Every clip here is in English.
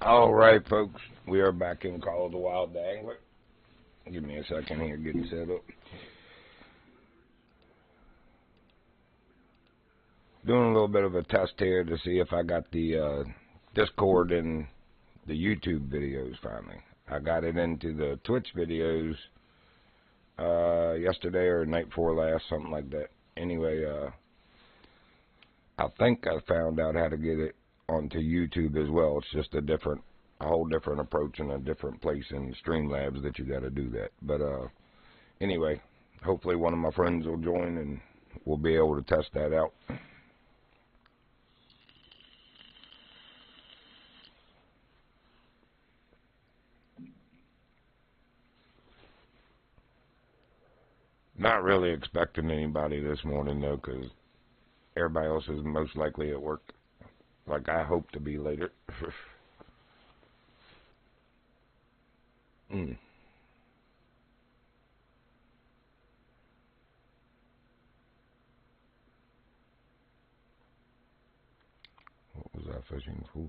All right, folks, we are back in Call of the Wild Dangler. Give me a second here, getting set up. Doing a little bit of a test here to see if I got the Discord and the YouTube videos finally. I got it into the Twitch videos yesterday or night before last, something like that. Anyway, I think I found out how to get it onto YouTube as well. It's just a whole different approach and a different place in Streamlabs that you got to do that. But anyway, hopefully one of my friends will join and we'll be able to test that out. Not really expecting anybody this morning though, because everybody else is most likely at work, like I hope to be later. What was I fishing for?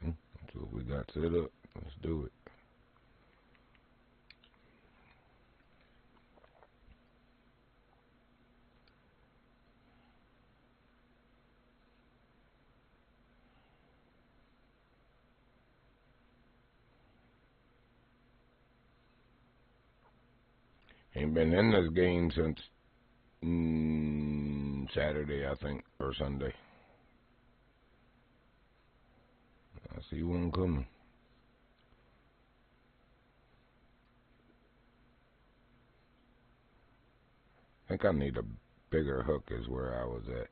That's what we got set up. Let's do it. Ain't been in this game since Saturday, I think, or Sunday. I see one coming. I think I need a bigger hook is where I was at.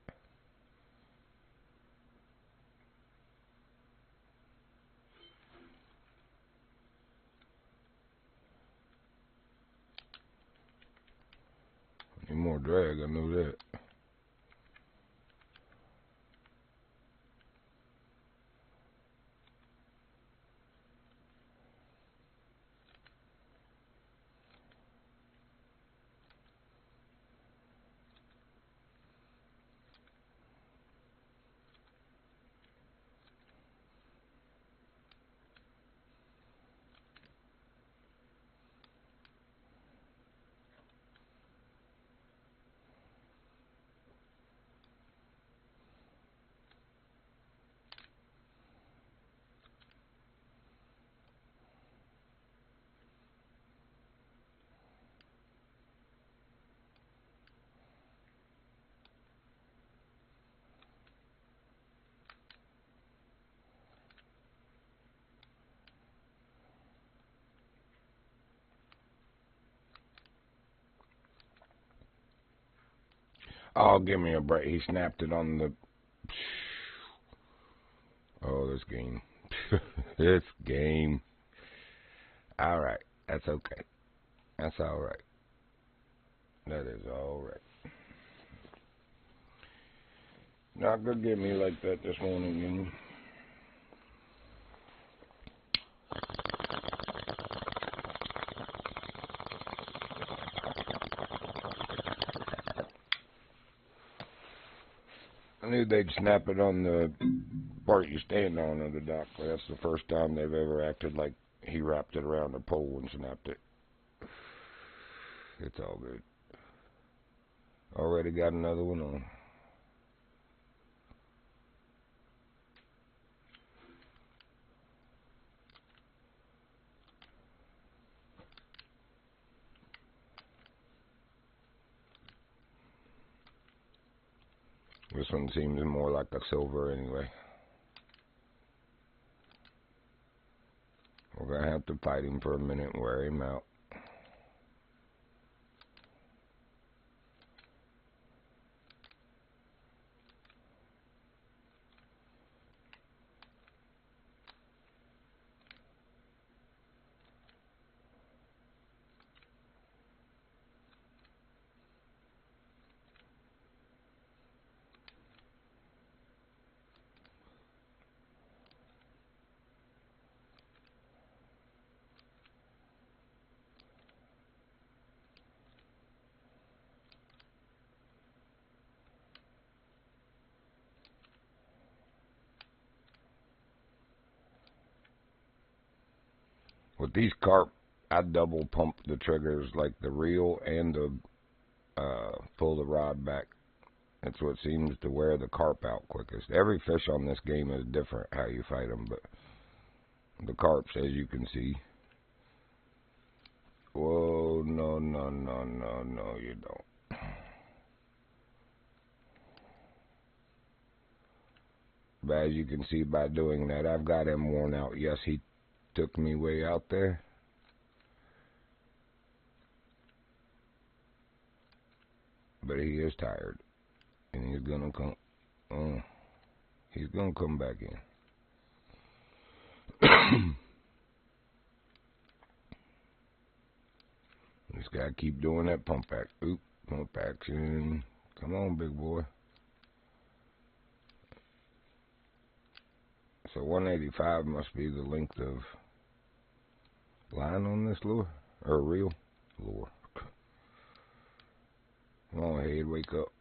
Need more drag, I know that. Oh, give me a break. He snapped it on the... Oh, this game. This game. Alright. That's okay. That's alright. That is alright. Not gonna get me like that this morning, you know. I knew they'd snap it on the part you stand on of the dock, but that's the first time they've ever acted like he wrapped it around the pole and snapped it. It's all good. Already got another one on. This one seems more like a silver anyway. We're gonna have to fight him for a minute and wear him out. With these carp, I double pump the triggers, like the reel and the pull the rod back. That's what seems to wear the carp out quickest. Every fish on this game is different how you fight them, but the carps, as you can see. Whoa, no, no, no, no, no, you don't. But as you can see by doing that, I've got him worn out. Yes, he took me way out there. But he is tired. And he's gonna come. He's gonna come back in. Just gotta keep doing that pump act. Oop, pump action. Come on, big boy. So 185 must be the length of line on this lure, or reel lure. Come on, head, wake up.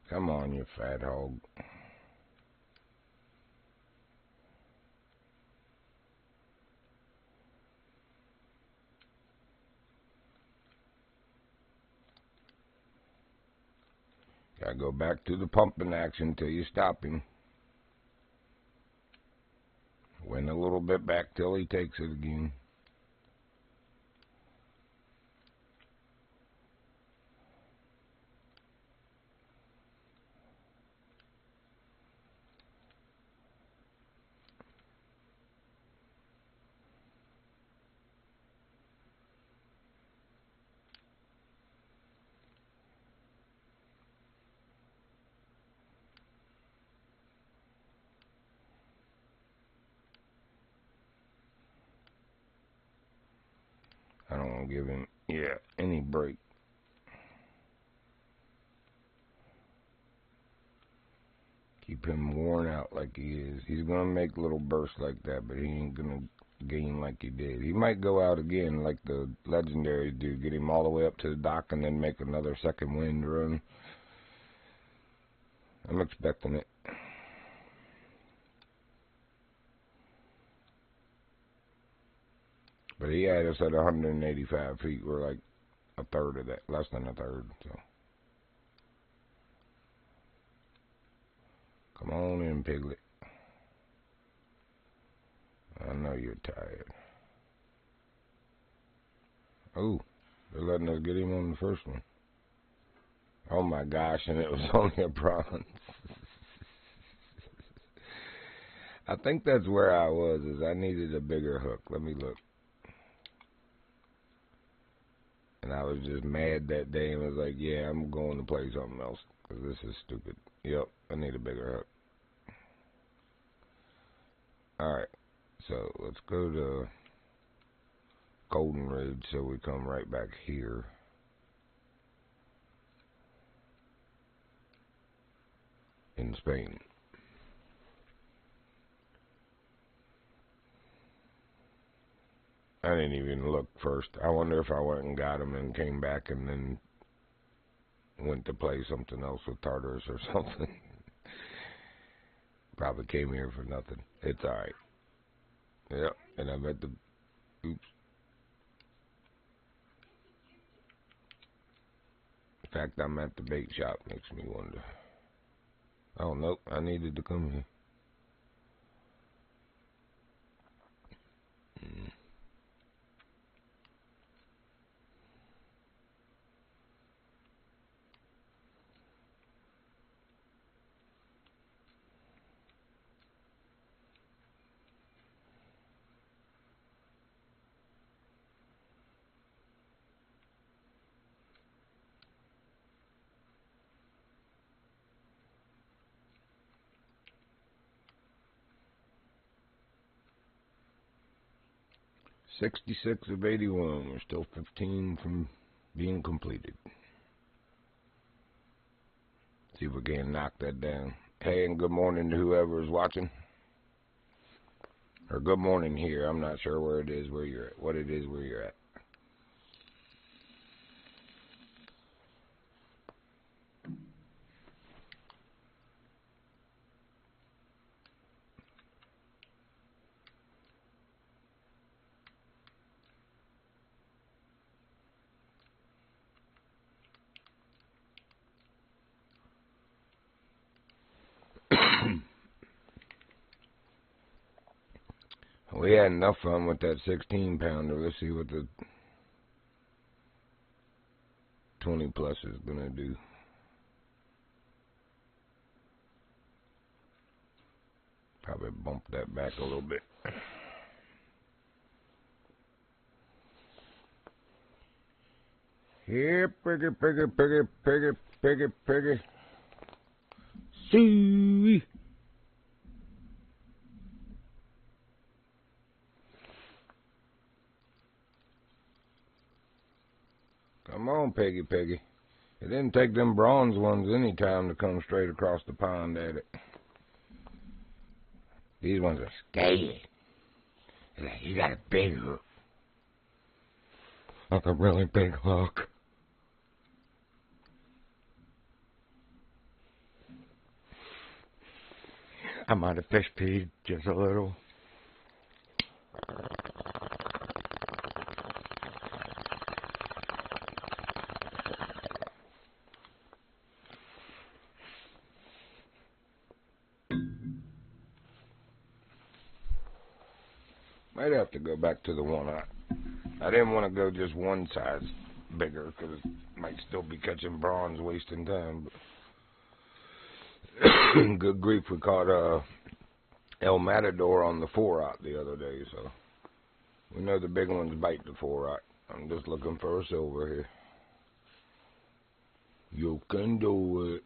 Come on, you fat hog. Gotta go back to the pumping action till you stop him. Win a little bit back till he takes it again. I don't want to give him, any break. Keep him worn out like he is. He's going to make little bursts like that, but he ain't going to gain like he did. He might go out again like the legendaries do. Get him all the way up to the dock and then make another second wind run. I'm expecting it. But he had us at 185 feet. We're like a third of that. Less than a third, so. Come on in, Piglet. I know you're tired. Oh, they're letting us get him on the first one. Oh my gosh, and it was only a bronze. I think that's where I was, is I needed a bigger hook. Let me look. And I was just mad that day and was like, yeah, I'm going to play something else, because this is stupid. Yep, I need a bigger hook. Alright, so let's go to Golden Ridge, so we come right back here. In Spain. I didn't even look first. I wonder if I went and got him and came back and then went to play something else with Tartarus or something. Probably came here for nothing. It's alright. Yep, and I bet the... Oops. The fact I'm at the bait shop makes me wonder. Oh, nope, I needed to come here. 66 of 81. We're still 15 from being completed. See if we can knock that down. Hey, and good morning to whoever is watching. Or good morning here. I'm not sure where it is, where you're at. What it is, where you're at. We had enough fun with that 16 pounder. Let's see what the 20 plus is going to do. Probably bump that back a little bit. Here, piggy. See. Come on, Peggy. It didn't take them bronze ones any time to come straight across the pond at it. These ones are scared. You got a big hook. Like a really big hook. I might have fish peed just a little. Might have to go back to the one I didn't want to go just one size bigger because it might still be catching bronze, wasting time. But good grief, we caught El Matador on the 4-aught the other day, so we know the big ones bite the 4-aught. I'm just looking for a silver here. You can do it.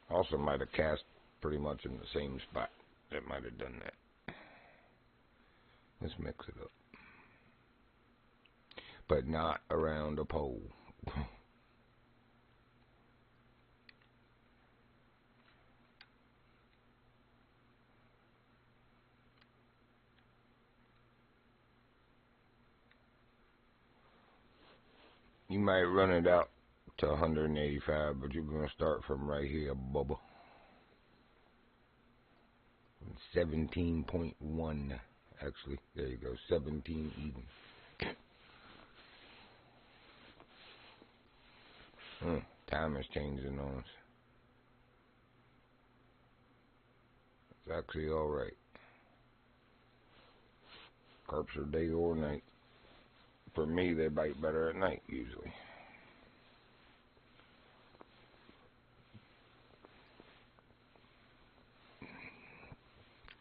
Also might have cast pretty much in the same spot. That might have done that. Let's mix it up. But not around a pole. You might run it out to 185, but you're going to start from right here, Bubba. 17.1, actually. There you go, 17 even. Time is changing on us. It's actually alright. Carps are day or night. For me, they bite better at night, usually.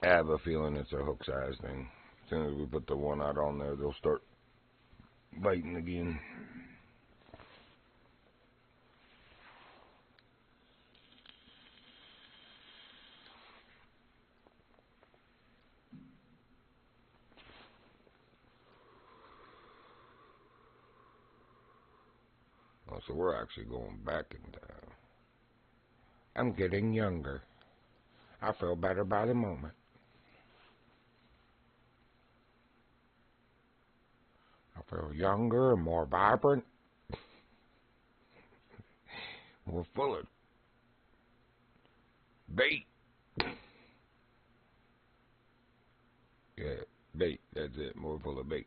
I have a feeling it's a hook size thing. As soon as we put the 1-aught on there, they'll start biting again. Oh, so we're actually going back in time. I'm getting younger. I feel better by the moment. I feel younger and more vibrant. More full of bait. Yeah, bait. That's it. More full of bait.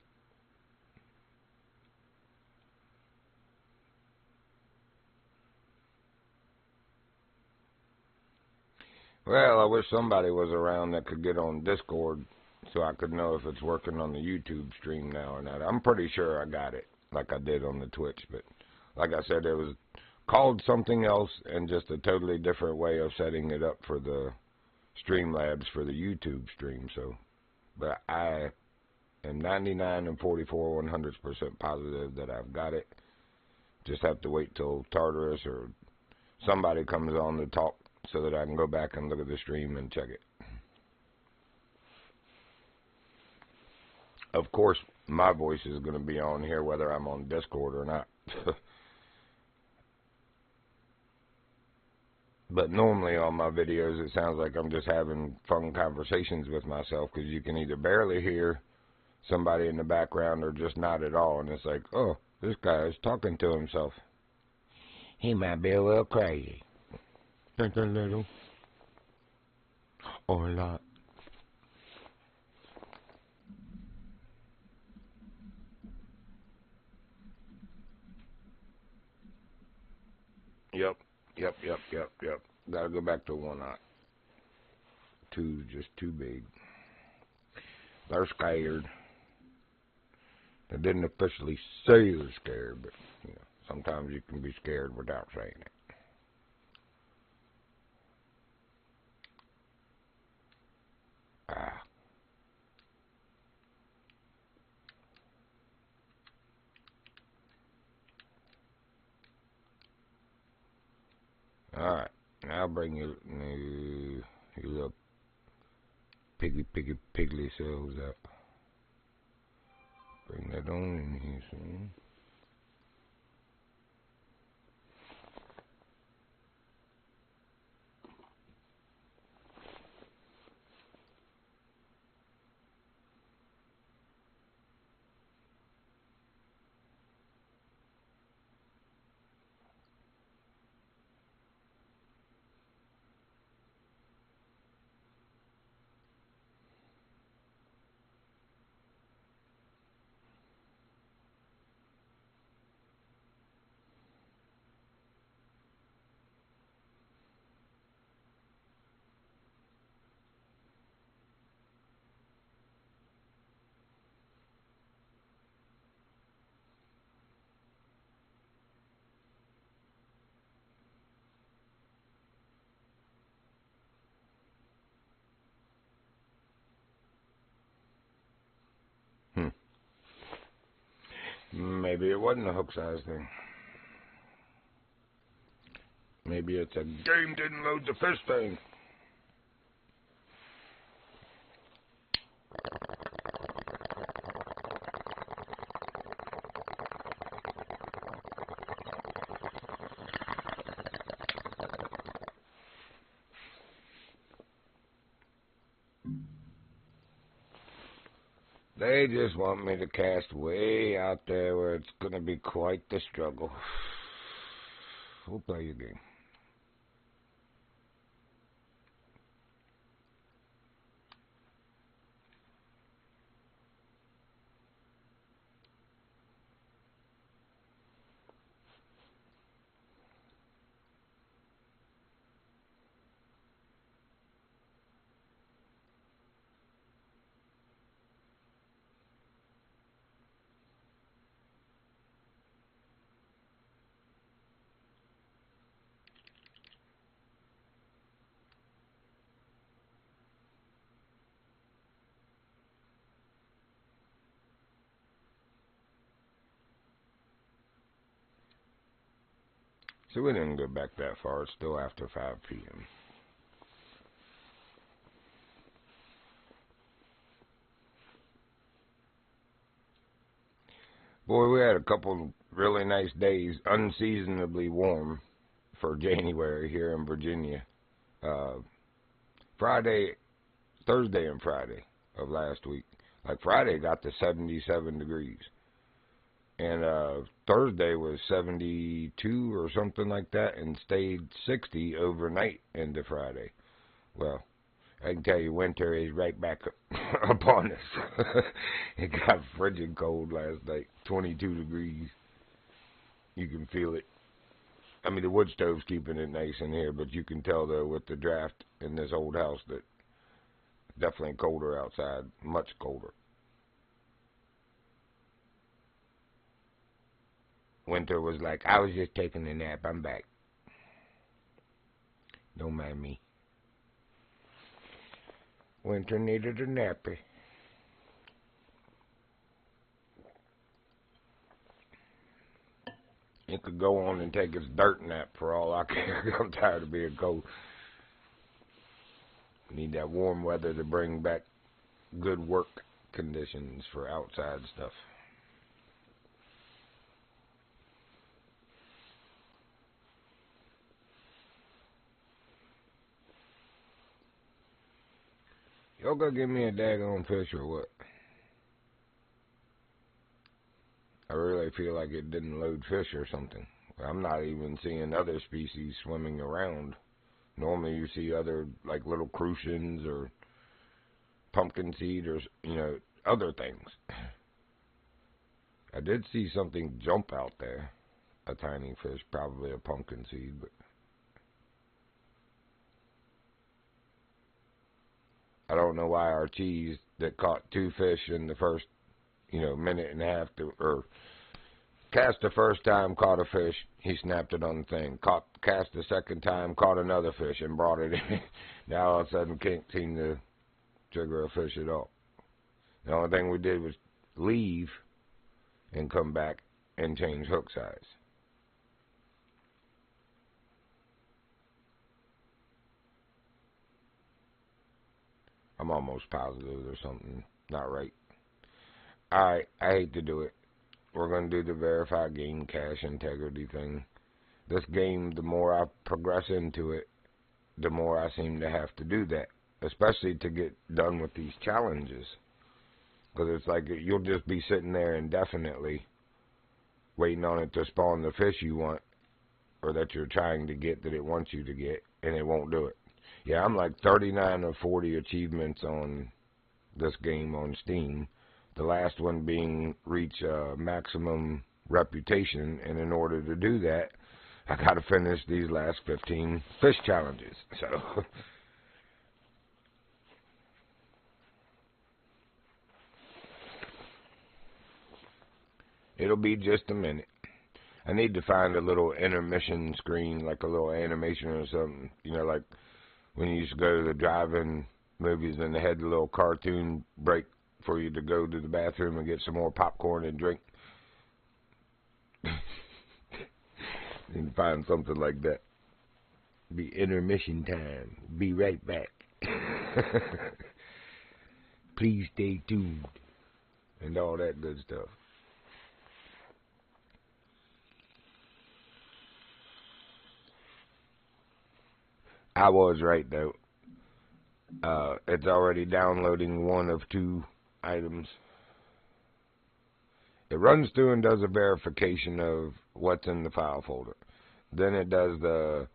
Well, I wish somebody was around that could get on Discord so I could know if it's working on the YouTube stream now or not. I'm pretty sure I got it like I did on the Twitch, but like I said, it was called something else and just a totally different way of setting it up for the Streamlabs for the YouTube stream. So, but I am 99 and 44 100% positive that I've got it. Just have to wait till Tartarus or somebody comes on to talk so that I can go back and look at the stream and check it. Of course, my voice is going to be on here whether I'm on Discord or not. But normally on my videos, it sounds like I'm just having fun conversations with myself, because you can either barely hear somebody in the background or just not at all. And it's like, oh, this guy is talking to himself. He might be a little crazy. Just a little. Or a lot. Yep. Gotta go back to one eye. Two, just too big. They're scared. They didn't officially say they're scared, but you know, sometimes you can be scared without saying it. Ah. Alright, now I'll bring your little piggly cells up. Bring that on in here soon. Maybe it wasn't a hook size thing. Maybe it's a game didn't load the fish thing. They just want me to cast way out there where it's going to be quite the struggle. We'll play your game. So we didn't go back that far. It's still after 5 p.m. Boy, we had a couple really nice days, unseasonably warm for January here in Virginia. Thursday and Friday of last week. Like Friday got to 77 degrees. And Thursday was 72 or something like that and stayed 60 overnight into Friday. Well, I can tell you winter is right back upon us. It got frigid cold last night, 22 degrees. You can feel it. I mean, the wood stove's keeping it nice in here, but you can tell, though, with the draft in this old house that it's definitely colder outside, much colder. Winter was like, I was just taking a nap, I'm back. Don't mind me. Winter needed a nappy. It could go on and take its dirt nap for all I care. I'm tired of being cold. Need that warm weather to bring back good work conditions for outside stuff. Y'all gonna give me a daggone fish or what? I really feel like it didn't load fish or something. I'm not even seeing other species swimming around. Normally you see other, like, little crucians or pumpkin seed or, other things. I did see something jump out there. A tiny fish, probably a pumpkin seed, but I don't know why our cheese that caught 2 fish in the first, minute and a half or cast the first time, caught a fish, he snapped it on the thing. Cast the second time, caught another fish and brought it in. Now all of a sudden can't seem to trigger a fish at all. The only thing we did was leave and come back and change hook size. I'm almost positive there's something not right. I hate to do it. We're going to do the verify game cache integrity thing. This game, the more I progress into it, the more I seem to have to do that, especially to get done with these challenges. Because it's like you'll just be sitting there indefinitely waiting on it to spawn the fish you want or that you're trying to get that it wants you to get, and it won't do it. Yeah, I'm like 39 of 40 achievements on this game on Steam. The last one being reach maximum reputation, and in order to do that, I got to finish these last 15 fish challenges. So it'll be just a minute. I need to find a little intermission screen, like a little animation or something. Like when you used to go to the drive-in movies and they had the little cartoon break for you to go to the bathroom and get some more popcorn and drink. And find something like that. Be intermission time. Be right back. Please stay tuned. And all that good stuff. I was right, though. It's already downloading one of 2 items. It runs through and does a verification of what's in the file folder. Then it does the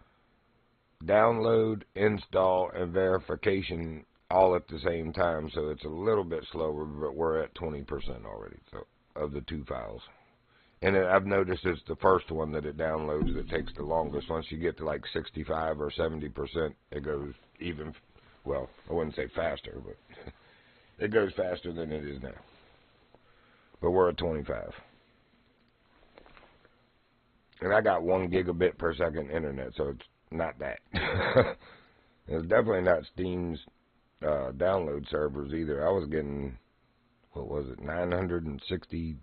download, install, and verification all at the same time, so it's a little bit slower, but we're at 20% already, so of the 2 files. And I've noticed it's the first one that it downloads that takes the longest. Once you get to like 65 or 70%, it goes even, well, I wouldn't say faster, but it goes faster than it is now. But we're at 25. And I got 1 gigabit per second internet, so it's not that. It's definitely not Steam's download servers either. I was getting, 960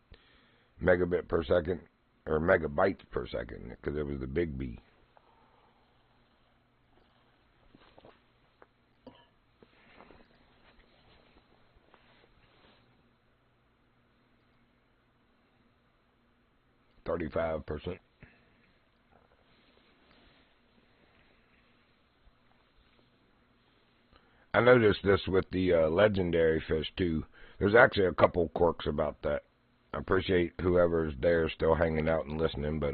megabit per second, or megabytes per second, because it was the big B. %. I noticed this with the legendary fish too. There's actually a couple quirks about that. I appreciate whoever's there still hanging out and listening, but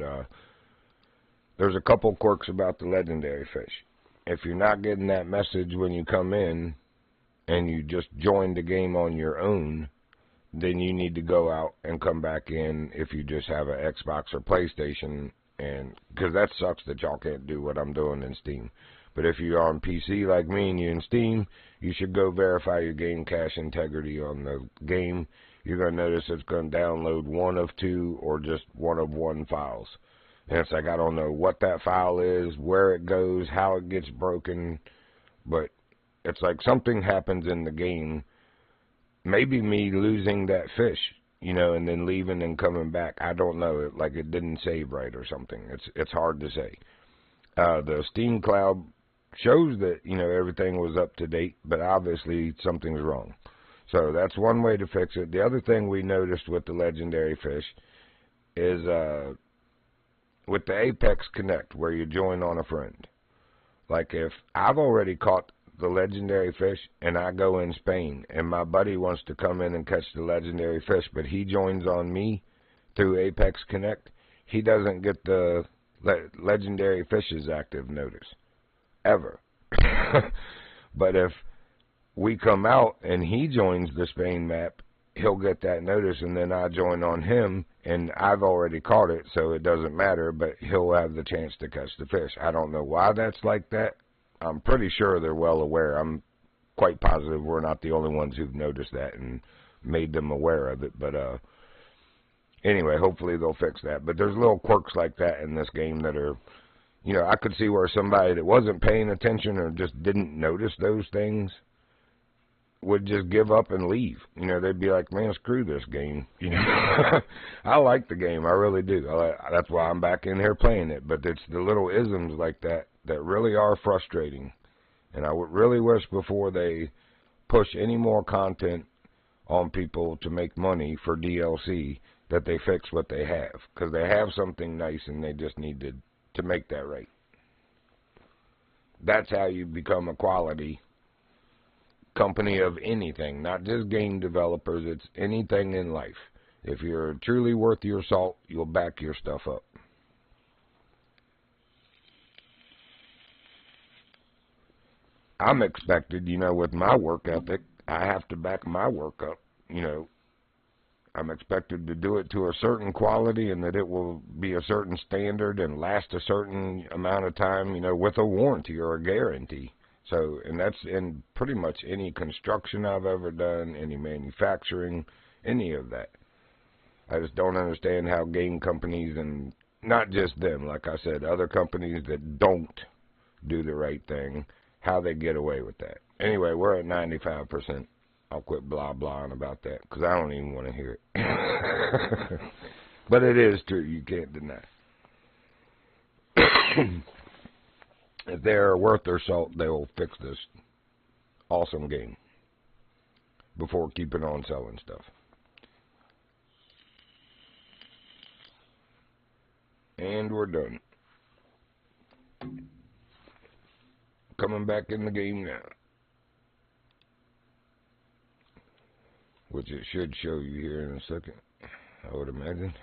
there's a couple quirks about the legendary fish. If you're not getting that message when you come in and you just join the game on your own, then you need to go out and come back in if you just have an Xbox or PlayStation And because that sucks that y'all can't do what I'm doing in Steam. But if you're on PC like me and you're in Steam, you should go verify your game cache integrity on the game. You're going to notice it's going to download one of two or just one of one files. And it's like, I don't know what that file is, where it goes, how it gets broken, but it's like something happens in the game. Maybe me losing that fish, and then leaving and coming back. I don't know. Like it didn't save right or something. It's hard to say. The Steam Cloud shows that, everything was up to date, but obviously something's wrong. So that's one way to fix it. The other thing we noticed with the legendary fish is with the Apex Connect, where you join on a friend. Like if I've already caught the legendary fish and I go in Spain and my buddy wants to come in and catch the legendary fish, but he joins on me through Apex Connect, he doesn't get the legendary fishes active notice ever. But if we come out and he joins the Spain map, he'll get that notice, and then I join on him, and I've already caught it, so it doesn't matter, but he'll have the chance to catch the fish. I don't know why that's like that. I'm pretty sure they're well aware. I'm quite positive we're not the only ones who've noticed that and made them aware of it. But anyway, hopefully they'll fix that. But there's little quirks like that in this game that are, I could see where somebody that wasn't paying attention or just didn't notice those things would just give up and leave. They'd be like, man, screw this game. I like the game. I really do. That's why I'm back in here playing it. But it's the little isms like that that really are frustrating. And I would really wish before they push any more content on people to make money for DLC that they fix what they have. Because they have something nice and they just need to make that right. That's how you become a quality company of anything, not just game developers. It's anything in life. If you're truly worth your salt, you'll back your stuff up. I'm expected, with my work ethic, I have to back my work up. I'm expected to do it to a certain quality and that it will be a certain standard and last a certain amount of time, with a warranty or a guarantee. So, and that's in pretty much any construction I've ever done, any manufacturing, any of that. I just don't understand how game companies, and not just them, like I said, other companies that don't do the right thing, how they get away with that. Anyway, we're at 95%. I'll quit blah-blahing about that, because I don't even want to hear it. But it is true. You can't deny it. If they're worth their salt, they will fix this awesome game before keeping on selling stuff. And we're done. Coming back in the game now, which it should show you here in a second, I would imagine.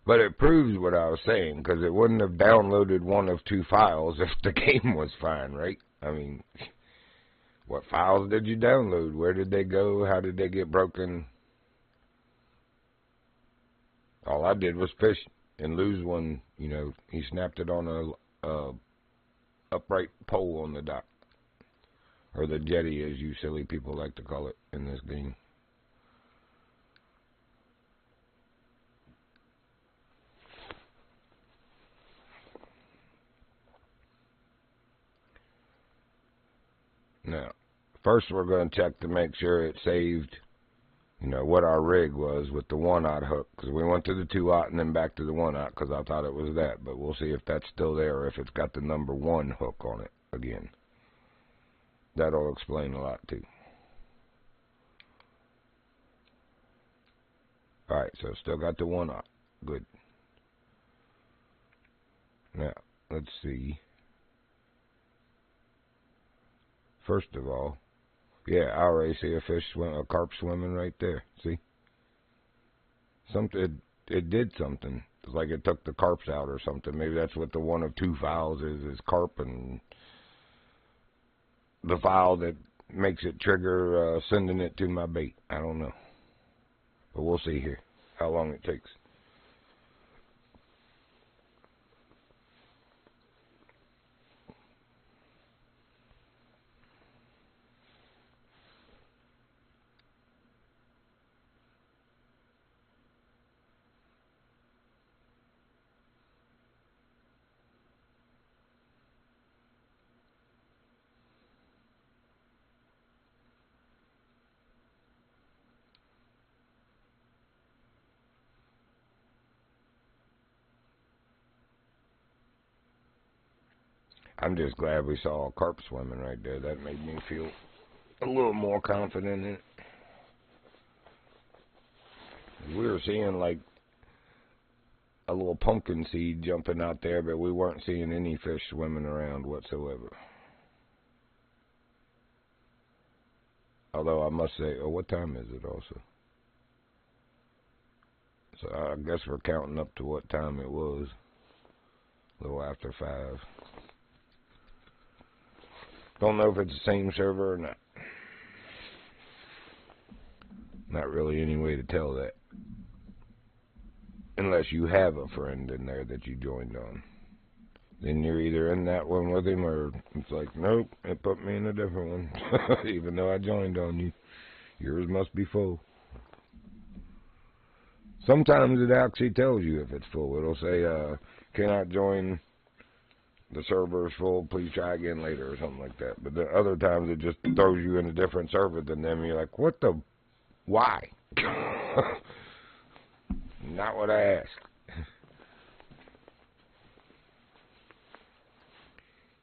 But it proves what I was saying, because it wouldn't have downloaded one of two files if the game was fine, right? I mean, what files did you download? Where did they go? How did they get broken? All I did was fish and lose one. He snapped it on a upright pole on the dock, or the jetty, as you silly people like to call it in this game. Now, first we're going to check to make sure it saved, what our rig was with the 1/0 hook. Because we went to the 2/0 and then back to the 1/0 because I thought it was that. But we'll see if that's still there or if it's got the number 1 hook on it again. That'll explain a lot too. Alright, so still got the 1/0. Good. Now, let's see. First of all, yeah, I already see a carp swimming right there. See? It did something. It's like it took the carps out or something. Maybe that's what the one of two files is carp, and the file that makes it trigger sending it to my bait. I don't know. But we'll see here how long it takes. I'm just glad we saw a carp swimming right there. That made me feel a little more confident in it. We were seeing like a little pumpkin seed jumping out there, but we weren't seeing any fish swimming around whatsoever. Although I must say, oh, what time is it also? So I guess we're counting up to what time it was. A little after 5. Don't know if it's the same server or not. Not really any way to tell that. Unless you have a friend in there that you joined on. Then you're either in that one with him or it's like, nope, it put me in a different one. Even though I joined on you. Yours must be full. Sometimes it actually tells you if it's full. It'll say, cannot join, the server is full, please try again later or something like that. But the other times it just throws you in a different server than them. You're like, what the, why? Not what I asked.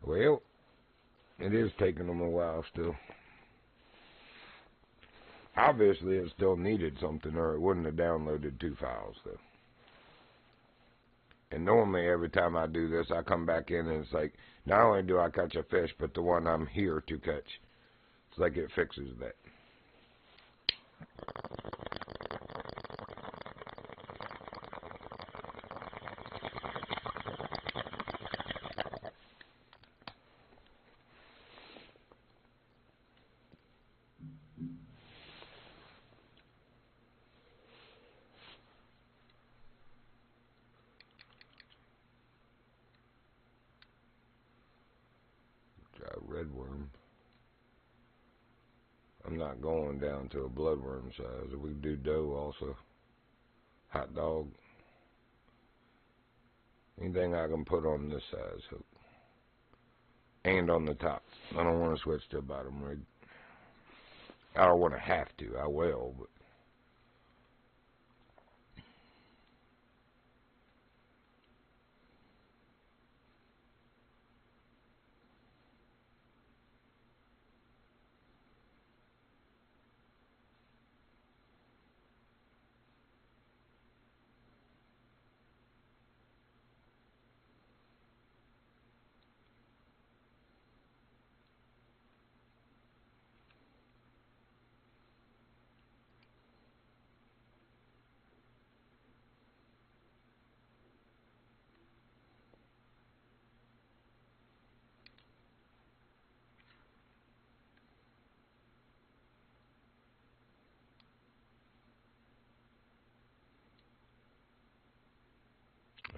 Well, it is taking them a while still. Obviously, it still needed something, or it wouldn't have downloaded 2 files, though. And normally, every time I do this, I come back in and it's like, not only do I catch a fish, but the one I'm here to catch. It's like it fixes that. Redworm. I'm not going down to a bloodworm size. We do doe also. Hot dog. Anything I can put on this size hook. And on the top. I don't want to switch to a bottom rig. I don't want to have to. I will, but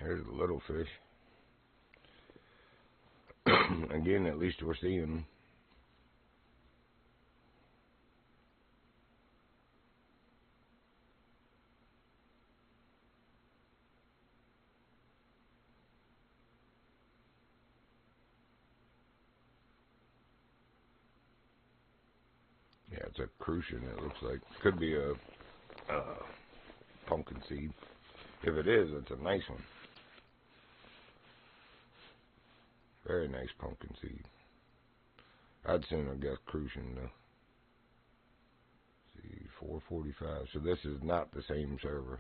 there's a little fish. Again, at least we're seeing them. Yeah, it's a crucian, it looks like. Could be a pumpkin seed. If it is, it's a nice one. Very nice pumpkin seed. I'd sooner guess crucian though. See, 445. So this is not the same server.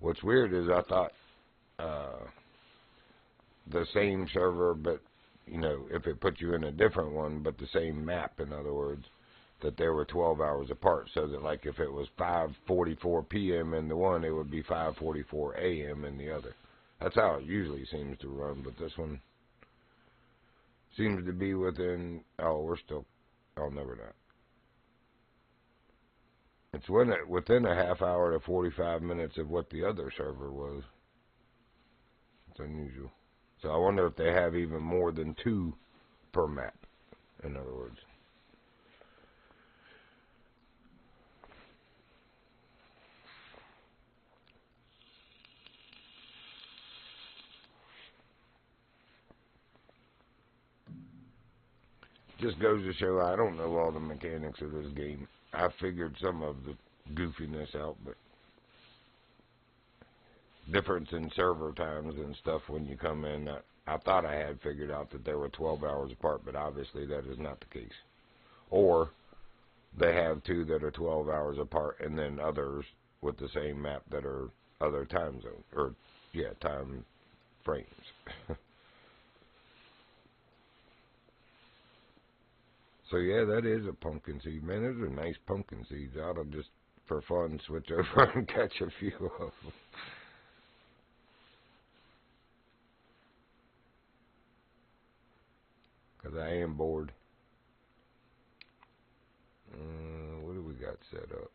What's weird is I thought the same server, but you know, if it put you in a different one, but the same map, in other words, that they were 12 hours apart, so that like if it was 5:44 p.m. in the one, it would be 5:44 a.m. in the other. That's how it usually seems to run, but this one Seems to be within. Oh, we're still. Oh, no, we're not. It's within a half hour to 45 minutes of what the other server was. It's unusual. So I wonder if they have even more than 2 per map. In other words. Just goes to show I don't know all the mechanics of this game. I figured some of the goofiness out, but difference in server times and stuff when you come in. I thought I had figured out that they were 12 hours apart, but obviously that is not the case. Or they have 2 that are 12 hours apart, and then others with the same map that are other time zone, or time frames. So yeah, that is a pumpkin seed. Man, those are nice pumpkin seeds. I ought to just, for fun, switch over and catch a few of them. Because I am bored. What do we got set up?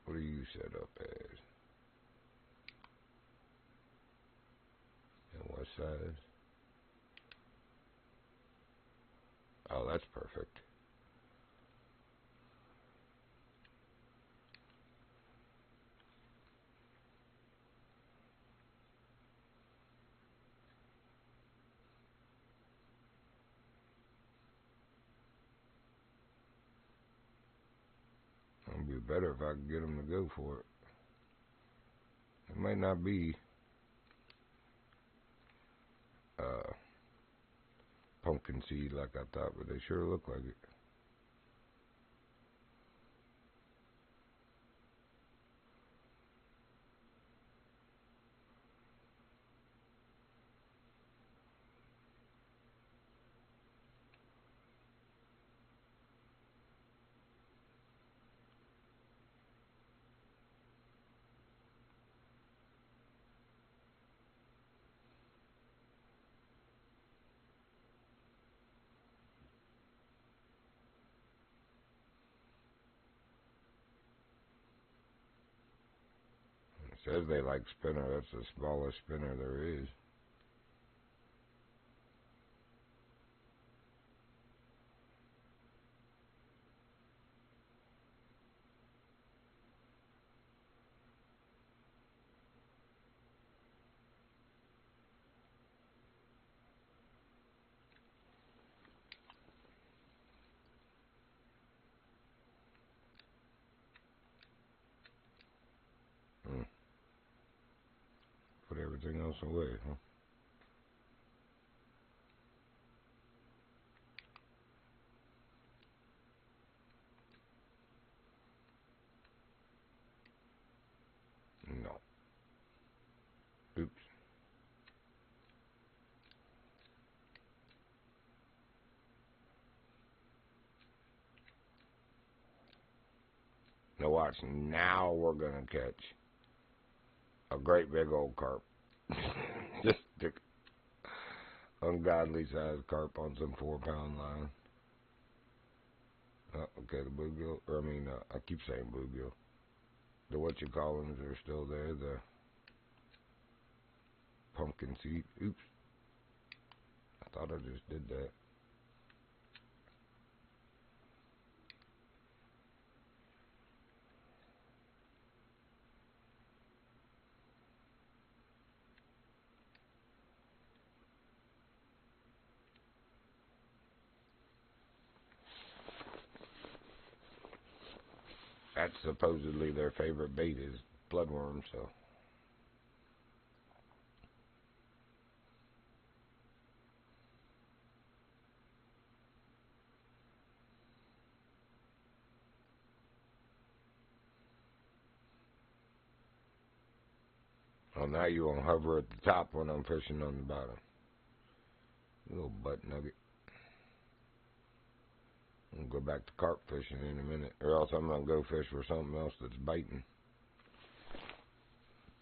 What are you set up as? And what size? Oh, that's perfect. It'd be better if I could get them to go for it. It might not be pumpkin seed like I thought, but they sure look like it. It says they like spinner. That's the smallest spinner there is. Put everything else away, huh? No. Oops. Now watch. Now we're gonna catch a great big old carp. Just stick ungodly sized carp on some 4-pound line. Okay, the bluegill, I keep saying bluegill. The what you call them are still there. The pumpkin seed. Oops. I thought I just did that. That's supposedly their favorite bait is bloodworms, so. Well, now you won't hover at the top when I'm fishing on the bottom. Little butt nugget. I'll go back to carp fishing in a minute, or else I'm going to go fish for something else that's biting.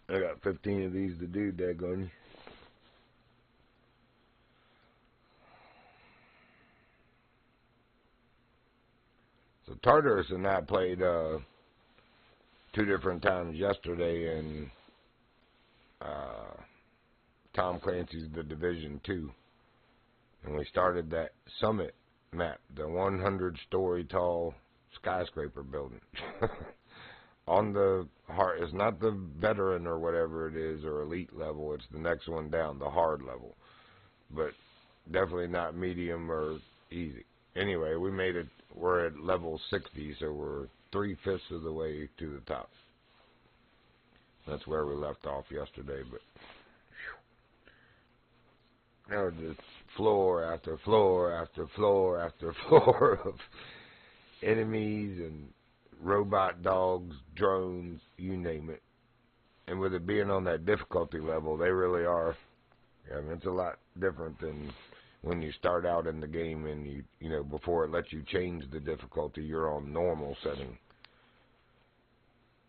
I got 15 of these to do, daggone you. So Tartarus and I played 2 different times yesterday in Tom Clancy's The Division 2. And we started that Summit map, the 100-story tall skyscraper building. On the hard, it's not the veteran or whatever it is, or elite level, it's the next one down, the hard level. But definitely not medium or easy. Anyway, we made it, we're at level 60, so we're 3/5 of the way to the top. That's where we left off yesterday, but now just floor after floor after floor after floor of enemies and robot dogs, drones, you name it. And with it being on that difficulty level, they really are, I mean, it's a lot different than when you start out in the game and you know, before it lets you change the difficulty, you're on normal setting.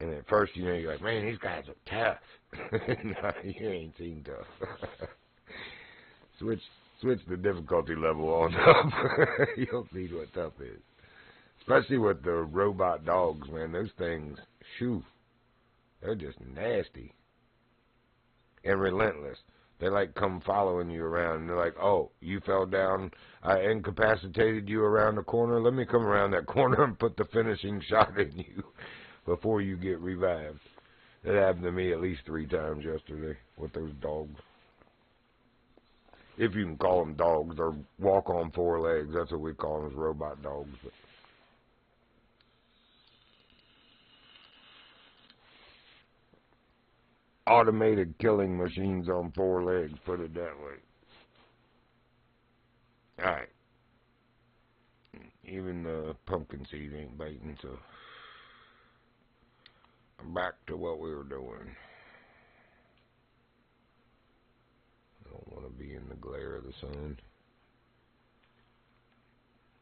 And at first, you know, you're like, man, these guys are tough. No, you ain't seen tough. Switch the difficulty level on up. You'll see what tough is. Especially with the robot dogs, man. Those things, shoo, they're just nasty and relentless. They like come following you around. And they're like, oh, you fell down. I incapacitated you around the corner. Let me come around that corner and put the finishing shot in you before you get revived. That happened to me at least 3 times yesterday with those dogs. If you can call them dogs, or walk on 4 legs. That's what we call them, is robot dogs. But automated killing machines on 4 legs, put it that way. Alright. Even the pumpkin seed ain't biting, so I'm back to what we were doing. I don't want to be in the glare of the sun.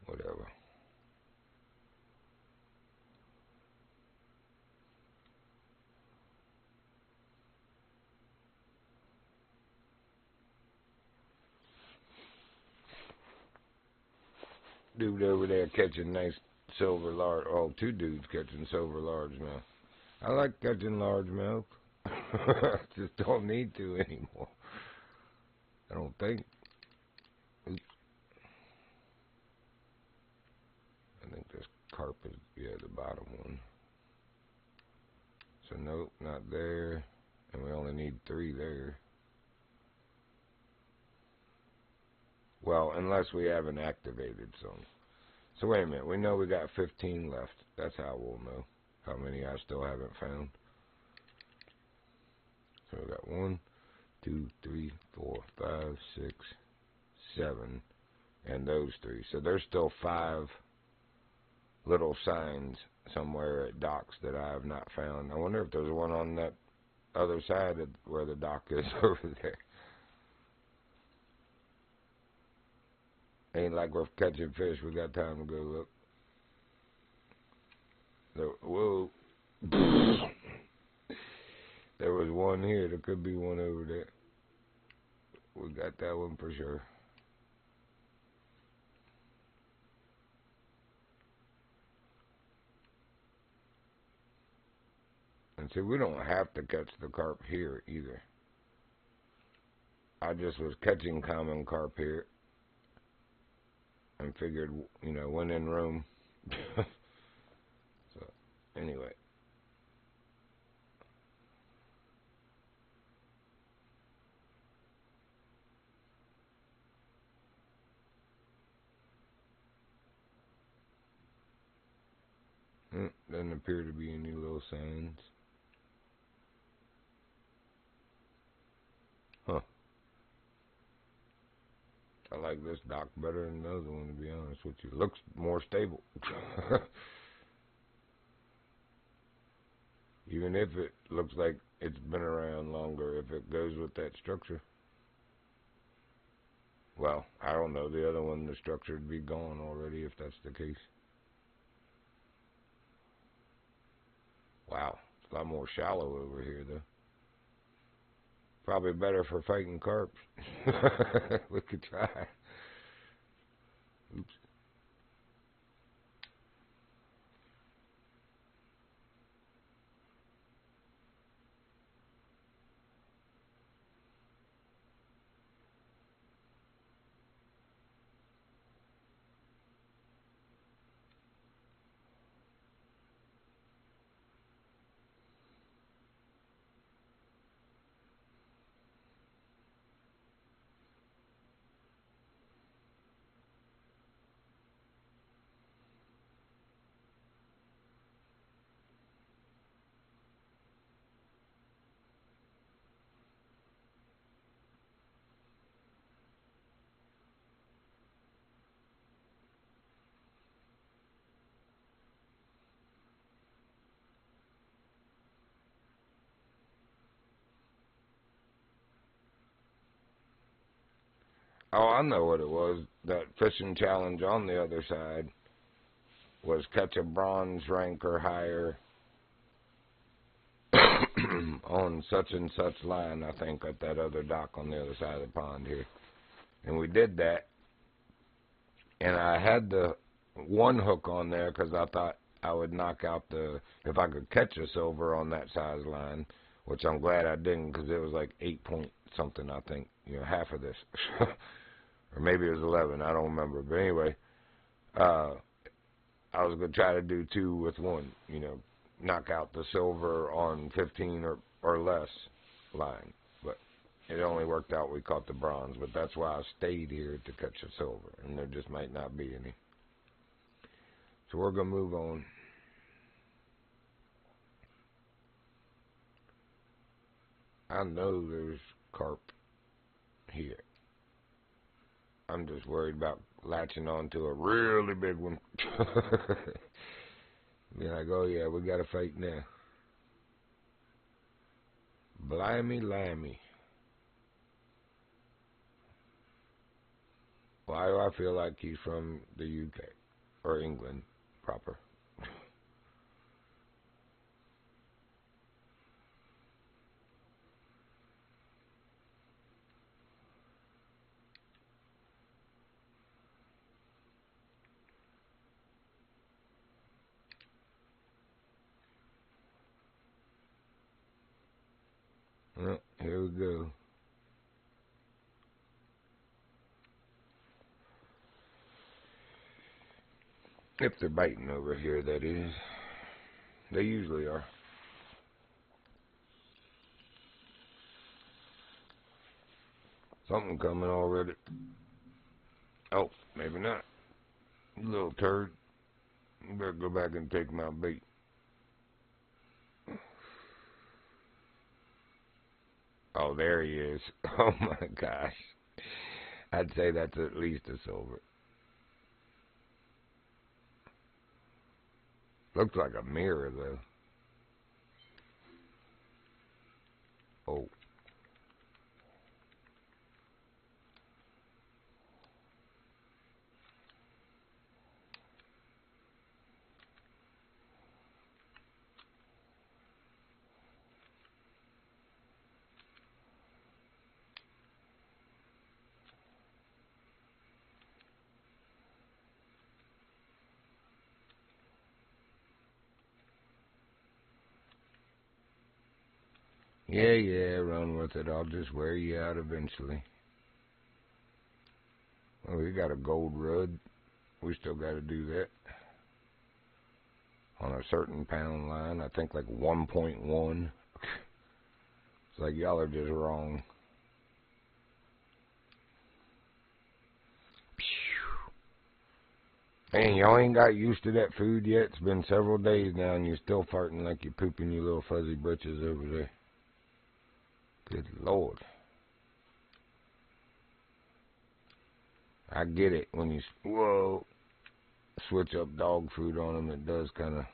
Whatever. Dude over there catching nice silver large. Oh, 2 dudes catching silver largemouth. I like catching largemouth. Just don't need to anymore. I don't think. Oops. I think this carp is, yeah, the bottom one. So nope, not there. And we only need 3 there. Well, unless we haven't activated some. So wait a minute, we know we got 15 left. That's how we'll know how many I still haven't found. So we got 1, 2, 3, 4, 5, 6, 7, and those 3. So there's still 5 little signs somewhere at docks that I have not found. I wonder if there's one on that other side of where the dock is over there. Ain't like we're catching fish. We got time to go look. There, whoa. There was one here. There could be one over there. We got that one for sure. And see, we don't have to catch the carp here either. I just was catching common carp here and figured, you know, when in Rome. So, anyway. Doesn't appear to be any little signs. Huh. I like this dock better than the other one, to be honest with you. It looks more stable. Even if it looks like it's been around longer, if it goes with that structure. Well, I don't know. The other one, the structure would be gone already if that's the case. Wow. It's a lot more shallow over here, though. Probably better for fighting carps. We could try. Oops. Oh, I know what it was. That fishing challenge on the other side was catch a bronze rank or higher on such and such line, I think, at that other dock on the other side of the pond here. And we did that, and I had the one hook on there because I thought I would knock out if I could catch a silver on that size line, which I'm glad I didn't because it was like 8 point something, I think, half of this. Or maybe it was 11, I don't remember. But anyway, I was going to try to do 2 with 1, knock out the silver on 15 or less line. But it only worked out we caught the bronze. But that's why I stayed here to catch the silver. And there just might not be any. So we're going to move on. I know there's carp here. I'm just worried about latching onto a really big one. Be like, oh yeah, we got to fight now. Blimey, limey. Why do I feel like he's from the UK or England proper? Well, here we go. If they're biting over here, that is. They usually are. Something coming already. Oh, maybe not. You little turd. You better go back and take my bait. Oh, there he is. Oh my gosh. I'd say that's at least a silver. Looks like a mirror, though. Oh. Yeah, run with it. I'll just wear you out eventually. Well, we got a gold rud. We still got to do that. On a certain pound line, I think like 1.1. It's like y'all are just wrong. Man, y'all ain't got used to that food yet. It's been several days now, and you're still farting like you're pooping your little fuzzy britches over there. Good Lord. I get it. When you, switch up dog food on them, it does kind of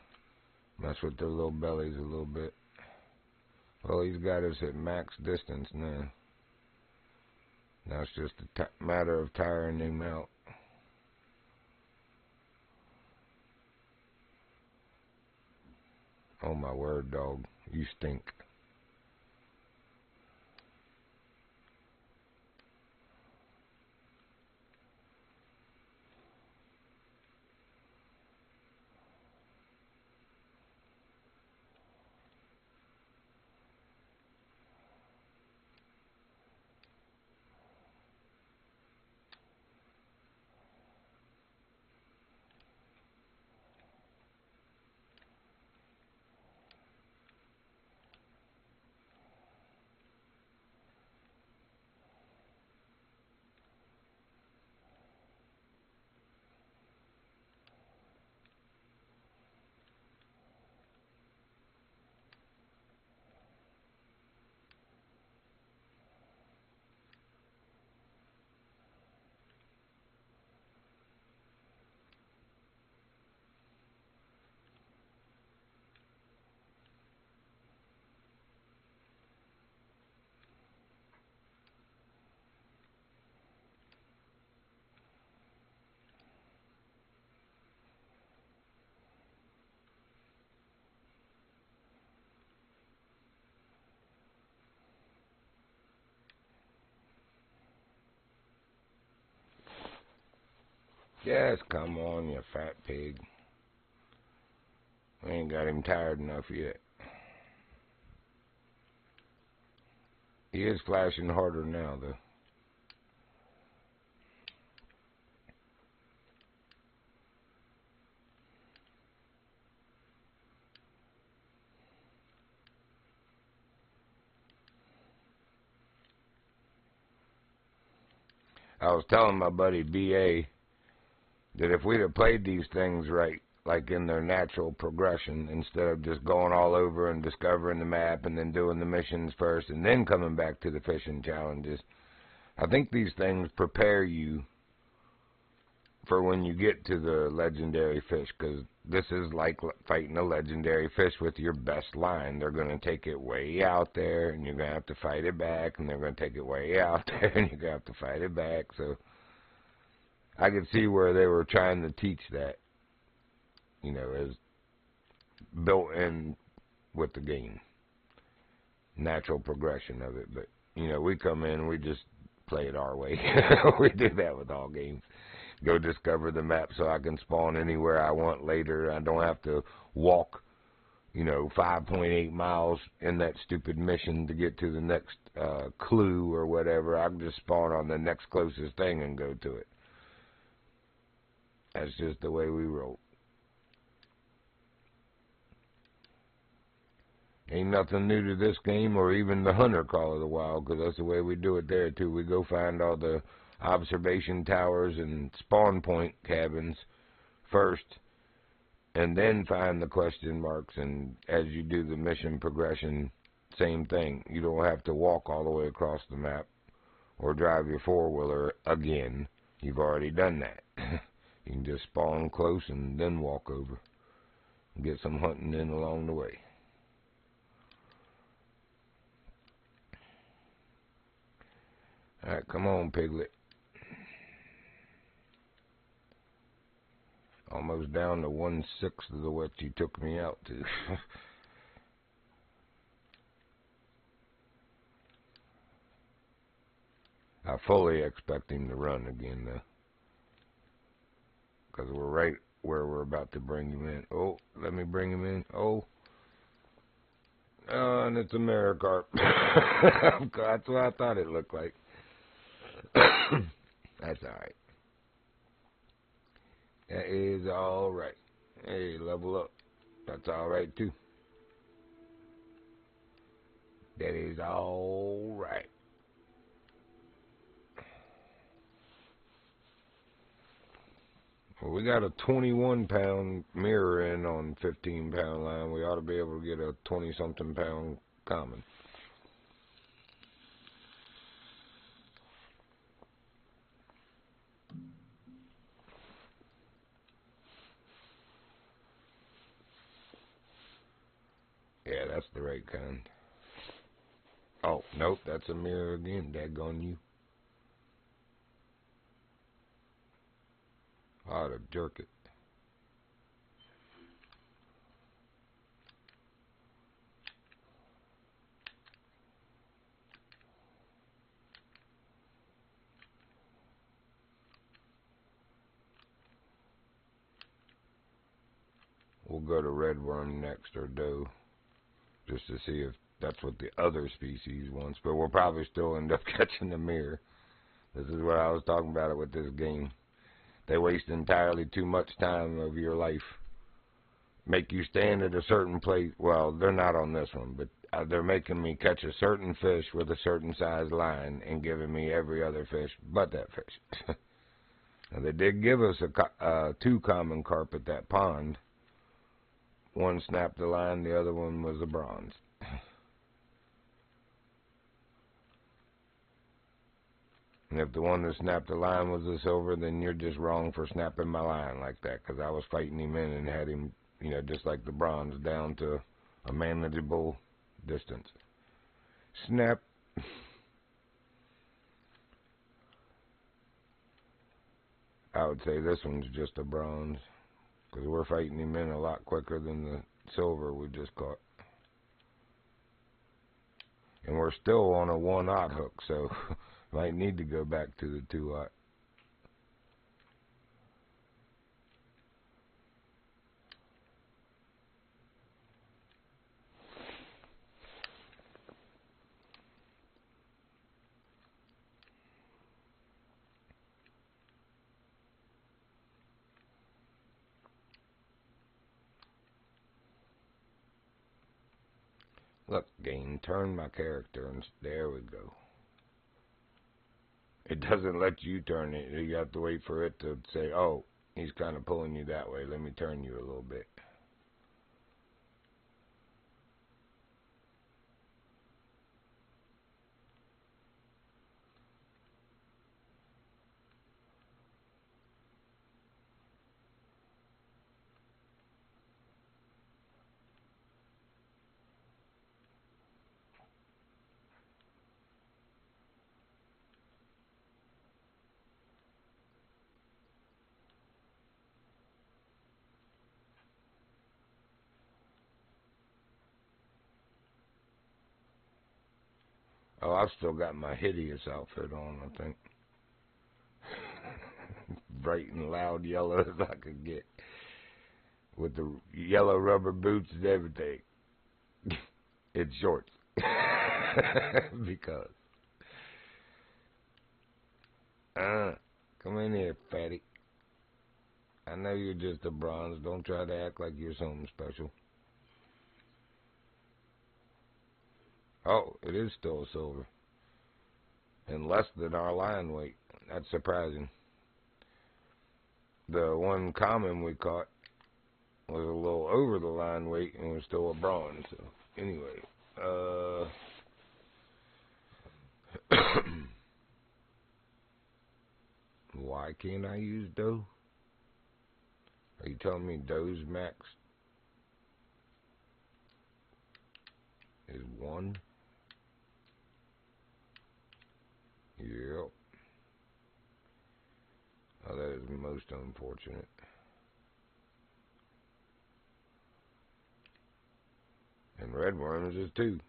mess with their little bellies a little bit. Well, he's got us at max distance now. Now it's just a matter of tiring him out. Oh my word, dog. You stink. Yes, come on, you fat pig. We ain't got him tired enough yet. He is flashing harder now, though. I was telling my buddy B.A. that if we'd have played these things right, like in their natural progression, instead of just going all over and discovering the map and then doing the missions first and then coming back to the fishing challenges, I think these things prepare you for when you get to the legendary fish, because this is like fighting a legendary fish with your best line. They're going to take it way out there, and you're going to have to fight it back, and they're going to take it way out there, and you're going to have to fight it back. So I could see where they were trying to teach that, as built in with the game, natural progression of it. But, we come in, we just play it our way. We do that with all games. Go discover the map so I can spawn anywhere I want later. I don't have to walk, 5.8 miles in that stupid mission to get to the next clue or whatever. I can just spawn on the next closest thing and go to it. That's just the way we roll. Ain't nothing new to this game or even the Hunter Call of the Wild, because that's the way we do it there, too. We go find all the observation towers and spawn point cabins first, and then find the question marks, and as you do the mission progression, same thing. You don't have to walk all the way across the map or drive your four-wheeler again. You've already done that. You can just spawn close and then walk over and get some hunting in along the way. Alright, come on, Piglet. Almost down to 1/6 of the what you took me out to. I fully expect him to run again, though. Because we're right where we're about to bring him in. Oh, let me bring him in. Oh. And it's a Maricarp. That's what I thought it looked like. That's alright. That is alright. Hey, level up. That's alright, too. That is alright. Well, we got a 21-pound mirror in on 15-pound line. We ought to be able to get a 20-something pound common. Yeah, that's the right kind. Oh, nope, that's a mirror again. Daggone you. I ought to jerk it. We'll go to redworm next, or doe, just to see if that's what the other species wants. But we'll probably still end up catching the mirror. This is what I was talking about it with this game. They waste entirely too much time of your life. Make you stand at a certain place. Well, they're not on this one, but they're making me catch a certain fish with a certain size line and giving me every other fish but that fish. Now, they did give us two common carp at that pond. One snapped the line, the other one was a bronze. And if the one that snapped the line was a silver, then you're just wrong for snapping my line like that, because I was fighting him in and had him, just like the bronze, down to a manageable distance. Snap. I would say this one's just a bronze, because we're fighting him in a lot quicker than the silver we just caught. And we're still on a 1/0 hook, so might need to go back to the 2/0. Look, game, turn my character, and there we go. It doesn't let you turn it. You have to wait for it to say, oh, he's kind of pulling you that way. Let me turn you a little bit. Oh, I've still got my hideous outfit on, I think. Bright and loud yellow as I could get. With the yellow rubber boots and everything. It's shorts. Because. Come in here, fatty. I know you're just a bronze. Don't try to act like you're something special. Oh, it is still a silver. And less than our line weight. That's surprising. The one common we caught was a little over the line weight and was still a bronze. So, anyway. Why can't I use dough? Are you telling me dough's max is 1? Yep. Oh, that is most unfortunate. And red worms is 2.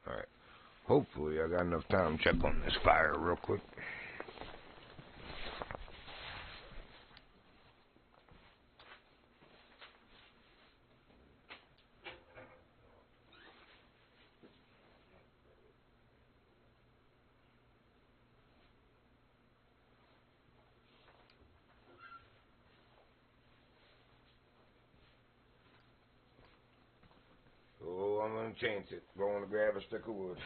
Alright. Hopefully I got enough time to check on this fire real quick. Oh, I'm gonna chance it. Going to grab a stick of wood.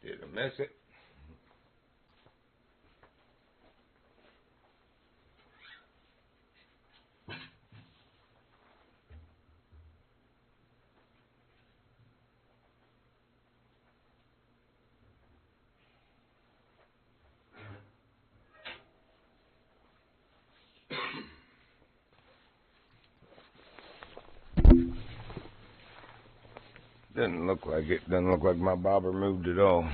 Did I miss it? Doesn't look like it. Doesn't look like my bobber moved at all.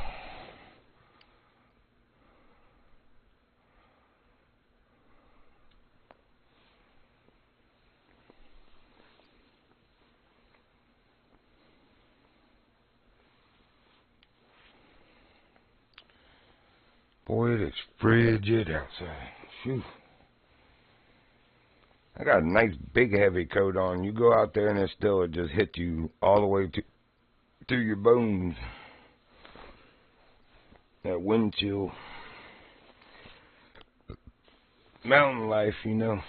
Boy, it is frigid outside. Phew. I got a nice big heavy coat on. You go out there and it just hit you all the way to your bones. That wind chill. Mountain life, you know.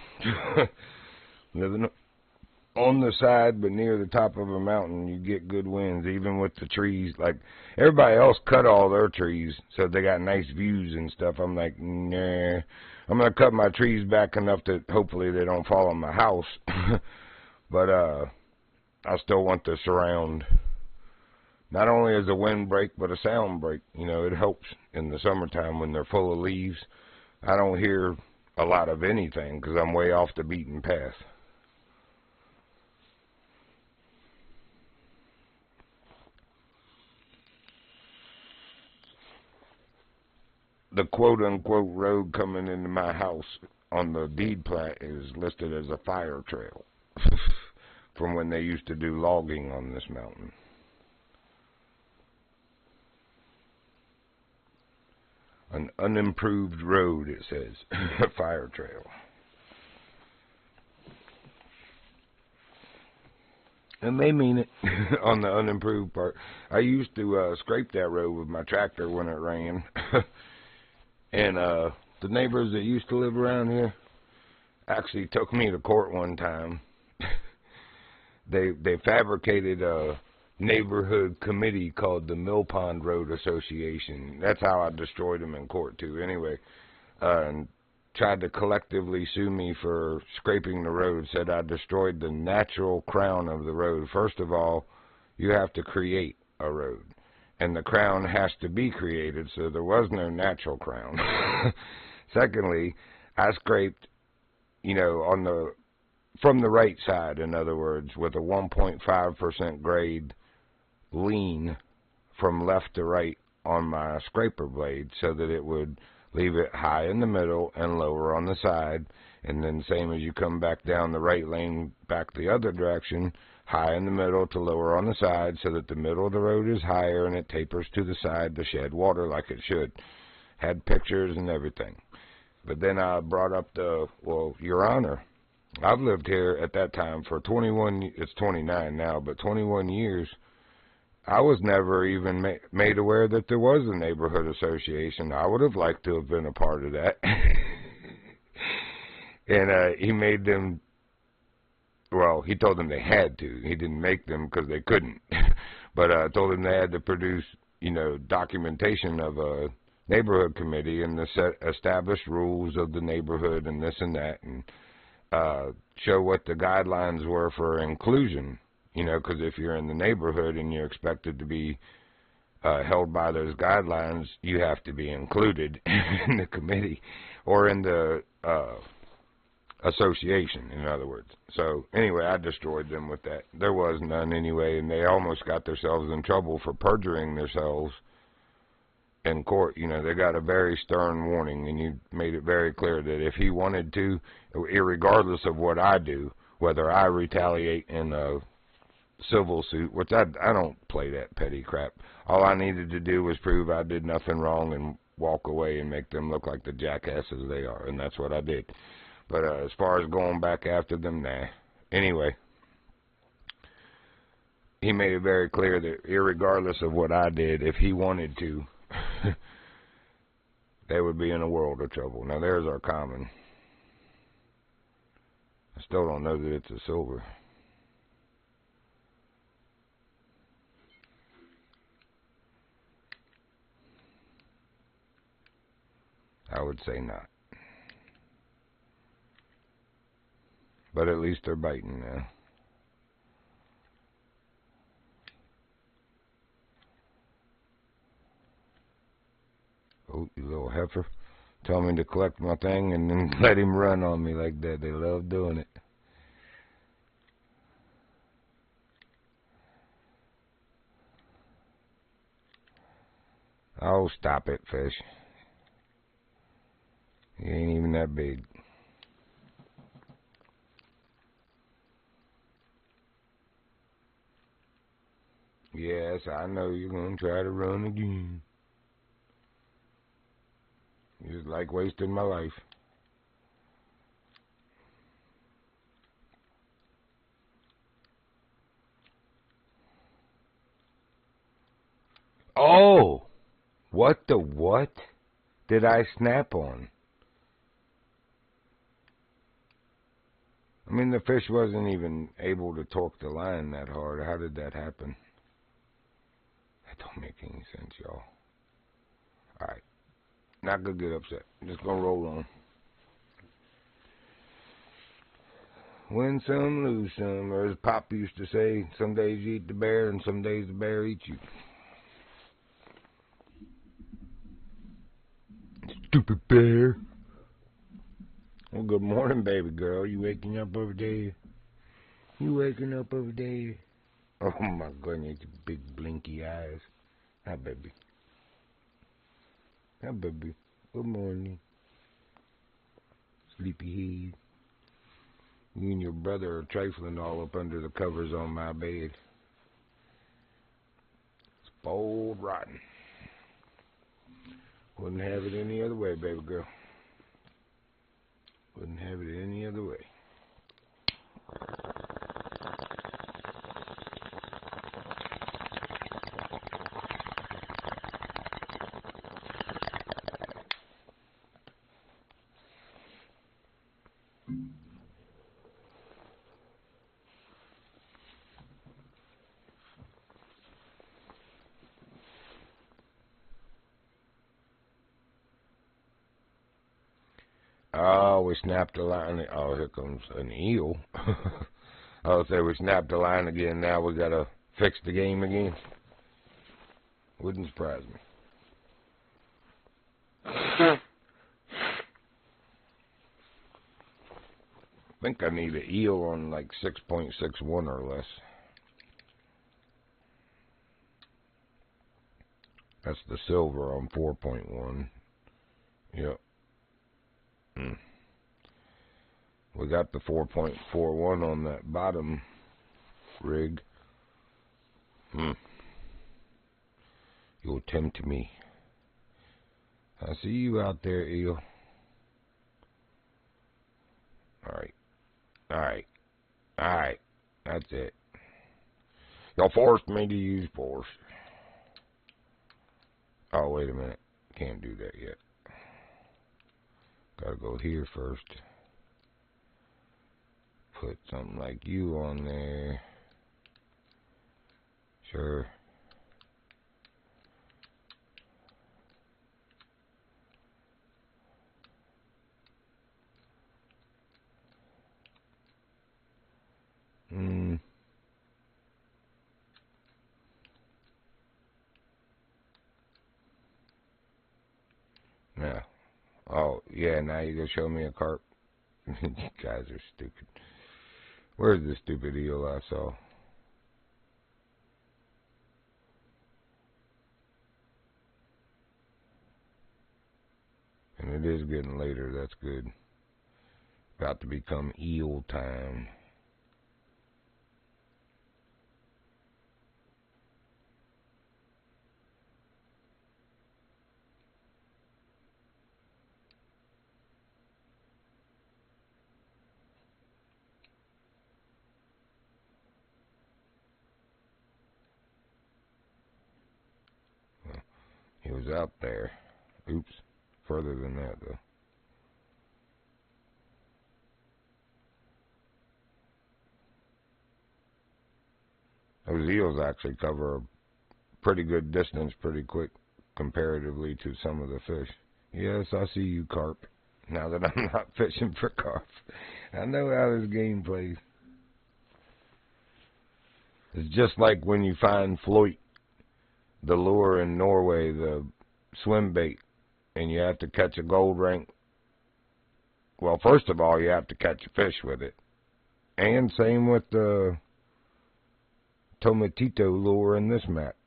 on the side, but near the top of a mountain, you get good winds, even with the trees. Like, everybody else cut all their trees, so they got nice views and stuff. I'm like, nah. I'm going to cut my trees back enough that hopefully they don't fall on my house. But, I still want the surround. Not only as a wind break, but a sound break. You know, it helps in the summertime when they're full of leaves. I don't hear a lot of anything because I'm way off the beaten path. The quote-unquote road coming into my house on the deed plat is listed as a fire trail from when they used to do logging on this mountain. An unimproved road, it says. A fire trail. And they mean it on the unimproved part. I used to scrape that road with my tractor when it ran. And the neighbors that used to live around here actually took me to court one time. They fabricated a neighborhood committee called the Mill Pond Road Association. That's how I destroyed them in court too. Anyway, and tried to collectively sue me for scraping the road. Said I destroyed the natural crown of the road. First of all, you have to create a road, and the crown has to be created, so there was no natural crown. Secondly, I scraped, you know, from the right side, in other words, with a 1.5% grade lean from left to right on my scraper blade so that it would leave it high in the middle and lower on the side, and then same as you come back down the right lane back the other direction, high in the middle to lower on the side so that the middle of the road is higher and it tapers to the side to shed water like it should. Had pictures and everything. But then I brought up well, Your Honor, I've lived here at that time for 21, it's 29 now, but 21 years. I was never even made aware that there was a neighborhood association. I would have liked to have been a part of that. And he made them, well, he told them they had to. He didn't make them because they couldn't. But told them they had to produce, you know, documentation of a neighborhood committee and the established rules of the neighborhood and this and that, and show what the guidelines were for inclusion. You know, because if you're in the neighborhood and you're expected to be held by those guidelines, you have to be included in the committee or in the association, in other words. So, anyway, I destroyed them with that. There was none anyway, and they almost got themselves in trouble for perjuring themselves in court. You know, they got a very stern warning, and you made it very clear that if he wanted to, irregardless of what I do, whether I retaliate in a civil suit, which I don't play that petty crap. All I needed to do was prove I did nothing wrong and walk away and make them look like the jackasses they are, and that's what I did. But as far as going back after them, nah. Anyway, he made it very clear that irregardless of what I did, if he wanted to, they would be in a world of trouble. Now, there's our common. I still don't know that it's a silver. I would say not. But at least they're biting now. Oh, you little heifer. Tell me to collect my thing and then let him run on me like that. They love doing it. Oh, stop it, fish. He ain't even that big. Yes, I know you're going to try to run again. You just like wasting my life. Oh! What the what did I snap on? I mean, the fish wasn't even able to torque the line that hard. How did that happen? That don't make any sense, y'all. Alright. Not gonna get upset. Just gonna roll on. Win some, lose some. Or as Pop used to say, some days you eat the bear and some days the bear eats you. Stupid bear. Well, good morning, baby girl. You waking up over there? You waking up over there? Oh, my goodness, big blinky eyes. Hi, baby. Hi, baby. Good morning. Sleepy head. You and your brother are trifling all up under the covers on my bed. Spoiled rotten. Wouldn't have it any other way, baby girl. Wouldn't have it any other way. Oh, we snapped the line. Oh, here comes an eel. I'll say we snapped the line again. Now we gotta fix the game again. Wouldn't surprise me. I think I need an eel on like 6.61 or less. That's the silver on 4.1. Yep. We got the 4.41 on that bottom rig. You'll tempt me. I see you out there, eel. Alright. Alright. Alright. That's it. Y'all forced me to use force. Oh, wait a minute. Can't do that yet. Gotta go here first. Put something like you on there. Sure. Yeah. Oh, yeah, now you're gonna show me a carp? You guys are stupid. Where's the stupid eel I saw? And it is getting later, that's good. About to become eel time. Well, he was out there. Oops. Further than that, though. Those eels actually cover a pretty good distance pretty quick comparatively to some of the fish. Yes, I see you, carp. Now that I'm not fishing for carp. I know how this game plays. It's just like when you find floit, the lure in Norway, the swim bait, and you have to catch a gold rank. Well, first of all, you have to catch a fish with it. And same with the Tomatito lure in this map.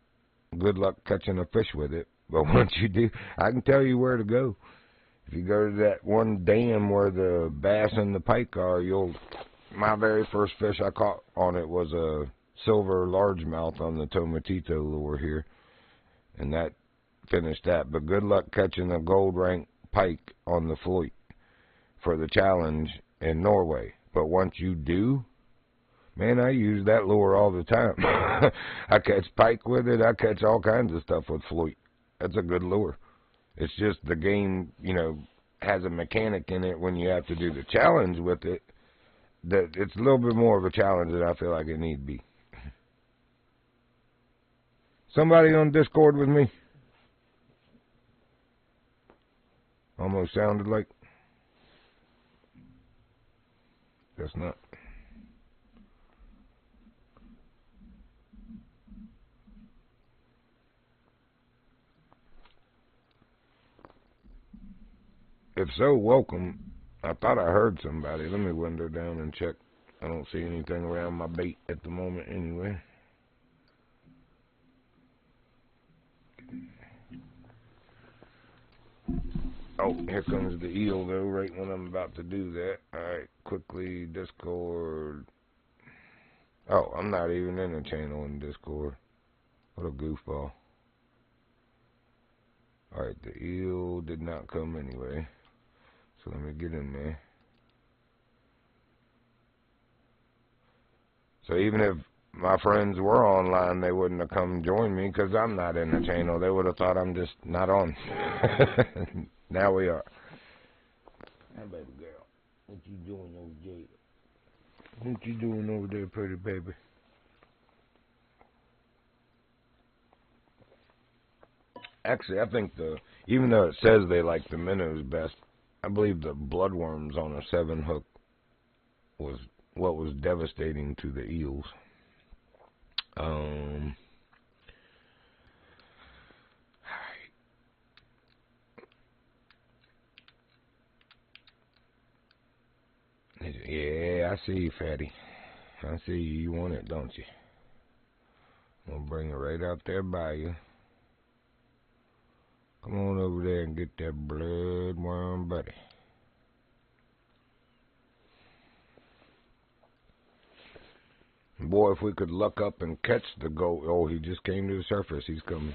Good luck catching a fish with it. But once you do, I can tell you where to go. If you go to that one dam where the bass and the pike are, my very first fish I caught on it was a silver largemouth on the Tomatito lure here. And that finished that. But good luck catching a gold rank pike on the float for the challenge in Norway. But once you do, man, I use that lure all the time. I catch pike with it. I catch all kinds of stuff with float. That's a good lure. It's just the game, has a mechanic in it when you have to do the challenge with it. it's a little bit more of a challenge than I feel like it need to be. Somebody on Discord with me? Almost sounded like. Guess not. If so, welcome. I thought I heard somebody. Let me window down and check. I don't see anything around my bait at the moment anyway. Oh, here comes the eel, though, right when I'm about to do that. Alright, quickly, Discord. Oh, I'm not even in the channel in Discord. What a goofball. Alright, the eel did not come anyway. So let me get in there. So even if my friends were online, they wouldn't have come join me because I'm not in the channel. They would have thought I'm just not on. Now we are. Hey, baby girl. What you doing over there? What you doing over there, pretty baby? Actually, I think even though it says they like the minnows best, I believe the bloodworms on a 7-hook was what was devastating to the eels. Yeah, I see you, fatty. I see you. You want it, don't you? I'm gonna bring it right out there by you. Come on over there and get that bloodworm, buddy. Boy, if we could luck up and catch the gold. Oh, he just came to the surface. He's coming.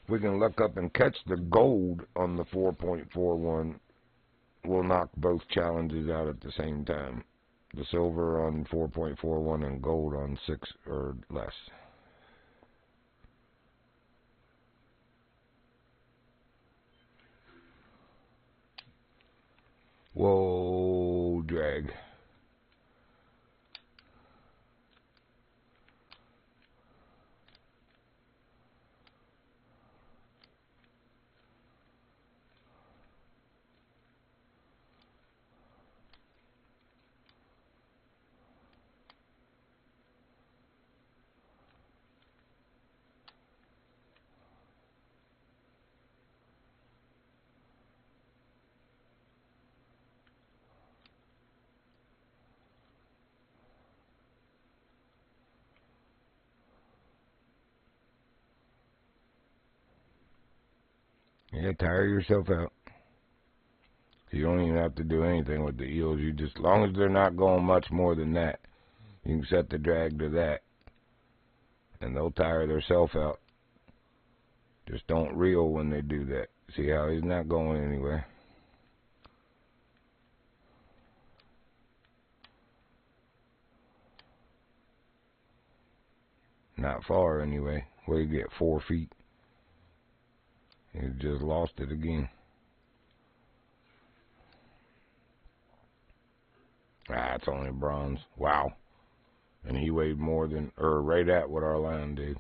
We can luck up and catch the gold on the 4.41. We'll knock both challenges out at the same time. The silver on 4.41 and gold on 6 or less. Whoa, drag. Yeah, tire yourself out. You don't even have to do anything with the eels. You just, as long as they're not going much more than that, you can set the drag to that, and they'll tire themselves out. Just don't reel when they do that. See how he's not going anywhere. Not far anyway. What do you get, 4 feet? He just lost it again. Ah, it's only bronze. Wow. And he weighed more than, or right at what our line did.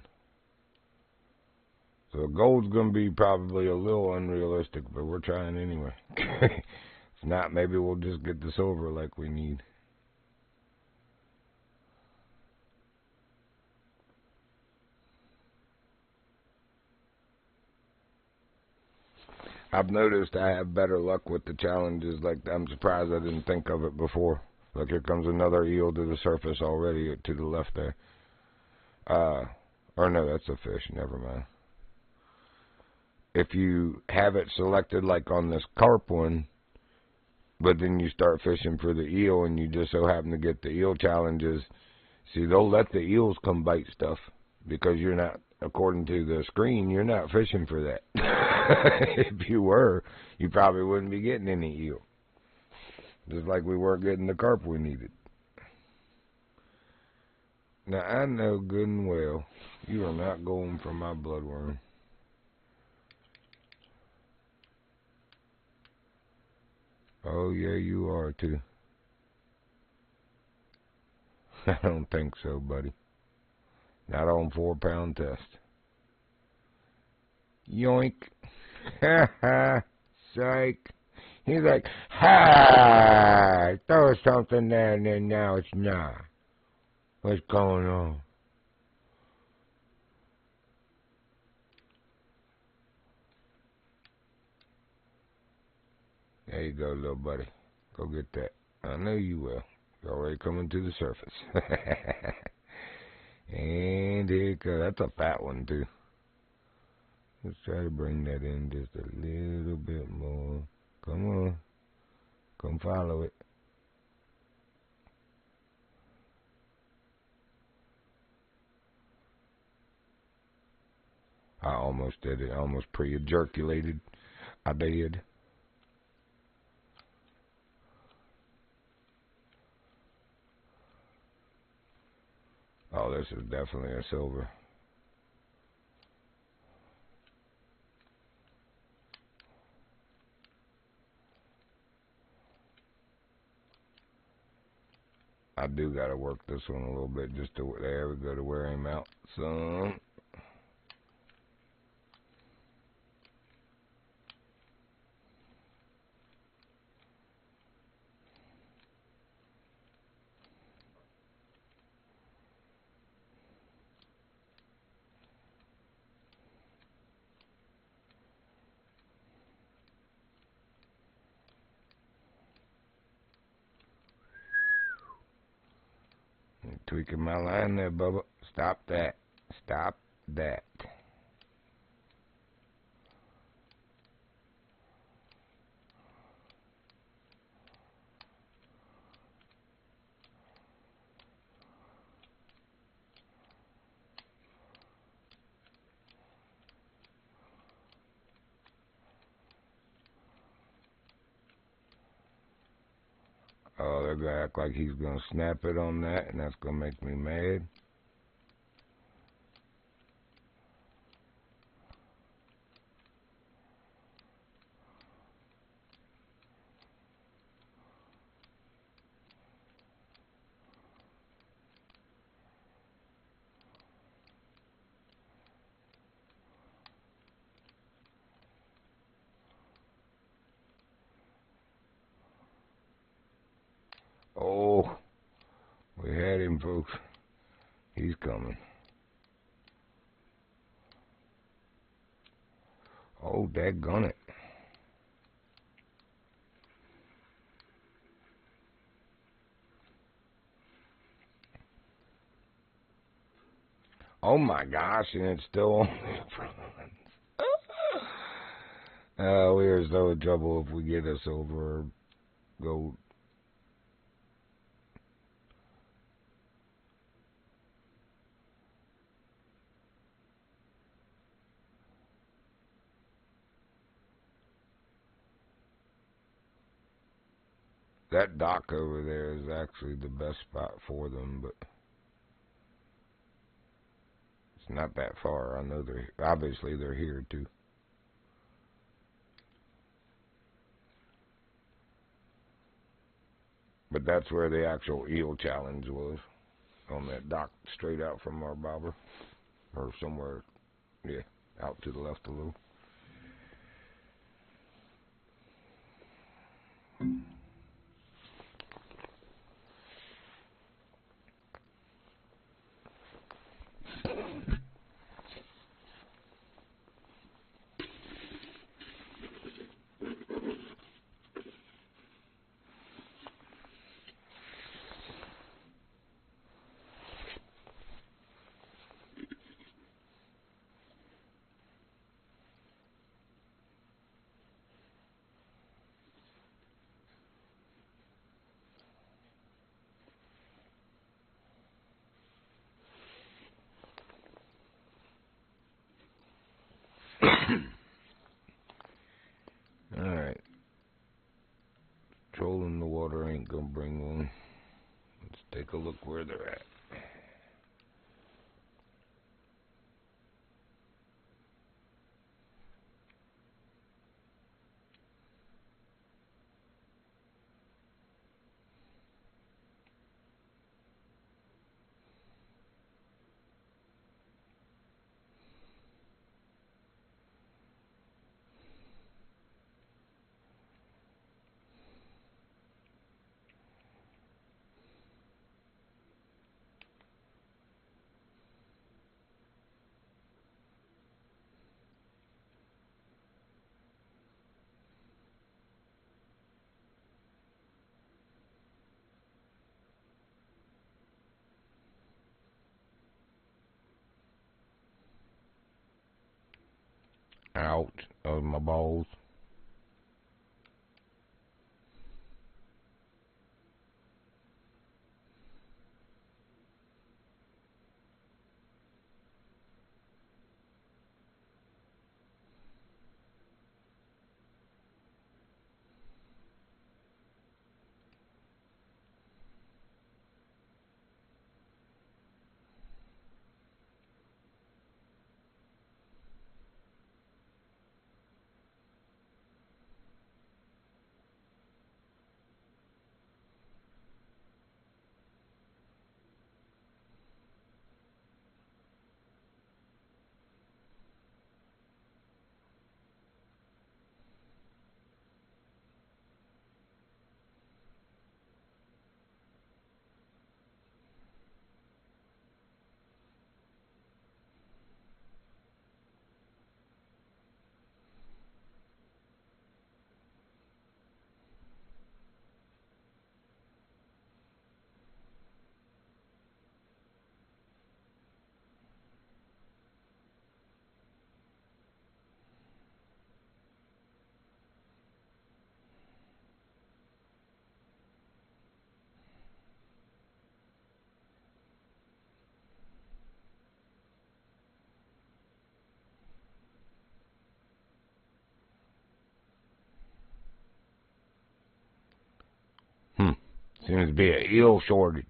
So gold's going to be probably a little unrealistic, but we're trying anyway. If not, maybe we'll just get the silver like we need. I've noticed I have better luck with the challenges. Like, I'm surprised I didn't think of it before. Look, here comes another eel to the surface already to the left there. Or no, that's a fish. Never mind. If you have it selected like on this carp one, but then you start fishing for the eel and you just so happen to get the eel challenges, see, they'll let the eels come bite stuff because you're not, according to the screen, you're not fishing for that. If you were, you probably wouldn't be getting any eel. Just like we weren't getting the carp we needed. Now, I know good and well you are not going for my bloodworm. Oh, yeah, you are, too. I don't think so, buddy. Not on 4-pound test. Yoink. Ha ha. Psych. He's like, ha! Throw something there and then now it's not. What's going on? There you go, little buddy. Go get that. I know you will. You're already coming to the surface. And here it goes. That's a fat one, too. Let's try to bring that in just a little bit more. Come on. Come follow it. I almost did it. I almost pre-ejaculated. I did. Oh, this is definitely a silver. I do got to work this one a little bit just to, there we go, to wear him out some. Tweaking my line there, Bubba. Stop that. Stop that. Oh, they're going to act like he's going to snap it on that, and that's going to make me mad. Oh, we had him, folks. He's coming. Oh, daggone it. Oh, my gosh, and it's still on the front. We are so in trouble if we get a silver or gold. That dock over there is actually the best spot for them, but it's not that far. I know obviously they're here too. But that's where the actual eel challenge was, on that dock straight out from our bobber, or somewhere, yeah, out to the left a little. Alright. Trolling the water ain't gonna bring one. Let's take a look where they're at. out of my balls. Seems to be an eel shortage.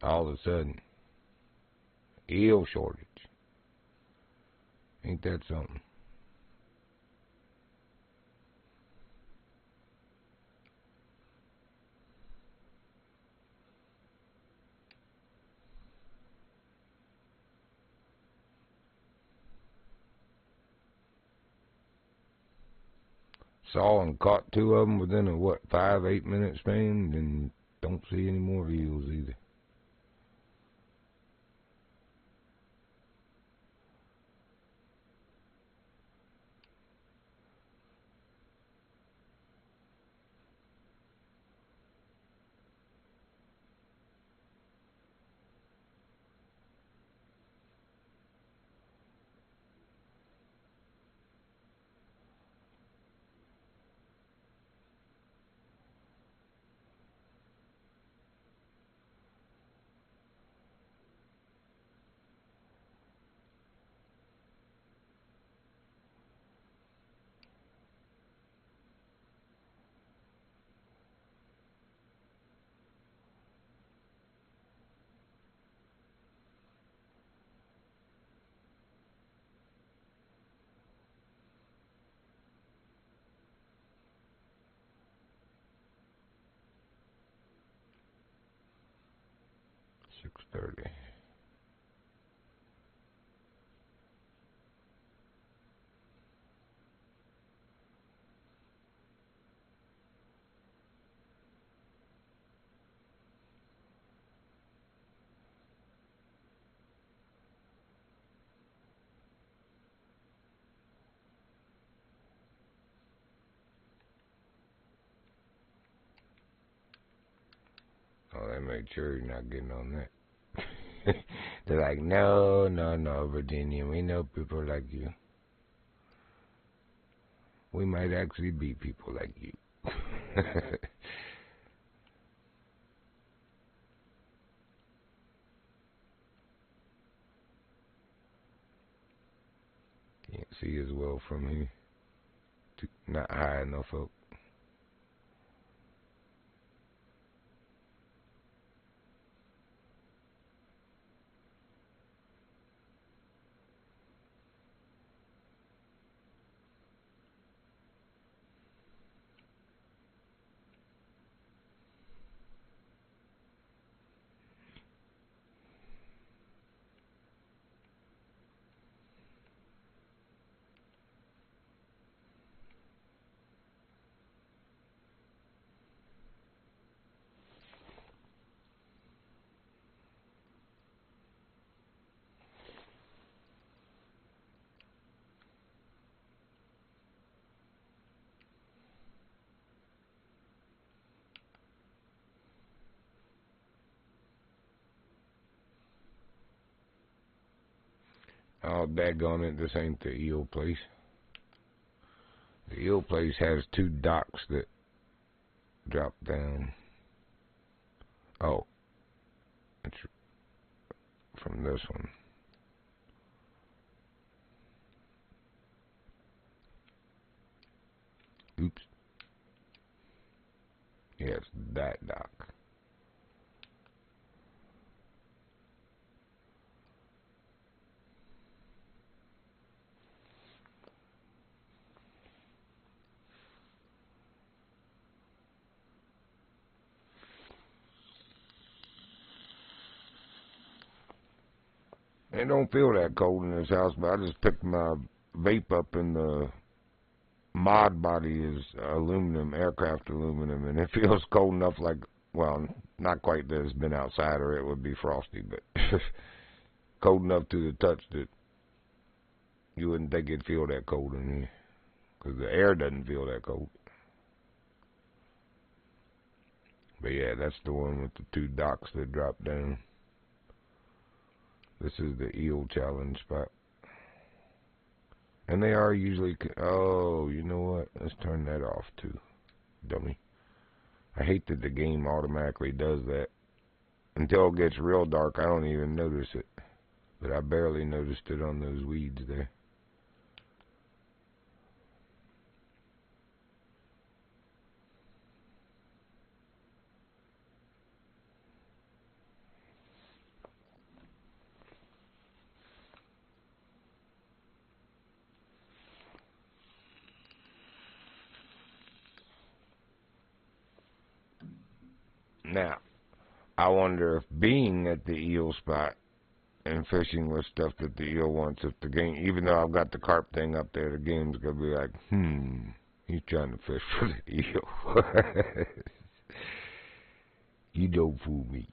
All of a sudden. Eel shortage. Ain't that something? Saw and caught 2 of them within a, 5-8 minute span, and don't see any more eels either. $6:30. Oh, they made sure you're not getting on that. They're like, no, Virginia, we know people like you. We might actually be people like you. Can't see as well from here. Not high enough up. Oh, daggone it, this ain't the eel place. The eel place has 2 docks that drop down. Oh, it's from this one. Oops. Yes, that dock. It don't feel that cold in this house, but I just picked my vape up in the mod body is aluminum, aircraft aluminum, and it feels cold enough like, well, not quite that it's been outside or it would be frosty, but cold enough to the touch that you wouldn't think it'd feel that cold in here, because the air doesn't feel that cold. But yeah, that's the one with the 2 docks that drop down. This is the eel challenge spot. And they are usually, oh, you know what? Let's turn that off too, dummy. I hate that the game automatically does that. Until it gets real dark, I don't even notice it. But I barely noticed it on those weeds there. Now, I wonder if being at the eel spot and fishing with stuff that the eel wants, if the game, even though I've got the carp thing up there, the game's going to be like, he's trying to fish for the eel. You don't fool me.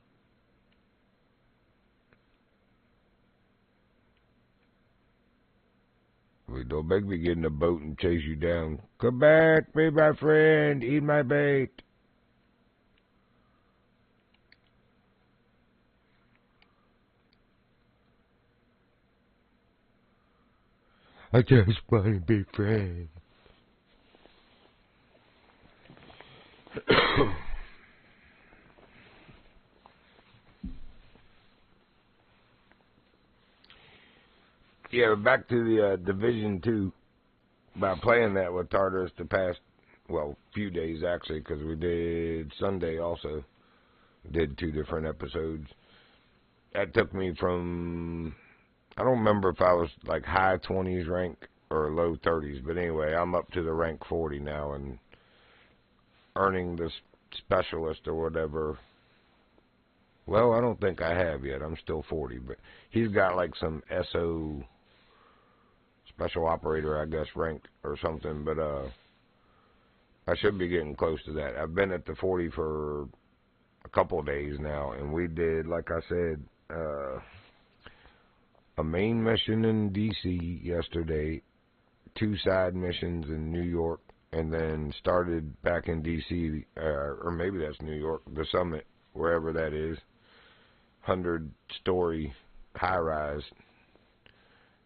Wait, don't make me get in a boat and chase you down. Come back, be my friend, eat my bait. I just want to be friends. Yeah, back to the Division 2. By playing that with Tartarus the past, well, few days actually, because we did Sunday also. Did 2 different episodes. That took me from, I don't remember if I was like high 20s rank or low 30s, but anyway, I'm up to the rank 40 now and earning the specialist or whatever. Well, I don't think I have yet. I'm still 40, but he's got like some SO, special operator, I guess, rank or something, but I should be getting close to that. I've been at the 40 for a couple of days now, and we did, like I said, a main mission in D.C. yesterday, 2 side missions in New York, and then started back in D.C., or maybe that's New York, the Summit, wherever that is, 100-story high-rise,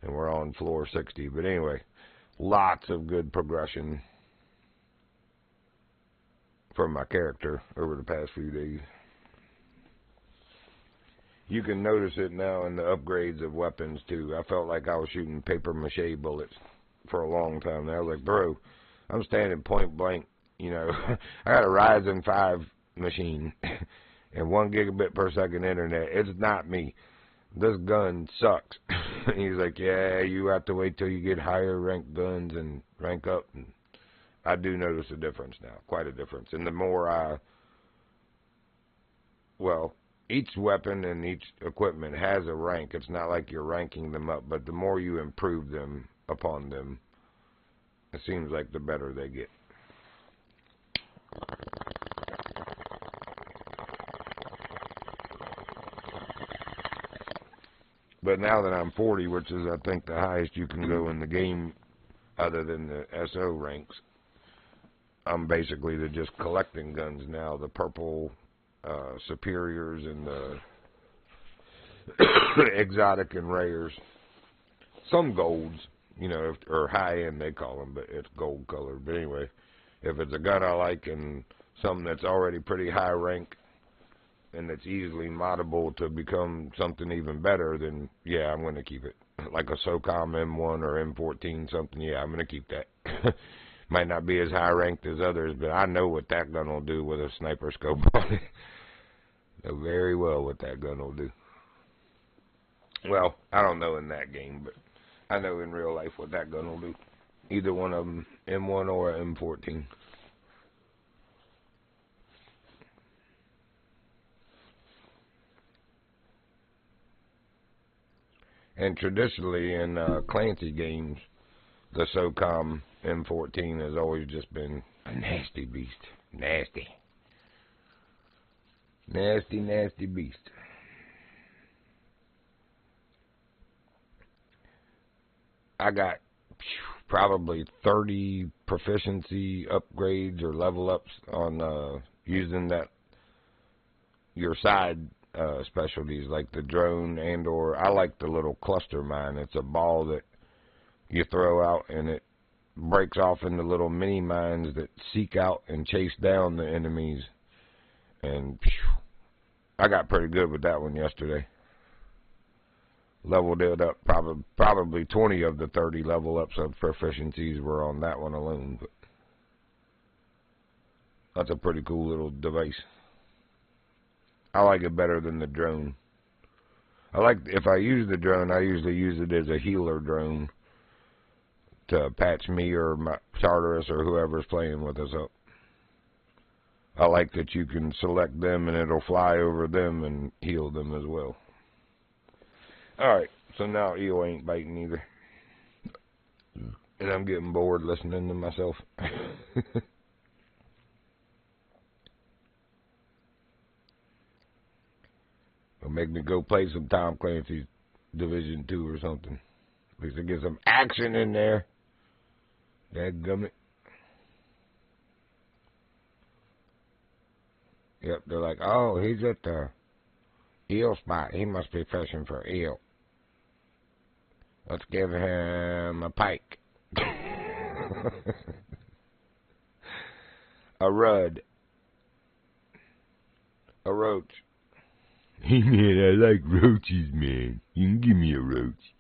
and we're on floor 60. But anyway, lots of good progression from my character over the past few days. You can notice it now in the upgrades of weapons, too. I felt like I was shooting paper-mache bullets for a long time. And I was like, bro, I'm standing point blank. You know, I got a Ryzen 5 machine and 1 gigabit per second internet. It's not me. This gun sucks. He's like, yeah, you have to wait till you get higher ranked guns and rank up. And I do notice a difference now, quite a difference. And the more well, each weapon and each equipment has a rank. It's not like you're ranking them up, but the more you improve them upon them, it seems like the better they get. But now that I'm 40, which is I think the highest you can go in the game other than the SO ranks, I'm basically just collecting guns now, the purple superiors and the exotic and rares. some golds, you know, or high end they call them, but it's gold colored. But anyway, if it's a gun I like and something that's already pretty high rank and it's easily moddable to become something even better, then yeah, I'm going to keep it. Like a SOCOM M1 or M14 something, yeah, I'm going to keep that. Might not be as high ranked as others, but I know what that gun will do with a sniper scope on it. Know very well what that gun will do. Well, I don't know in that game, but I know in real life what that gun will do. Either one of them, M1 or M14. And traditionally in Clancy games, the SOCOM M14 has always just been a nasty beast. Nasty. Nasty, nasty beast. I got probably 30 proficiency upgrades or level ups on using that your side specialties like the drone and or I like the little cluster mine. It's a ball that you throw out and it breaks off into little mini mines that seek out and chase down the enemies. And I got pretty good with that one yesterday. Leveled it up. Probably 20 of the 30 level ups of proficiencies were on that one alone. But that's a pretty cool little device. I like it better than the drone. If I use the drone, I usually use it as a healer drone to patch me or my Tartarus or whoever's playing with us up. I like that you can select them and it'll fly over them and heal them as well. Alright, so now eel ain't biting either. And I'm getting bored listening to myself. It'll make me go play some Tom Clancy's Division 2 or something. At least I get some action in there. Dadgummit. Yep, they're like, oh, he's at the eel spot. He must be fishing for eel. Let's give him a pike. A rudd. A roach. Hey man, I like roaches, man. You can give me a roach.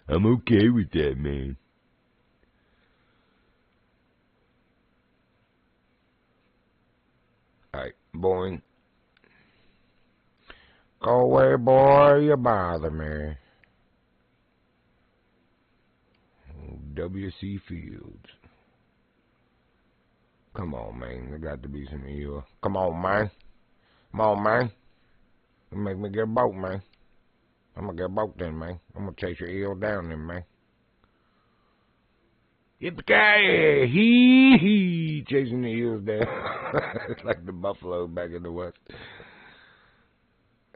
I'm okay with that, man. Alright, boing. Go away, boy, you bother me. W.C. Fields. Come on, man. There got to be some eel. Come on, man. Come on, man. Make me get a boat, man. I'm gonna get a boat then, man. I'm gonna chase your eel down then, man. Yippee-ki-yay! Hee-hee! Chasing the eels down. It's like the buffalo back in the West.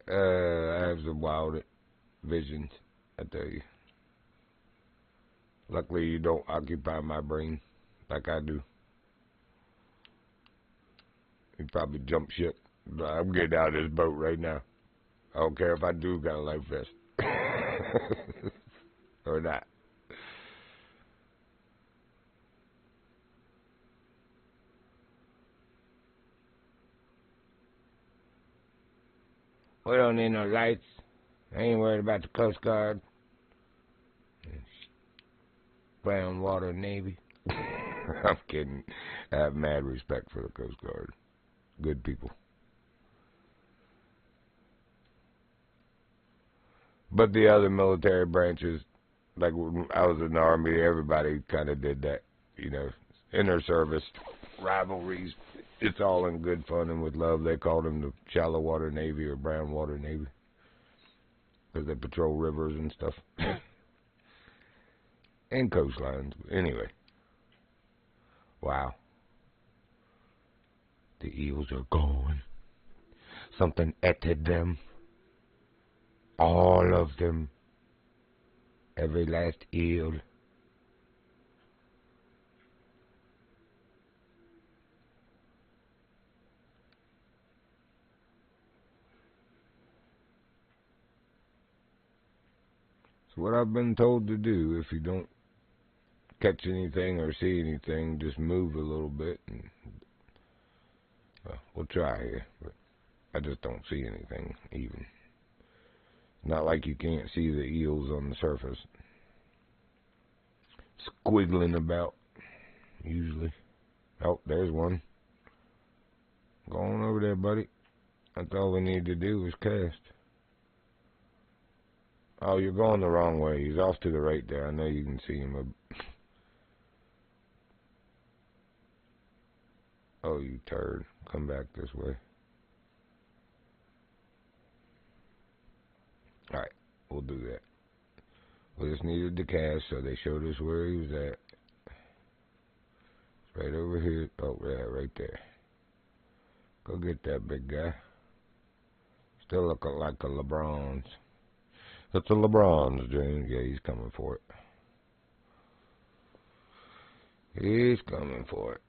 I have some wild visions, I tell you. Luckily, you don't occupy my brain like I do. You'd probably jump ship. I'm getting out of this boat right now. I don't care if I do got a life vest. Or not. We don't need no lights. I ain't worried about the Coast Guard. Brown Water Navy. I'm kidding. I have mad respect for the Coast Guard. Good people. But the other military branches, like when I was in the Army, everybody kind of did that. You know, inter-service rivalries. It's all in good fun and with love. They called them the Shallow Water Navy or Brown Water Navy because they patrol rivers and stuff. And coastlines. Anyway. Wow. The eels are gone. Something ate them. All of them. Every last eel. what I've been told to do. If you don't catch anything or see anything, just move a little bit, and we'll try here. But I just don't see anything even. Not like you can't see the eels on the surface. Squiggling about, usually. Oh, there's one. Go on over there, buddy. That's all we need to do is cast. Oh, you're going the wrong way. He's off to the right there. I know you can see him. Oh, you turd. Come back this way. Alright, we'll do that. We just needed to cast, so they showed us where he was at. It's right over here. Oh, yeah, right there. Go get that big guy. Still looking like a LeBron's. That's a LeBron's, James. Yeah, he's coming for it. He's coming for it.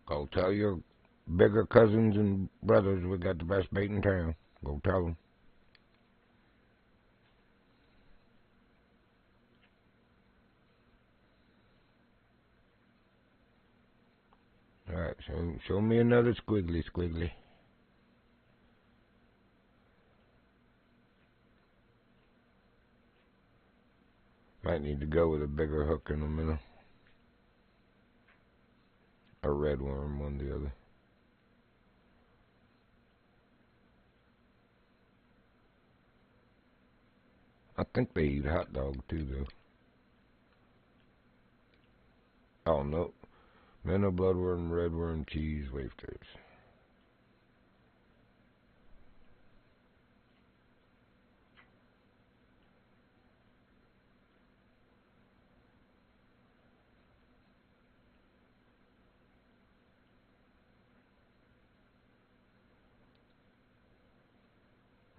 Go tell your bigger cousins and brothers we got the best bait in town. Go tell them. Alright, so show me another squiggly. Might need to go with a bigger hook in the middle. A red worm, one or the other. I think they eat hot dog too, though. Oh, no. Minnow, bloodworm, redworm, cheese, wafers.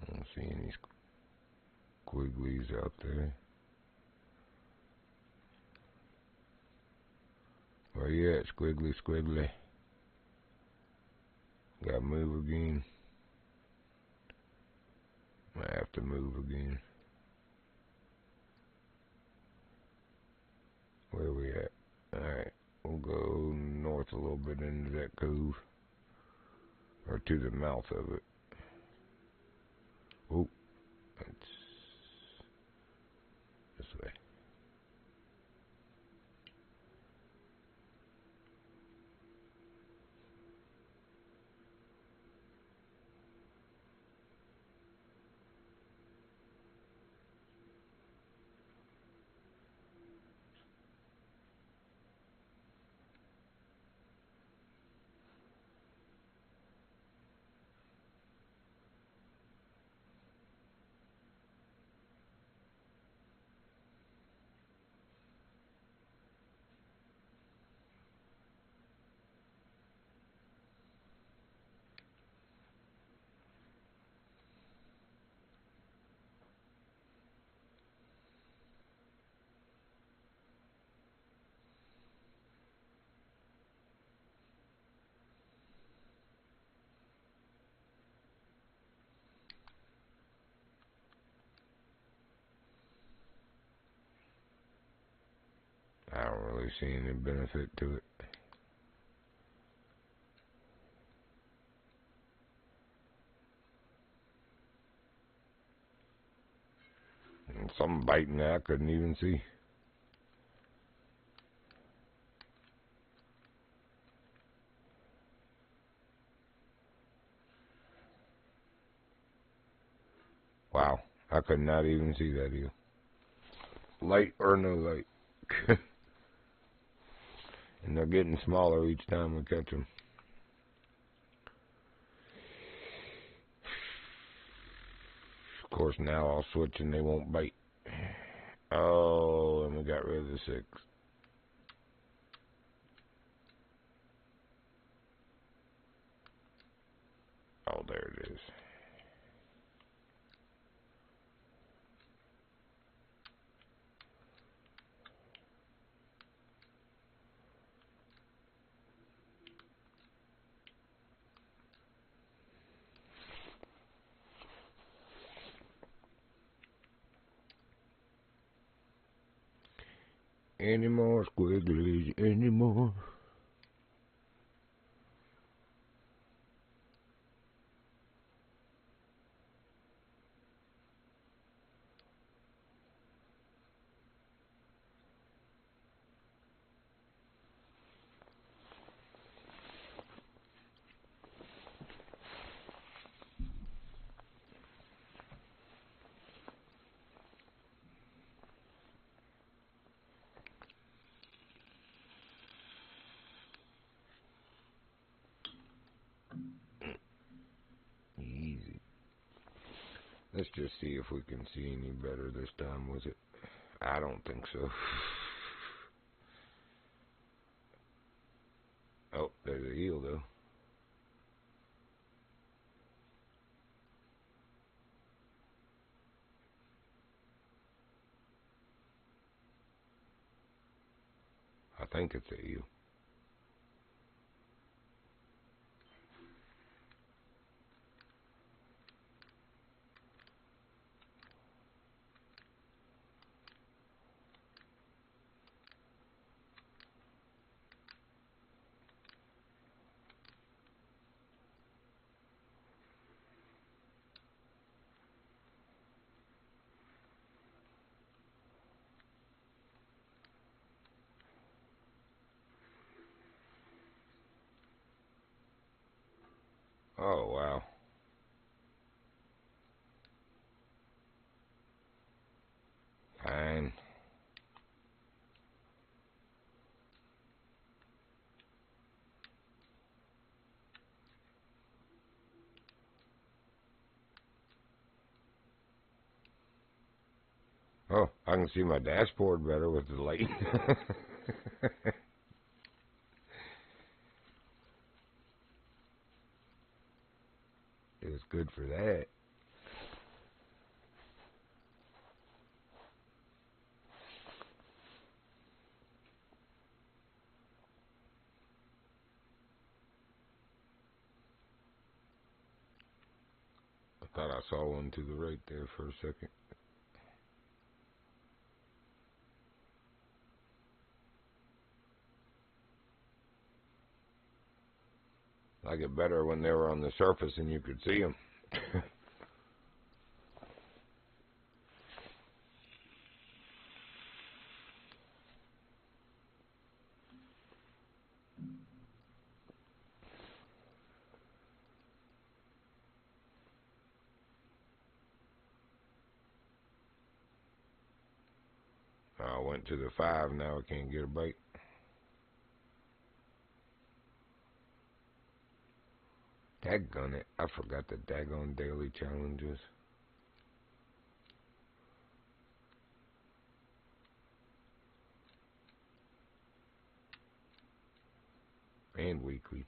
I don't see any squigglies out there. Where you at, squiggly? Gotta move again. Might have to move again. Where we at? Alright, we'll go north a little bit into that cove. Or to the mouth of it. Oh, that's this way. I don't really see any benefit to it. And something biting there I couldn't even see. I could not even see that eel. Light or no light. And they're getting smaller each time we catch them. Of course, now I'll switch and they won't bite. Oh, and we got rid of the 6. Oh, there it is. Any more squigglies, any more? Easy. Let's just see if we can see any better this time with it. I don't think so. Oh, there's a eel though. I think it's a eel. Oh, wow. Fine. Oh, I can see my dashboard better with the light. It was good for that. I thought I saw one to the right there for a second. I like it better when they were on the surface and you could see them. I went to the 5, now I can't get a bite. Daggone it, I forgot the daggone daily challenges. And weekly.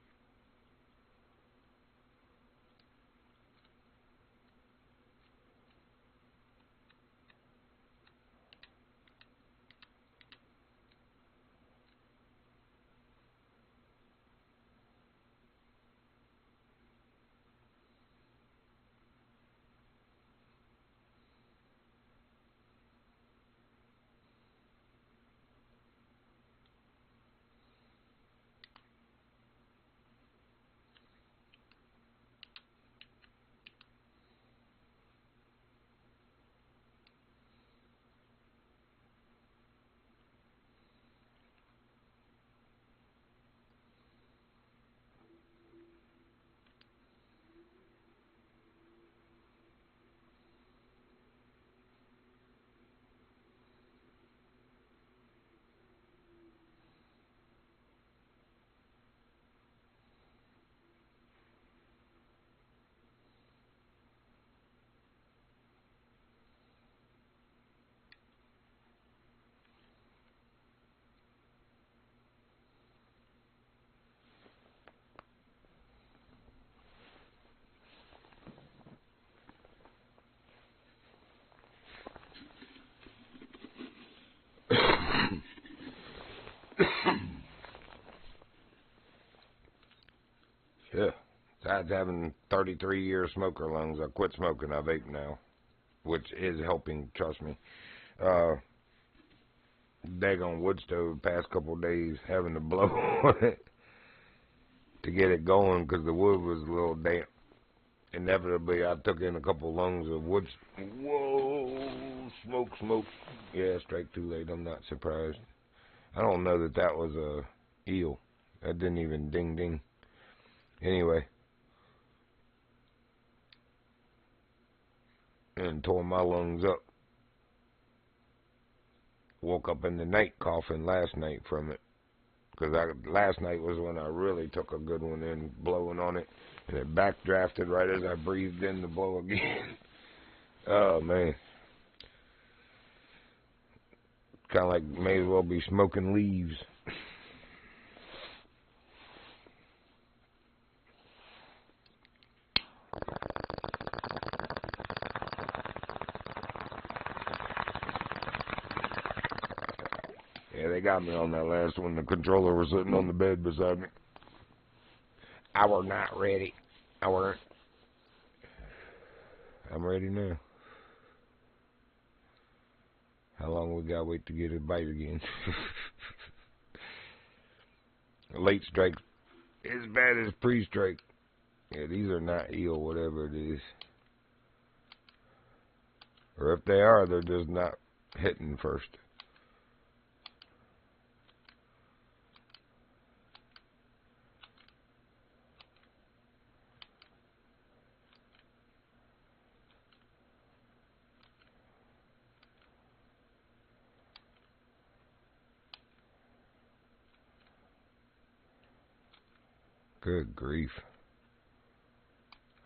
besides having 33-year smoker lungs, I quit smoking. I vape now, which is helping, trust me. Daggone wood stove the past couple of days, having to blow on it to get it going because the wood was a little damp. Inevitably, I took in a couple lungs of wood. Whoa, smoke, smoke. Yeah, strike too late. I'm not surprised. I don't know that was a eel. That didn't even ding ding. Anyway. And tore my lungs up. Woke up in the night coughing last night from it. Because last night was when I really took a good one in, blowing on it. And it backdrafted right as I breathed in to blow again. Oh, man. Kind of like may as well be smoking leaves. Yeah, they got me on that last one. The controller was sitting on the bed beside me. I were not ready. I weren't. I'm ready now. How long we gotta wait to get a bite again? Late strike as bad as pre-strike. Yeah, these are not eel, whatever it is. Or if they are, they're just not hitting first. Good grief.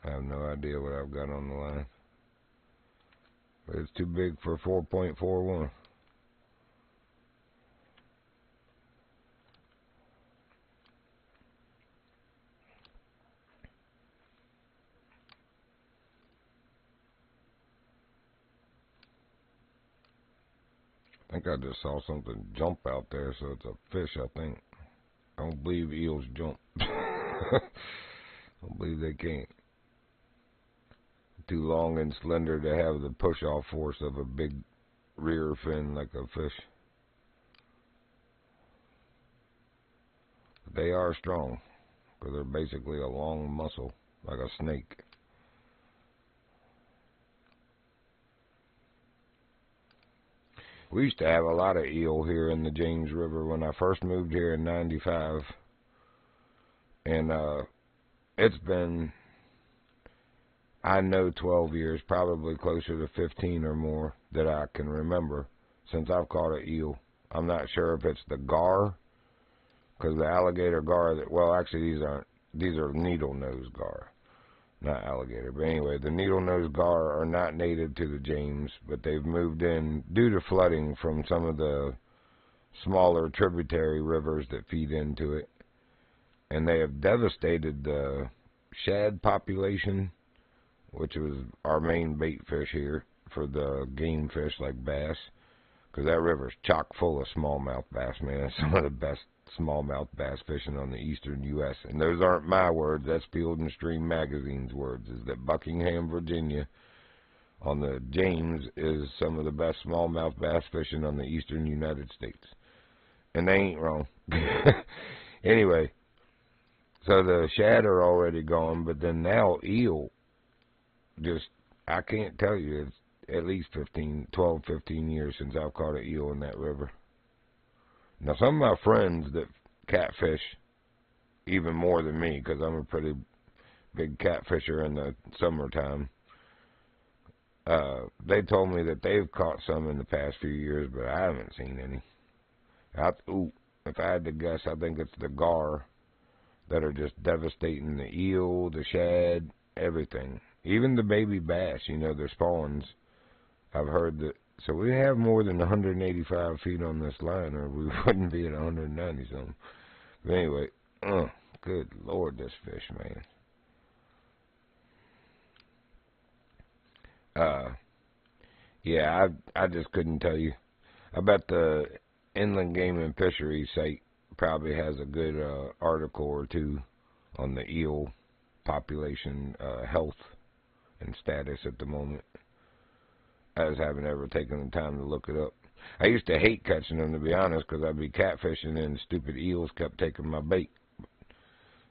I have no idea what I've got on the line. But it's too big for 4.41. I think I just saw something jump out there, so it's a fish, I think. I don't believe eels jump. I don't believe they can't. Too long and slender to have the push-off force of a big rear fin like a fish. They are strong, because they're basically a long muscle, like a snake. We used to have a lot of eel here in the James River when I first moved here in '95. And it's been, I know, 12 years, probably closer to 15 or more that I can remember since I've caught an eel. I'm not sure if it's the gar, because the alligator gar, well, actually these are needle-nosed gar, not alligator. But anyway, the needle-nosed gar are not native to the James, but they've moved in due to flooding from some of the smaller tributary rivers that feed into it. And they have devastated the shad population, which was our main bait fish here for the game fish like bass. Because that river's chock full of smallmouth bass, man. It's some of the best smallmouth bass fishing on the eastern U.S. And those aren't my words. That's Field and Stream Magazine's words. Is that Buckingham, Virginia, on the James, is some of the best smallmouth bass fishing on the eastern United States. And they ain't wrong. Anyway. So the shad are already gone, but then now eel, just, I can't tell you, it's at least 12, 15 years since I've caught an eel in that river. Now some of my friends that catfish even more than me, because I'm a pretty big catfisher in the summertime, they told me that they've caught some in the past few years, but I haven't seen any. If I had to guess, I think it's the gar that are just devastating the eel, the shad, everything. Even the baby bass, you know, their spawns. I've heard that. So we have more than 185 feet on this line, or we wouldn't be at 190 something. But anyway, good Lord, this fish, man. Yeah, I just couldn't tell you. I bet the Inland Game and Fisheries site probably has a good article or two on the eel population health and status at the moment. I just haven't ever taken the time to look it up. I used to hate catching them, to be honest, because I'd be catfishing and stupid eels kept taking my bait.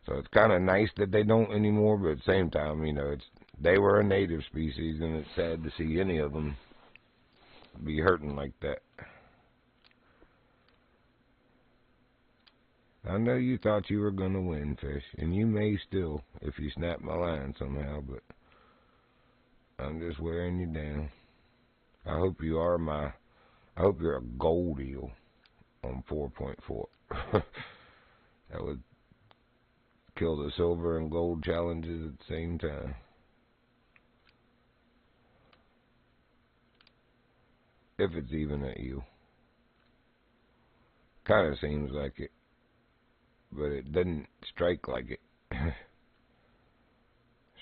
So it's kind of nice that they don't anymore, but at the same time, you know, they were a native species, and it's sad to see any of them be hurting like that. I know you thought you were going to win, fish, and you may still if you snap my line somehow, but I'm just wearing you down. I hope you're a gold eel on 4.4. That would kill the silver and gold challenges at the same time. If it's even an eel. Kind of seems like it, but it didn't strike like it.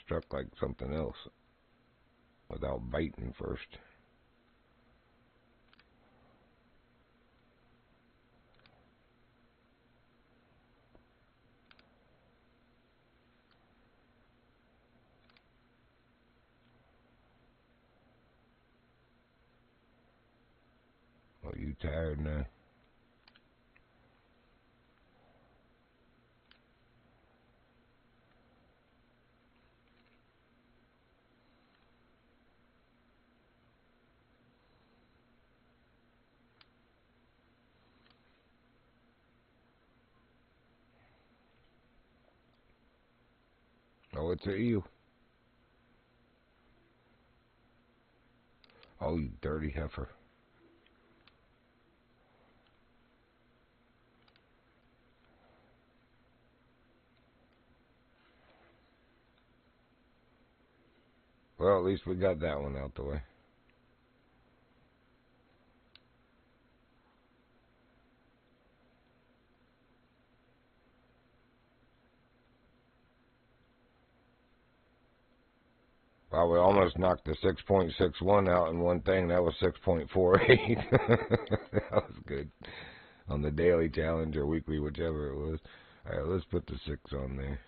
Struck like something else without biting first. Oh, you tired now? Oh, it's an eel. Oh, you dirty heifer. Well, at least we got that one out the way. Wow, we almost knocked the 6.61 out in one thing. That was 6.48. That was good. On the daily challenge or weekly, whichever it was. Alright, let's put the 6 on there.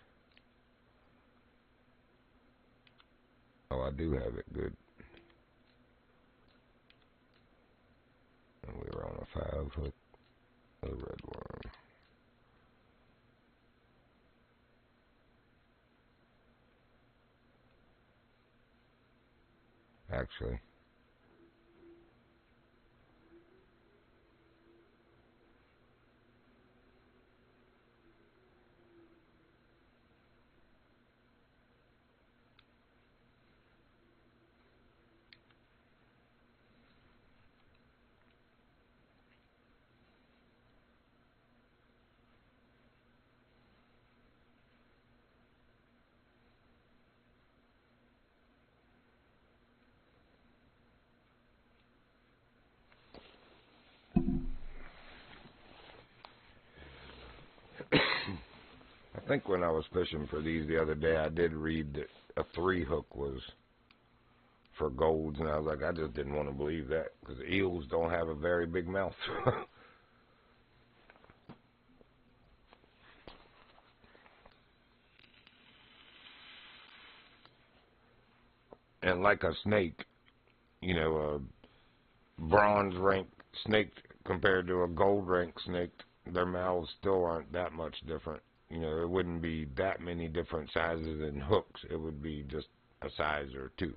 Oh, I do have it. Good. And we were on a 5-hook. A red worm. Actually. I think when I was fishing for these the other day, I did read that a 3-hook was for golds, and I was like, I just didn't want to believe that, because eels don't have a very big mouth. And like a snake, you know, a bronze rank snake compared to a gold rank snake, their mouths still aren't that much different. You know, it wouldn't be that many different sizes and hooks. It would be just a size or two.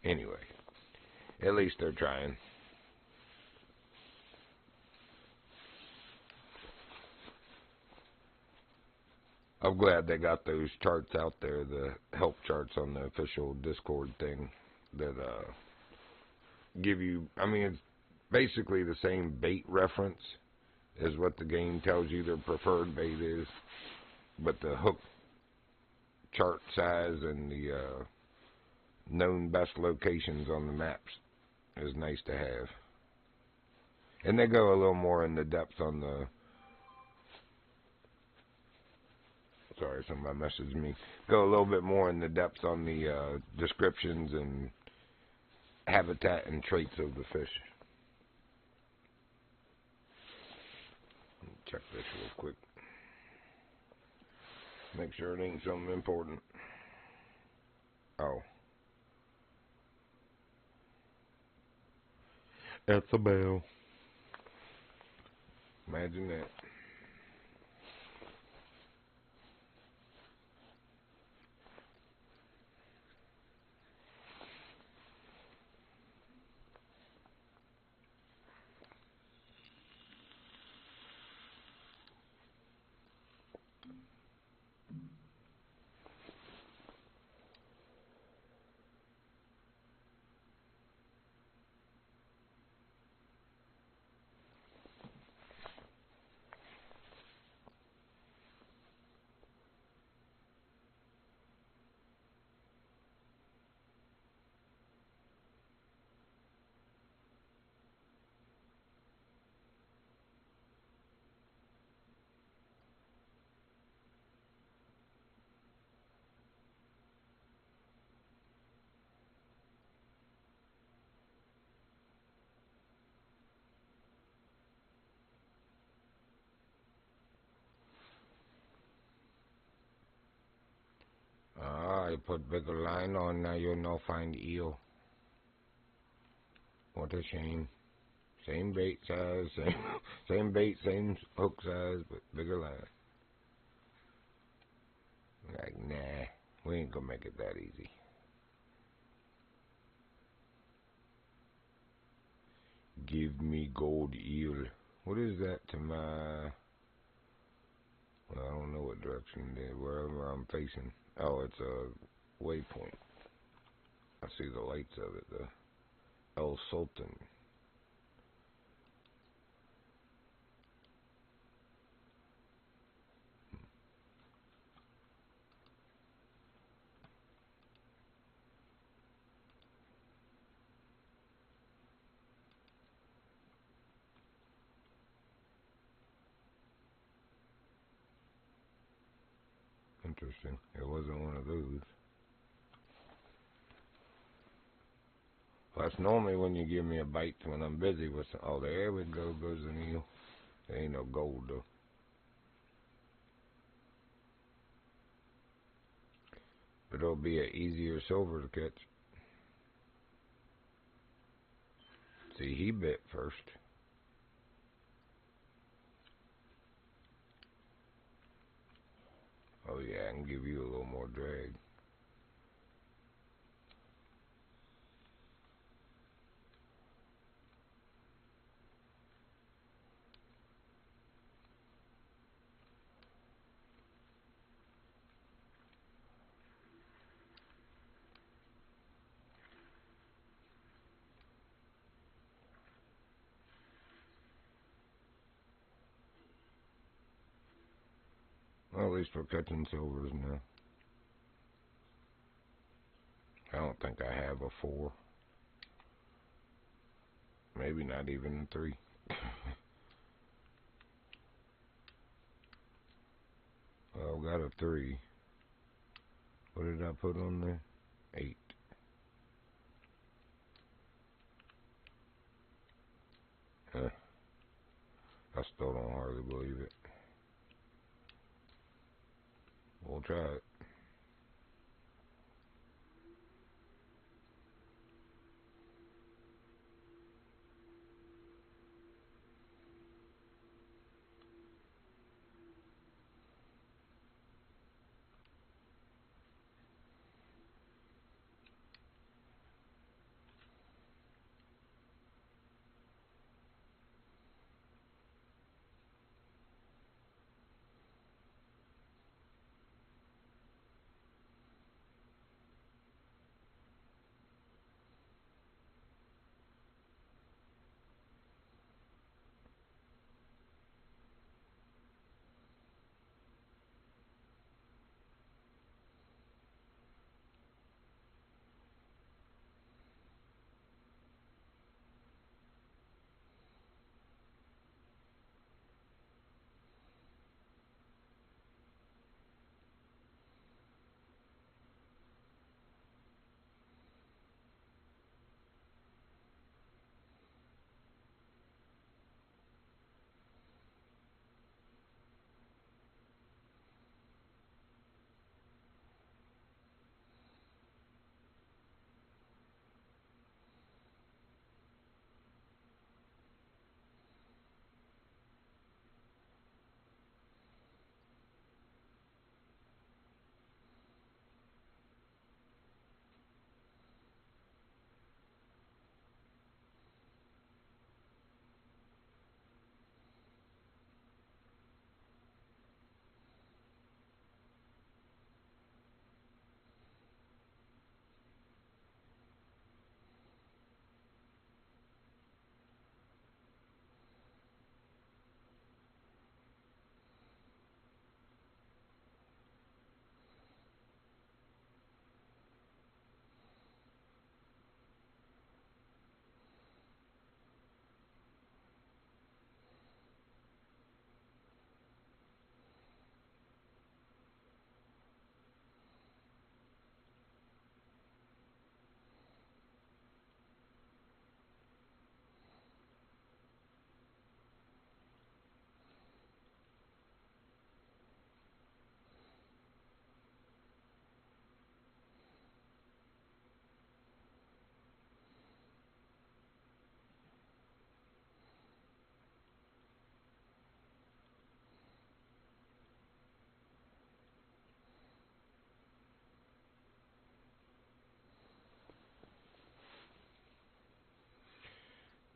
Anyway, at least they're trying. I'm glad they got those charts out there, the help charts on the official Discord thing that give you, I mean, it's basically the same bait reference as what the game tells you their preferred bait is, but the hook chart size and the known best locations on the maps is nice to have. And they go a little more in the depth on the, sorry, somebody messaged me, go a little bit more in the depth on the descriptions and habitat and traits of the fish. Check this real quick. Make sure it ain't something important. Oh. That's a bell. Imagine that. I put bigger line on, now you'll not find eel. What a shame. Same bait size, same bait, same hook size, but bigger line. Like, nah, we ain't gonna make it that easy. Give me gold eel. What is that to my... Well, I don't know what direction it is, wherever I'm facing. Oh, it's a waypoint. I see the lights of it, the El Sultan. Interesting. It wasn't one of those. Well, that's normally when you give me a bite when I'm busy with some... Oh, there we go, goes the eel. There ain't no gold, though. But it'll be an easier silver to catch. See, he bit first. Oh, yeah, I can give you a little more drag. Well, at least we're catching silvers now. I don't think I have a 4. Maybe not even a 3. Well, got a 3. What did I put on there? 8. Huh. I still don't hardly believe it. We'll try it.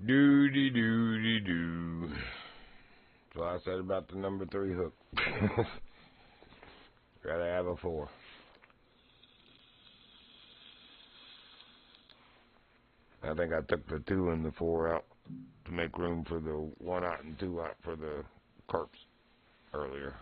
Doody doody doo. That's what I said about the number 3 hook. Gotta have a 4. I think I took the 2 and the 4 out to make room for the 1/0 and 2/0 for the carps earlier.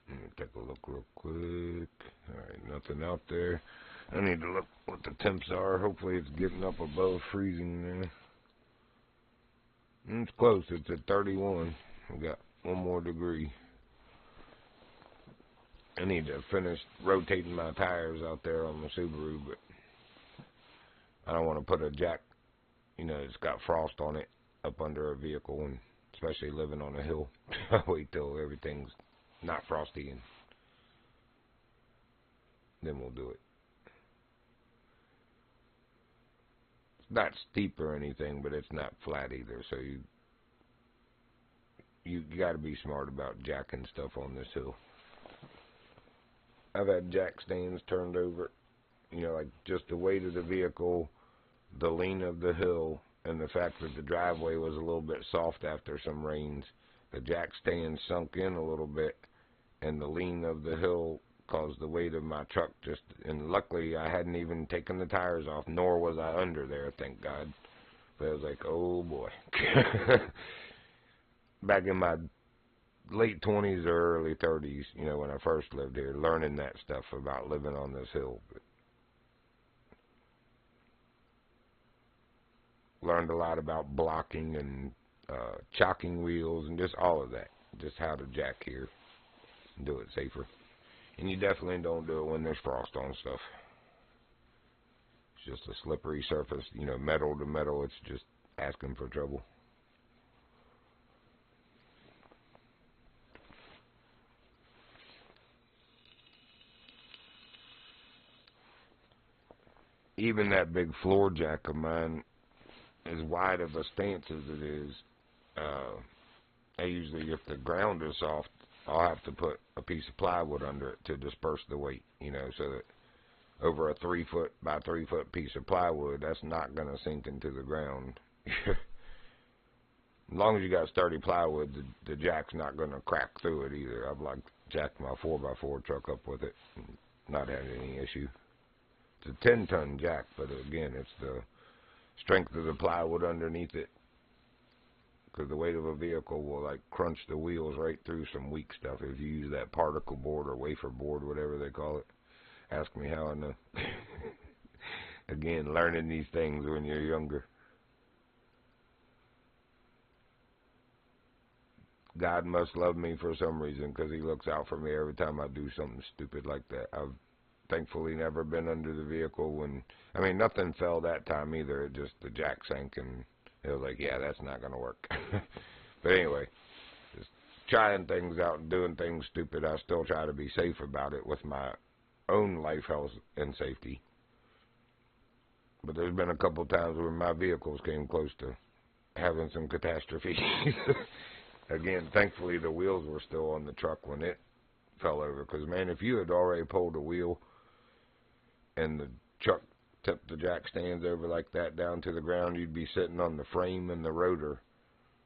Let me take a look real quick. Alright, nothing out there. I need to look what the temps are. Hopefully it's getting up above freezing there. It's close. It's at 31. We got 1 more degree. I need to finish rotating my tires out there on the Subaru, but I don't want to put a jack, it's got frost on it up under a vehicle, and especially living on a hill. I'll wait till everything's not frosty, and then we'll do it. It's not steep or anything, but it's not flat either, so you got to be smart about jacking stuff on this hill. I've had jack stands turned over, like just the weight of the vehicle, the lean of the hill, and the fact that the driveway was a little bit soft after some rains. The jack stand sunk in a little bit, and the lean of the hill caused the weight of my truck and luckily I hadn't even taken the tires off, nor was I under there, thank God. But I was like, oh boy. Back in my late 20s or early 30s, when I first lived here, learning that stuff about living on this hill. But learned a lot about blocking and chocking wheels and just all of that. Just how to jack here and do it safer. And you definitely don't do it when there's frost on stuff. It's just a slippery surface, metal to metal. It's just asking for trouble. Even that big floor jack of mine, as wide of a stance as it is, I usually, if the ground is soft, I'll have to put a piece of plywood under it to disperse the weight, so that over a 3 foot by 3 foot piece of plywood, that's not going to sink into the ground. As long as you got sturdy plywood, the jack's not going to crack through it either. I've jacked my 4x4 truck up with it and not had any issue. It's a 10-ton jack, but again, it's the strength of the plywood underneath it. Because the weight of a vehicle will crunch the wheels right through some weak stuff if you use that particle board or wafer board, whatever they call it. Ask me how I know. Again, learning these things when you're younger. God must love me for some reason, because he looks out for me every time I do something stupid like that. I've thankfully never been under the vehicle nothing fell that time either. It just, the jack sank, and it was like, yeah, that's not going to work. But anyway, just trying things out and doing things stupid. I still try to be safe about it with my own life, health, and safety. But there's been a couple times where my vehicles came close to having some catastrophes. Again, thankfully the wheels were still on the truck when it fell over. Because, man, if you had already pulled a wheel and the truck tipped the jack stands over like that down to the ground, you'd be sitting on the frame and the rotor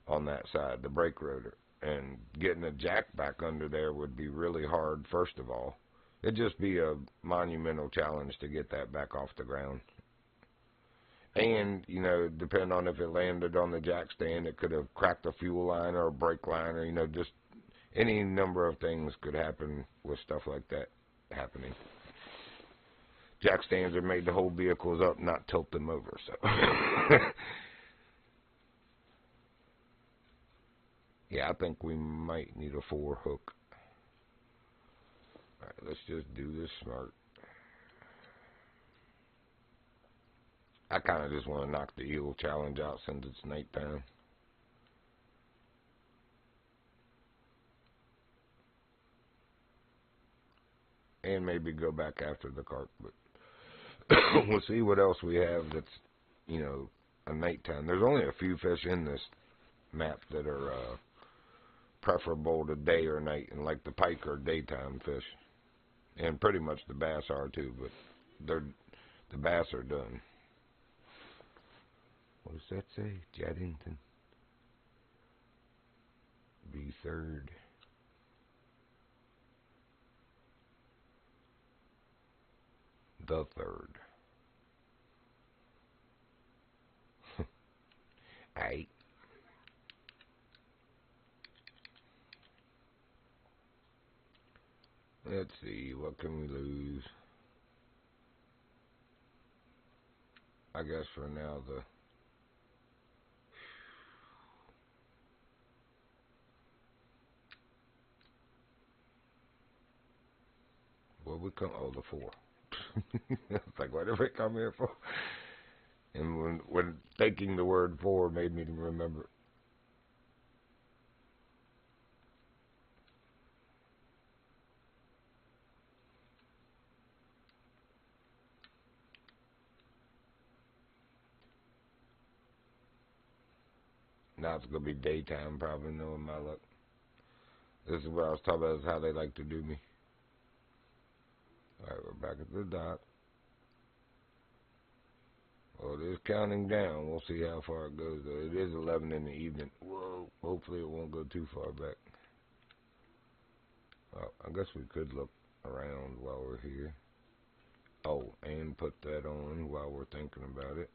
on that side, the brake rotor. And getting a jack back under there would be really hard, first of all. It'd just be a monumental challenge to get that back off the ground. And, depending on if it landed on the jack stand, it could have cracked a fuel line or a brake line, or, just any number of things could happen with stuff like that happening. Jack stands are made to hold vehicles up, not tilt them over, so. Yeah, I think we might need a 4 hook. Alright, let's just do this smart. I kind of just want to knock the eel challenge out since it's nighttime. and maybe go back after the carp. But we'll see what else we have that's, you know, a nighttime. There's only a few fish in this map that are preferable to day or night, and like the pike are daytime fish, and pretty much the bass are too, but the bass are done. What does that say? Jaddington. Be third. The third. Aight. Let's see, what can we lose? I guess for now what we come? Oh, the 4. It's like, what did we come here for? And when thinking the word 4 made me remember. Now it's going to be daytime, probably, knowing my luck. This is what I was talking about, is how they like to do me. Alright, we're back at the dock. Well, it is counting down. We'll see how far it goes, though. It is 11 in the evening. Whoa. Hopefully it won't go too far back. Well, I guess we could look around while we're here. Oh, and put that on while we're thinking about it.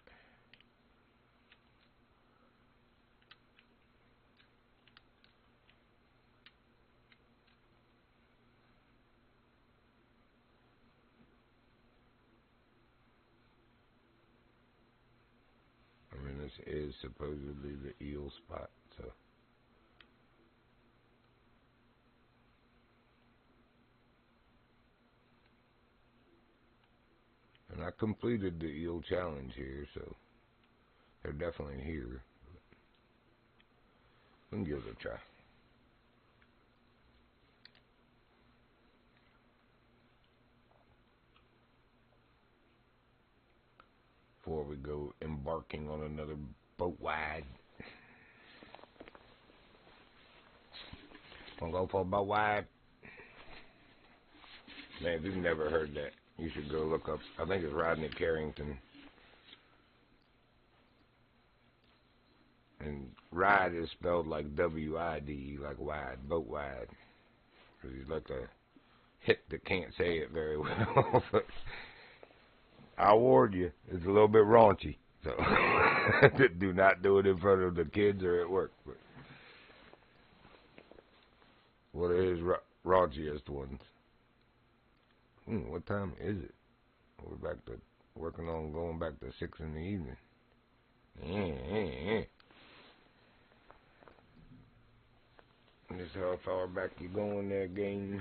I mean, this is supposedly the eel spot, so. And I completed the eel challenge here, so they're definitely here. We can give it a try. Before we go embarking on another boat ride. Wanna go for a boat ride? Man, if you've never heard that, you should go look up. I think it's Rodney Carrington. And ride is spelled like W-I-D, like wide, boat wide. Because he's like a hit that can't say it very well. I warned you, it's a little bit raunchy. So do not do it in front of the kids or at work. But what are his raunchiest ones? What time is it? We're back to working on going back to 6 in the evening. This how far back you going there, gang?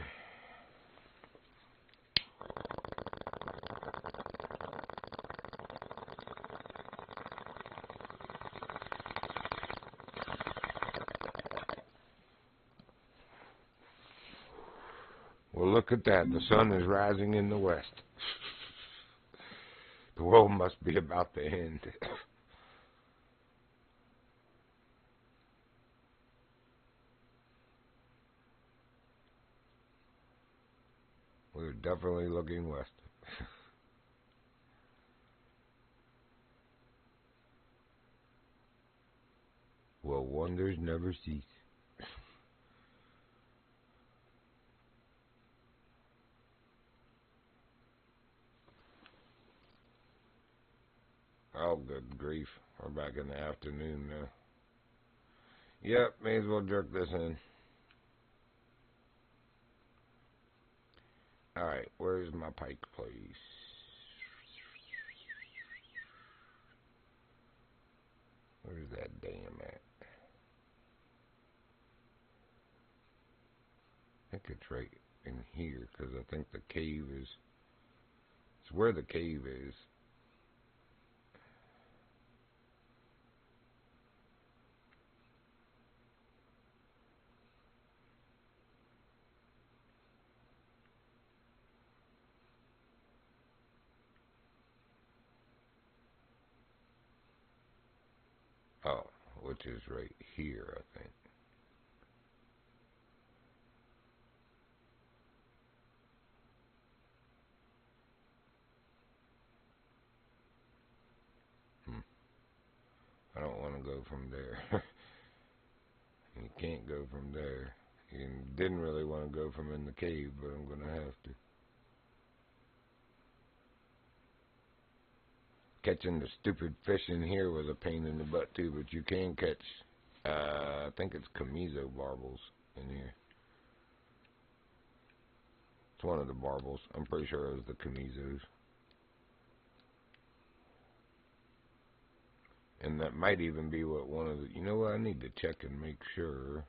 Well, look at that. The sun is rising in the west. The world must be about to end. We're definitely looking west. Well, wonders never cease. Oh, good grief. We're back in the afternoon now. Yep, may as well jerk this in. Alright, where's my pike place? Where's that dam at? I think it's right in here, because I think the cave is... It's where the cave is. which is right here, I think. I don't want to go from there. You can't go from there. You didn't really want to go from in the cave, but I'm going to have to. Catching the stupid fish in here was a pain in the butt too, but you can catch, I think it's chamizo barbels in here. It's one of the barbels. I'm pretty sure it was the chamizos. And that might even be what one of the, you know what, I need to check and make sure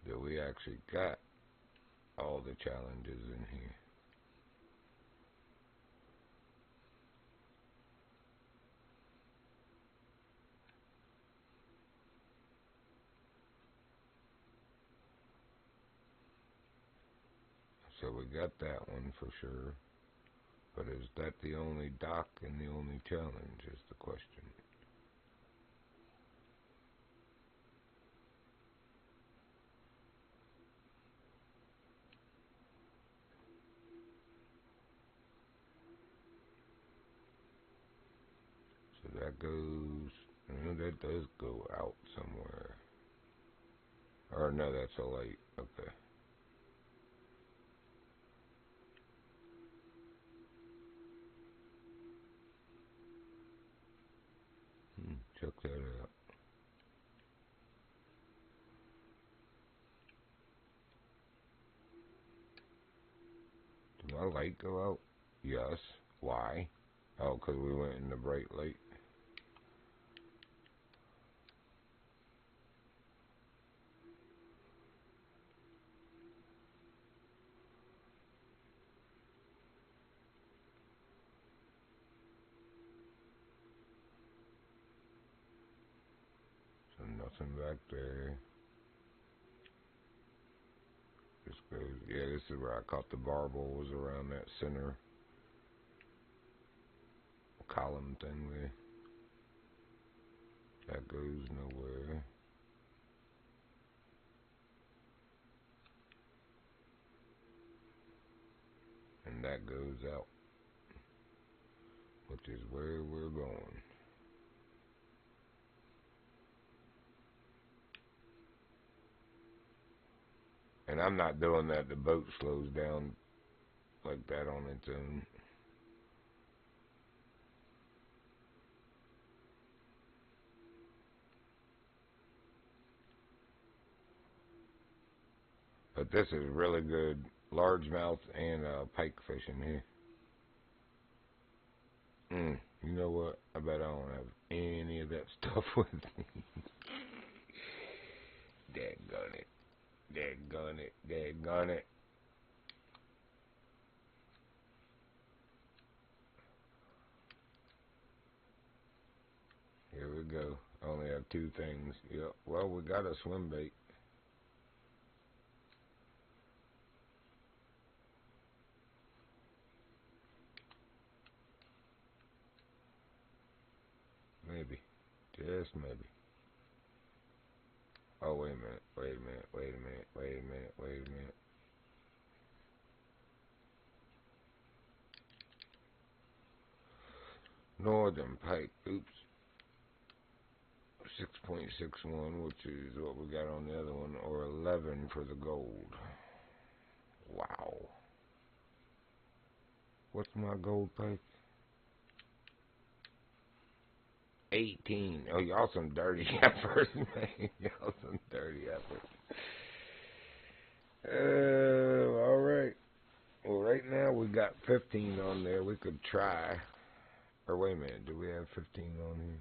that we actually got all the challenges in here. So we got that one for sure. But is that the only dock and the only challenge is the question. So that goes, that does go out somewhere. Or no, that's a light. Okay. Check that out. Did my light go out? Yes. Why? Oh, because we went in the bright light. So nothing back there. This goes, yeah, this is where I caught the barbel, was around that center column thing there. That goes nowhere. And that goes out, which is where we're going. And I'm not doing that. The boat slows down like that on its own. But this is really good largemouth and pike fishing here. You know what? I bet I don't have any of that stuff with me. Daggone it. Daggone it. Daggone it. Here we go. I only have two things. Yep. Well, we got a swim bait. Maybe. Just maybe. Oh, wait a minute. Wait a minute. Wait a minute. Wait a minute. Wait a minute. Northern pike. Oops. 6.61, which is what we got on the other one, or 11 for the gold. Wow. What's my gold pike? 18. Oh, y'all some dirty efforts, man. Y'all some dirty efforts. Alright. Well, right now we got 15 on there. We could try. Or wait a minute. Do we have 15 on here?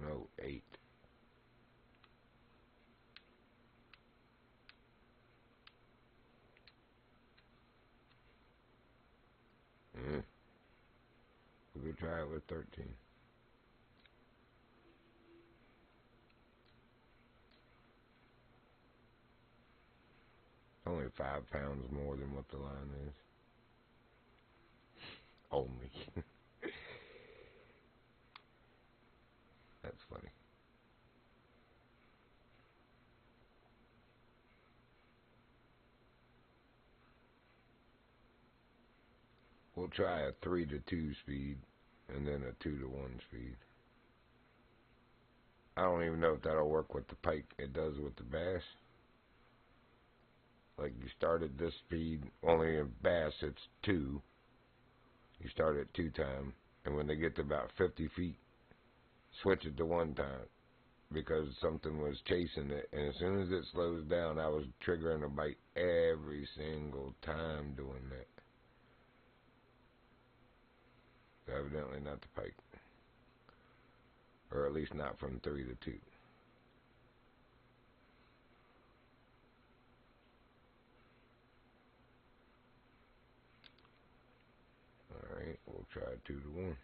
No, 8. We could try it with 13. Only 5 pounds more than what the line is. only. That's funny. We'll try a 3-to-2 speed and then a 2-to-1 speed. I don't even know if that'll work with the pike. It does with the bass. Like you start at this speed, only in bass it's 2. You start at 2 times, and when they get to about 50 feet, switch it to 1 time because something was chasing it. And as soon as it slows down, I was triggering a bite every single time doing that. Evidently not the pike. Or at least not from 3-to-2. Alright, we'll try 2-to-1.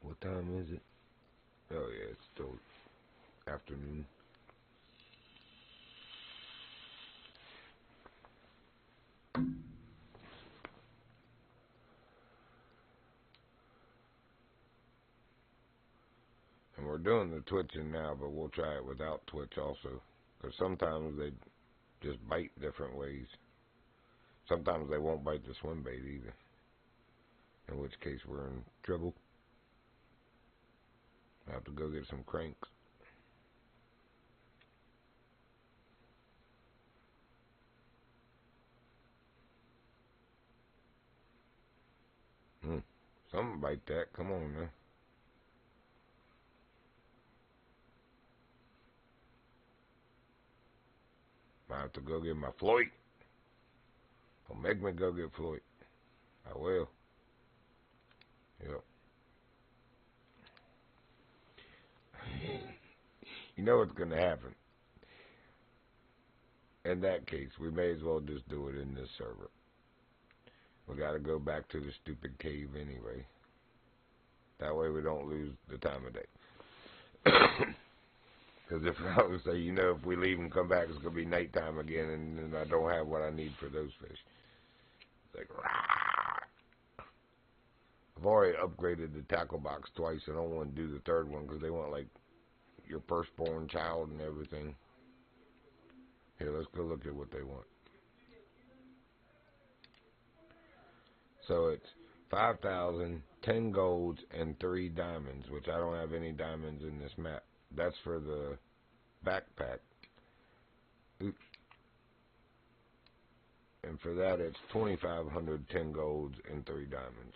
What time is it? Oh yeah, it's still afternoon. And we're doing the twitching now, but we'll try it without twitch also. Because sometimes they just bite different ways. Sometimes they won't bite the swim bait either. In which case we're in trouble. I have to go get some cranks. Something bite that. Come on now. I have to go get my Floyd. Don't make me go get Floyd. I will. Yep. You know what's going to happen. In that case, we may as well just do it in this server. We got to go back to the stupid cave anyway. That way we don't lose the time of day. Because if I was to say, if we leave and come back, it's going to be nighttime again, and then I don't have what I need for those fish. It's like, rah! I've already upgraded the tackle box twice. I don't want to do the third one because they want, like, your firstborn child and everything. Here, let's go look at what they want. So it's 5,000, 10 golds, and 3 diamonds, which I don't have any diamonds in this map. That's for the backpack. Oops. And for that, it's 2,500, 10 golds, and 3 diamonds.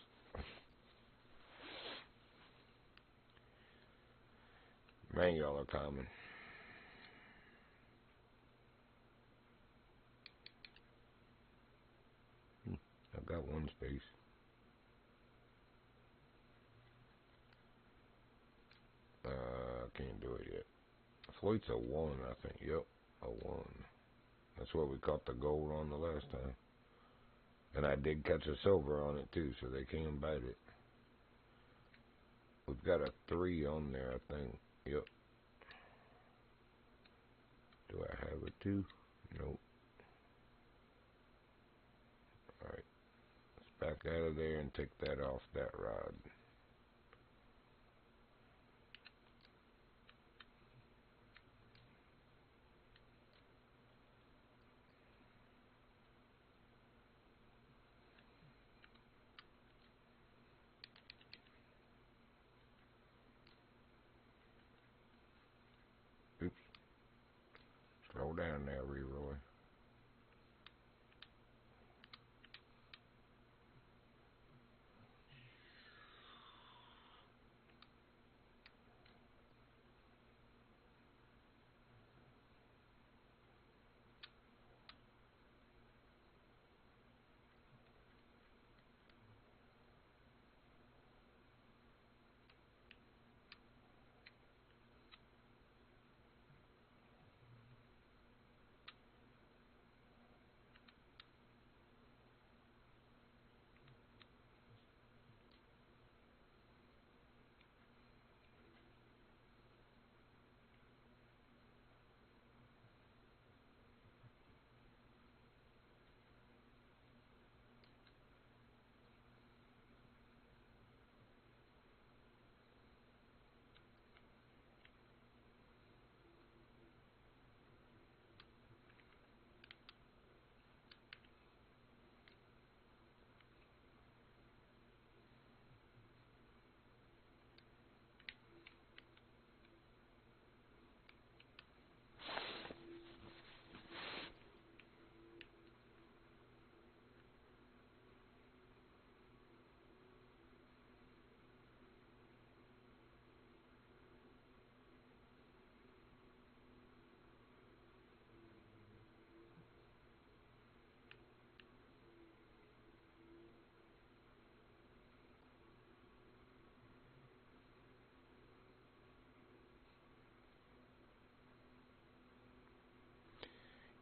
Man, y'all are common. I've got one space. I can't do it yet. Float's a 1, I think. Yep, a 1. That's what we caught the gold on the last time. And I did catch a silver on it too, so they can bite it. We've got a 3 on there, I think. Yep. Do I have a 2? Nope. Alright. Let's back out of there and take that off that rod. Oops. Slow down there, Leroy.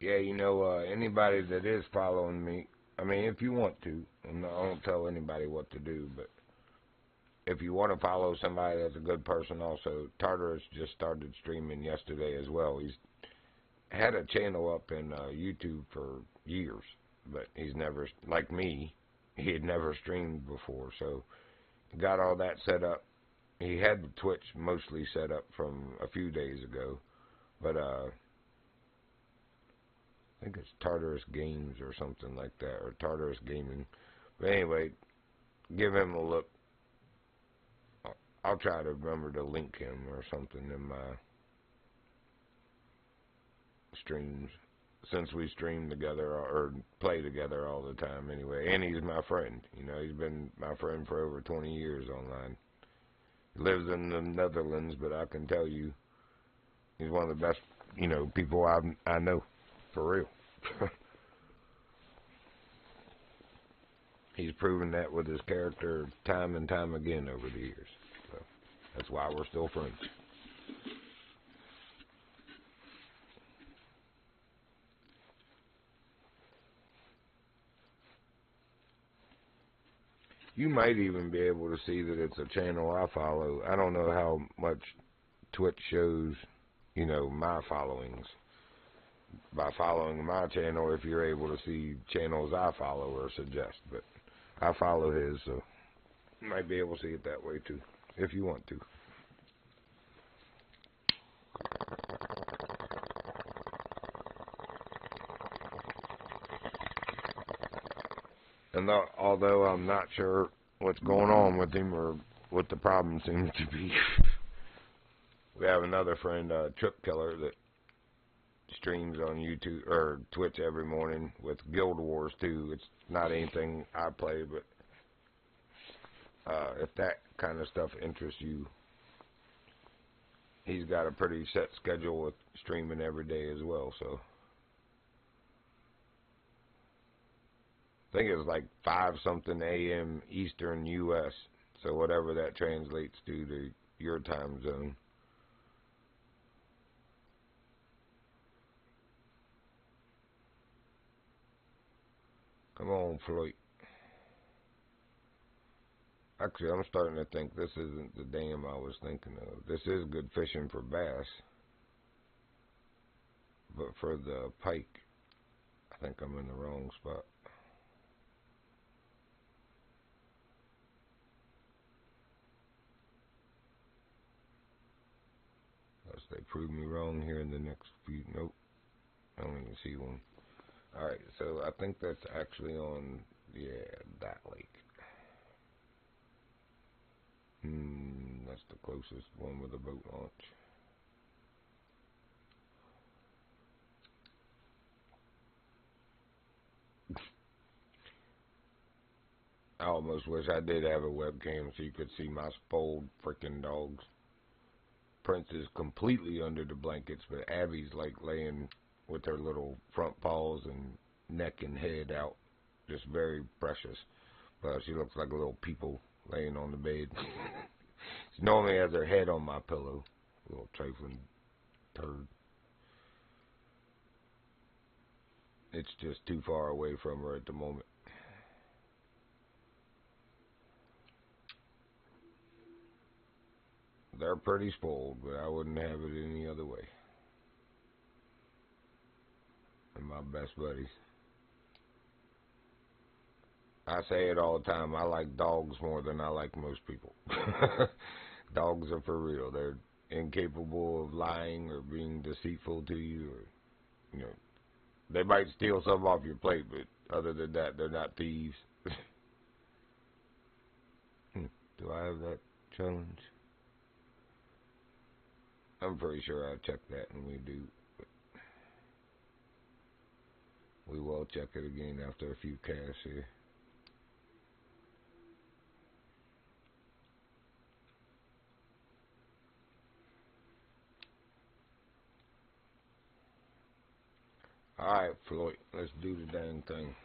Yeah, anybody that is following me, I mean, if you want to, and I don't tell anybody what to do, but if you want to follow somebody that's a good person also, Tartarus just started streaming yesterday as well. He's had a channel up in YouTube for years, but he's never, like me, he had never streamed before, so he got all that set up. He had the Twitch mostly set up from a few days ago, but I think it's Tartarus Games or something like that, or Tartarus Gaming. But anyway, give him a look. I'll try to remember to link him or something in my streams, since we stream together or play together all the time anyway. And he's my friend. He's been my friend for over 20 years online. He lives in the Netherlands, but I can tell you he's one of the best, people I know, for real. He's proven that with his character time and time again over the years. So that's why we're still friends. You might even be able to see that it's a channel I follow. I don't know how much Twitch shows, my followings. By following my channel, if you're able to see channels I follow or suggest. But I follow his, so you might be able to see it that way too, if you want to. And although I'm not sure what's going on with him or what the problem seems to be, we have another friend, Trip Killer, that streams on YouTube or Twitch every morning with Guild Wars too. It's not anything I play, but if that kind of stuff interests you, he's got a pretty set schedule with streaming every day as well. So I think it's like 5-something a.m. Eastern U.S. So whatever that translates to your time zone. Come on, Floyd. Actually, I'm starting to think this isn't the dam I was thinking of. This is good fishing for bass. But for the pike, I think I'm in the wrong spot. Unless they prove me wrong here in the next few. Nope. I don't even see one. Alright, so I think that's actually on, that lake. That's the closest one with a boat launch. I almost wish I did have a webcam so you could see my spoiled freaking dogs. Prince is completely under the blankets, but Abby's like laying with her little front paws and neck and head out. Just very precious. But she looks like a little peeple laying on the bed. She normally has her head on my pillow. Little trifling turd. It's just too far away from her at the moment. They're pretty spoiled, but I wouldn't have it any other way. And my best buddies. I say it all the time, I like dogs more than I like most people. Dogs are for real. They're incapable of lying or being deceitful to you. Or, they might steal something off your plate, but other than that, they're not thieves. Do I have that challenge? I'm pretty sure I checked that, and we do. But we will check it again after a few casts here. Alright, Floyd, let's do the dang thing.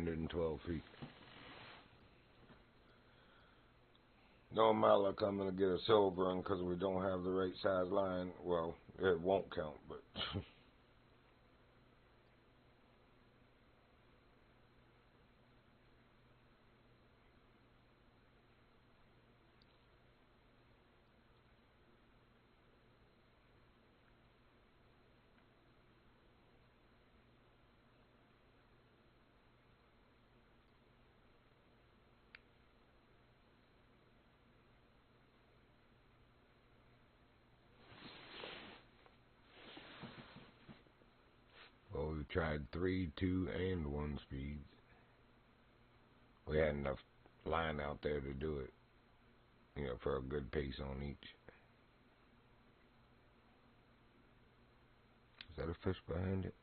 112 feet. No matter luck, I'm going to get a silver one because we don't have the right size line. Well, it won't count, but... Well, we tried 3, 2, and 1 speeds. We had enough line out there to do it, you know, for a good pace on each. Is that a fish behind it?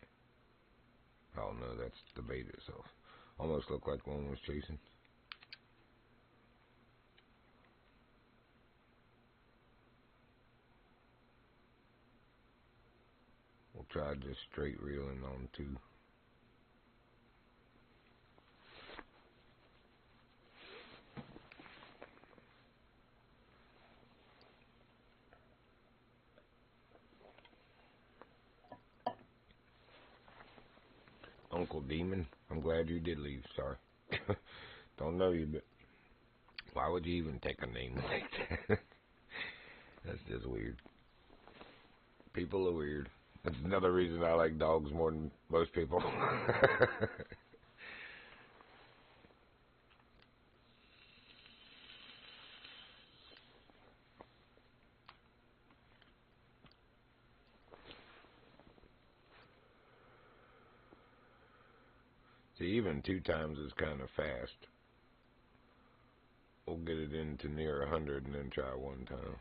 Oh no, that's the bait itself. Almost looked like one was chasing. We'll try just straight reeling on 2. Uncle Demon, I'm glad you did leave. Sorry. Don't know you, but why would you even take a name like that? That's just weird. People are weird. That's another reason I like dogs more than most people. See, even 2 times is kind of fast. We'll get it into near 100 and then try 1 time.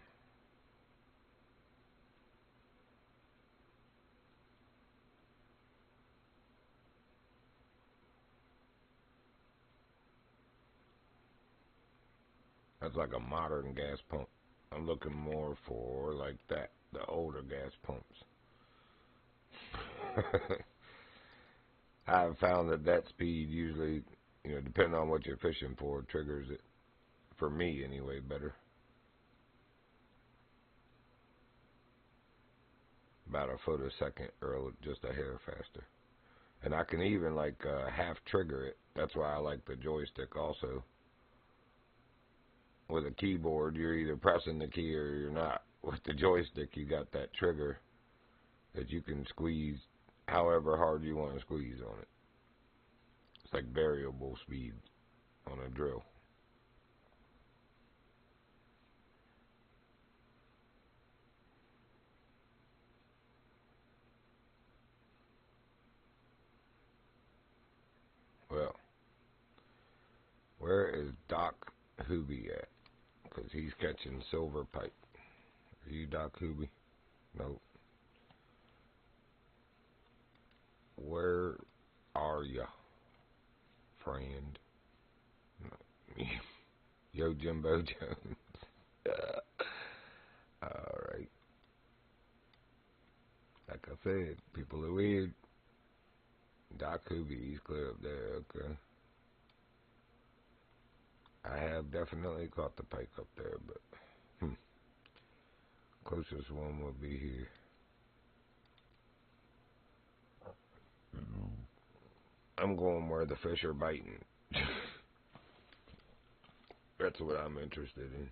That's like a modern gas pump. I'm looking more for like that, the older gas pumps. I've found that speed usually, you know, depending on what you're fishing for, triggers it, for me anyway, better. About a foot a second or just a hair faster. And I can even like half trigger it. That's why I like the joystick also. With a keyboard, you're either pressing the key or you're not. With the joystick, you got that trigger that you can squeeze however hard you want to squeeze on it. It's like variable speed on a drill. Well, where is Doc Hooby at? Because he's catching silver pipe. Are you Doc Hooby? Nope. Where are ya, friend? Yo, Jimbo Jones. Alright. Like I said, people are weird. Doc Hooby, he's clear up there, okay. I have definitely caught the pike up there, but closest one will be here. I'm going where the fish are biting. That's what I'm interested in.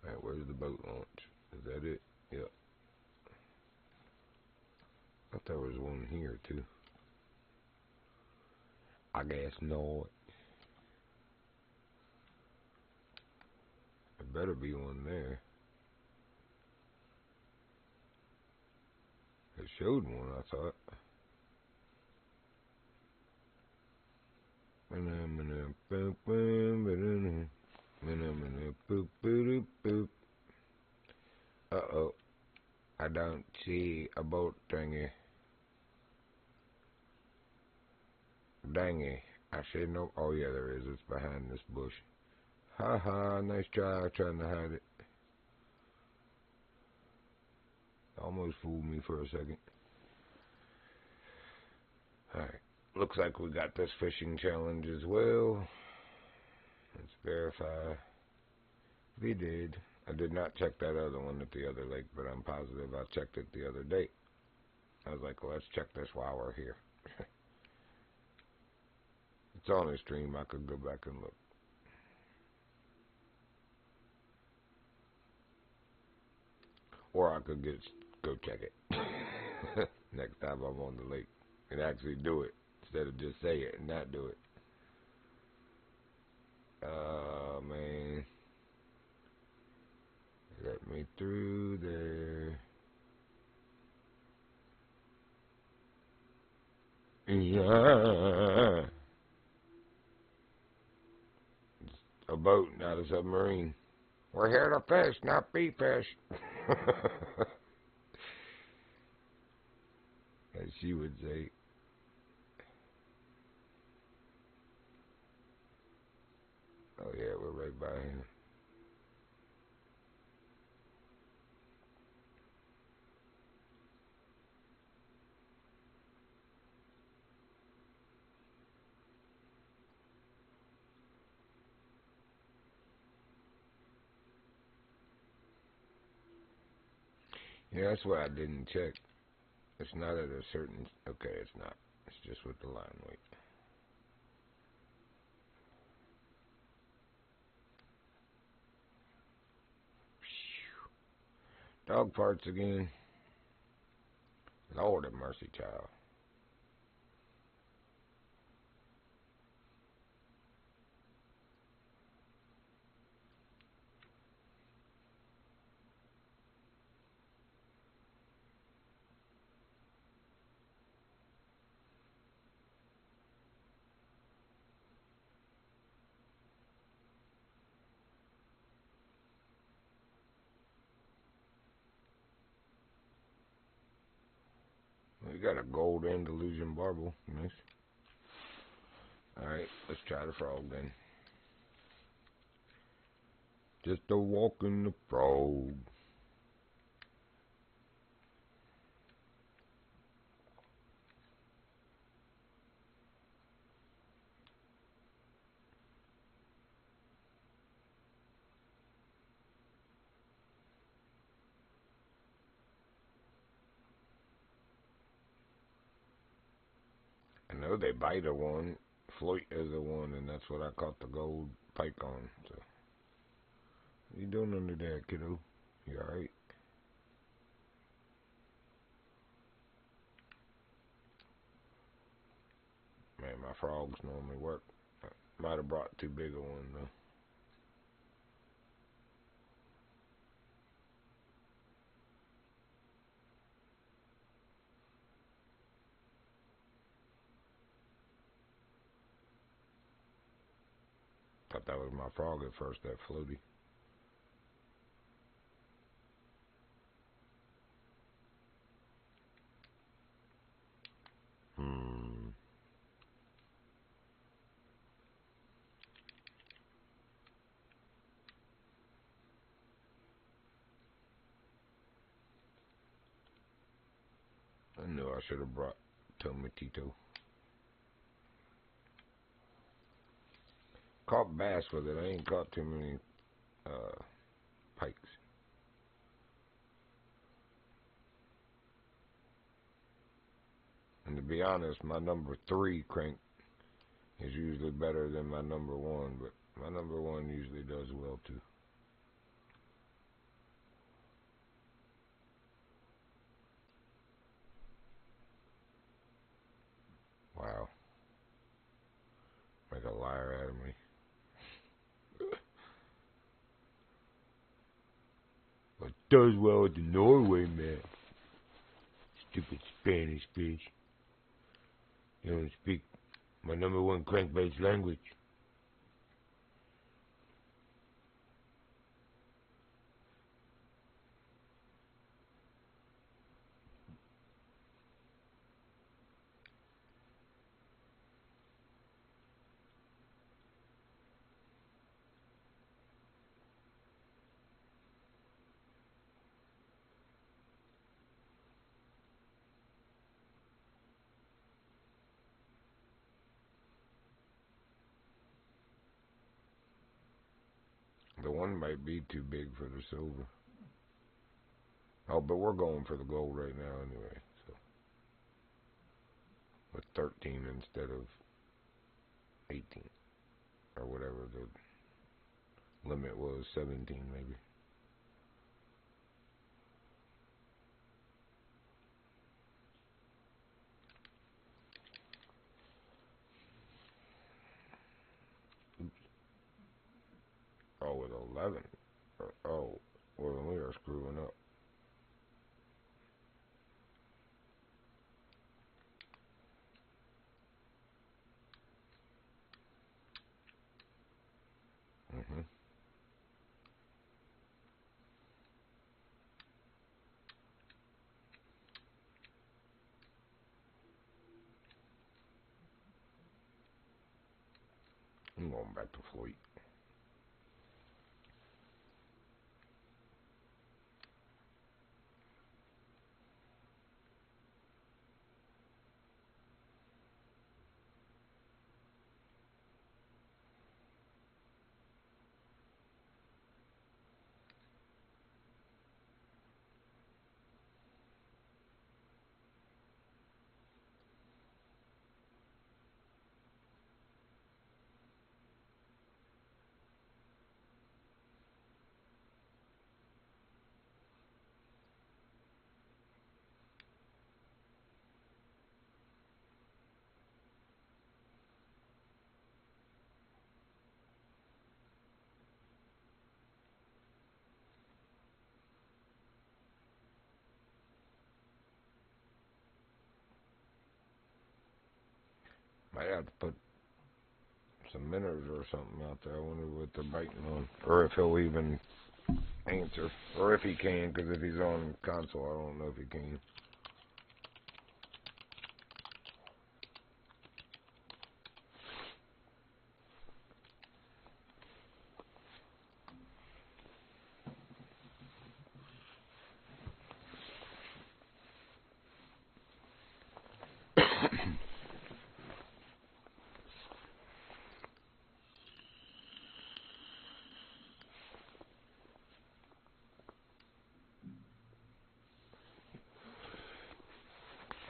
Alright, where's the boat launch? Is that it? Yep. I thought there was one here too. I guess not. There better be one there. It showed one, I thought. Uh-oh. I don't see a boat thingy. Dangy. I said no. Oh, yeah, there is. It's behind this bush. Ha ha. Nice try trying to hide it. Almost fooled me for a second. Alright. Looks like we got this fishing challenge as well. Let's verify. We did. I did not check that other one at the other lake, but I'm positive I checked it the other day. I was like, well, let's check this while we're here. It's on the stream. I could go back and look. Or I could go check it next time I'm on the lake and actually do it instead of just say it and not do it. Man. Let me through there. Yeah. It's a boat, not a submarine. We're here to fish, not be fish. As she would say. Oh yeah, we're right by him. Yeah, that's why I didn't check. It's not at a certain... Okay, it's not. It's just with the line weight. Dog parts again. Lord have mercy, child. We got a gold Andalusian barbel. Nice. Alright, let's try the frog then. Just a walk in the frog. I know they bite a one, float as a one, and that's what I caught the gold pike on. So, what you doing under there, kiddo? You alright? Man, my frogs normally work. I might have brought too big a one though. Thought that was my frog at first, that floaty. I knew I should have brought Tomatito. Caught bass with it. I ain't caught too many pikes. And to be honest, my number 3 crank is usually better than my number 1, but my number 1 usually does well too. Wow. Make a liar out of me. But does well with the Norway man. Stupid Spanish fish. You don't speak my number 1 crankbait's language. one might be too big for the silver. Oh, but we're going for the gold right now anyway. So with 13 instead of 18 or whatever the limit was, 17 maybe. Oh, with 11. Oh, well, we are screwing up. I'm going back to Floyd. Might have to put some minnows or something out there. I wonder what they're biting on. Or if he'll even answer. Or if he can, because if he's on console, I don't know if he can.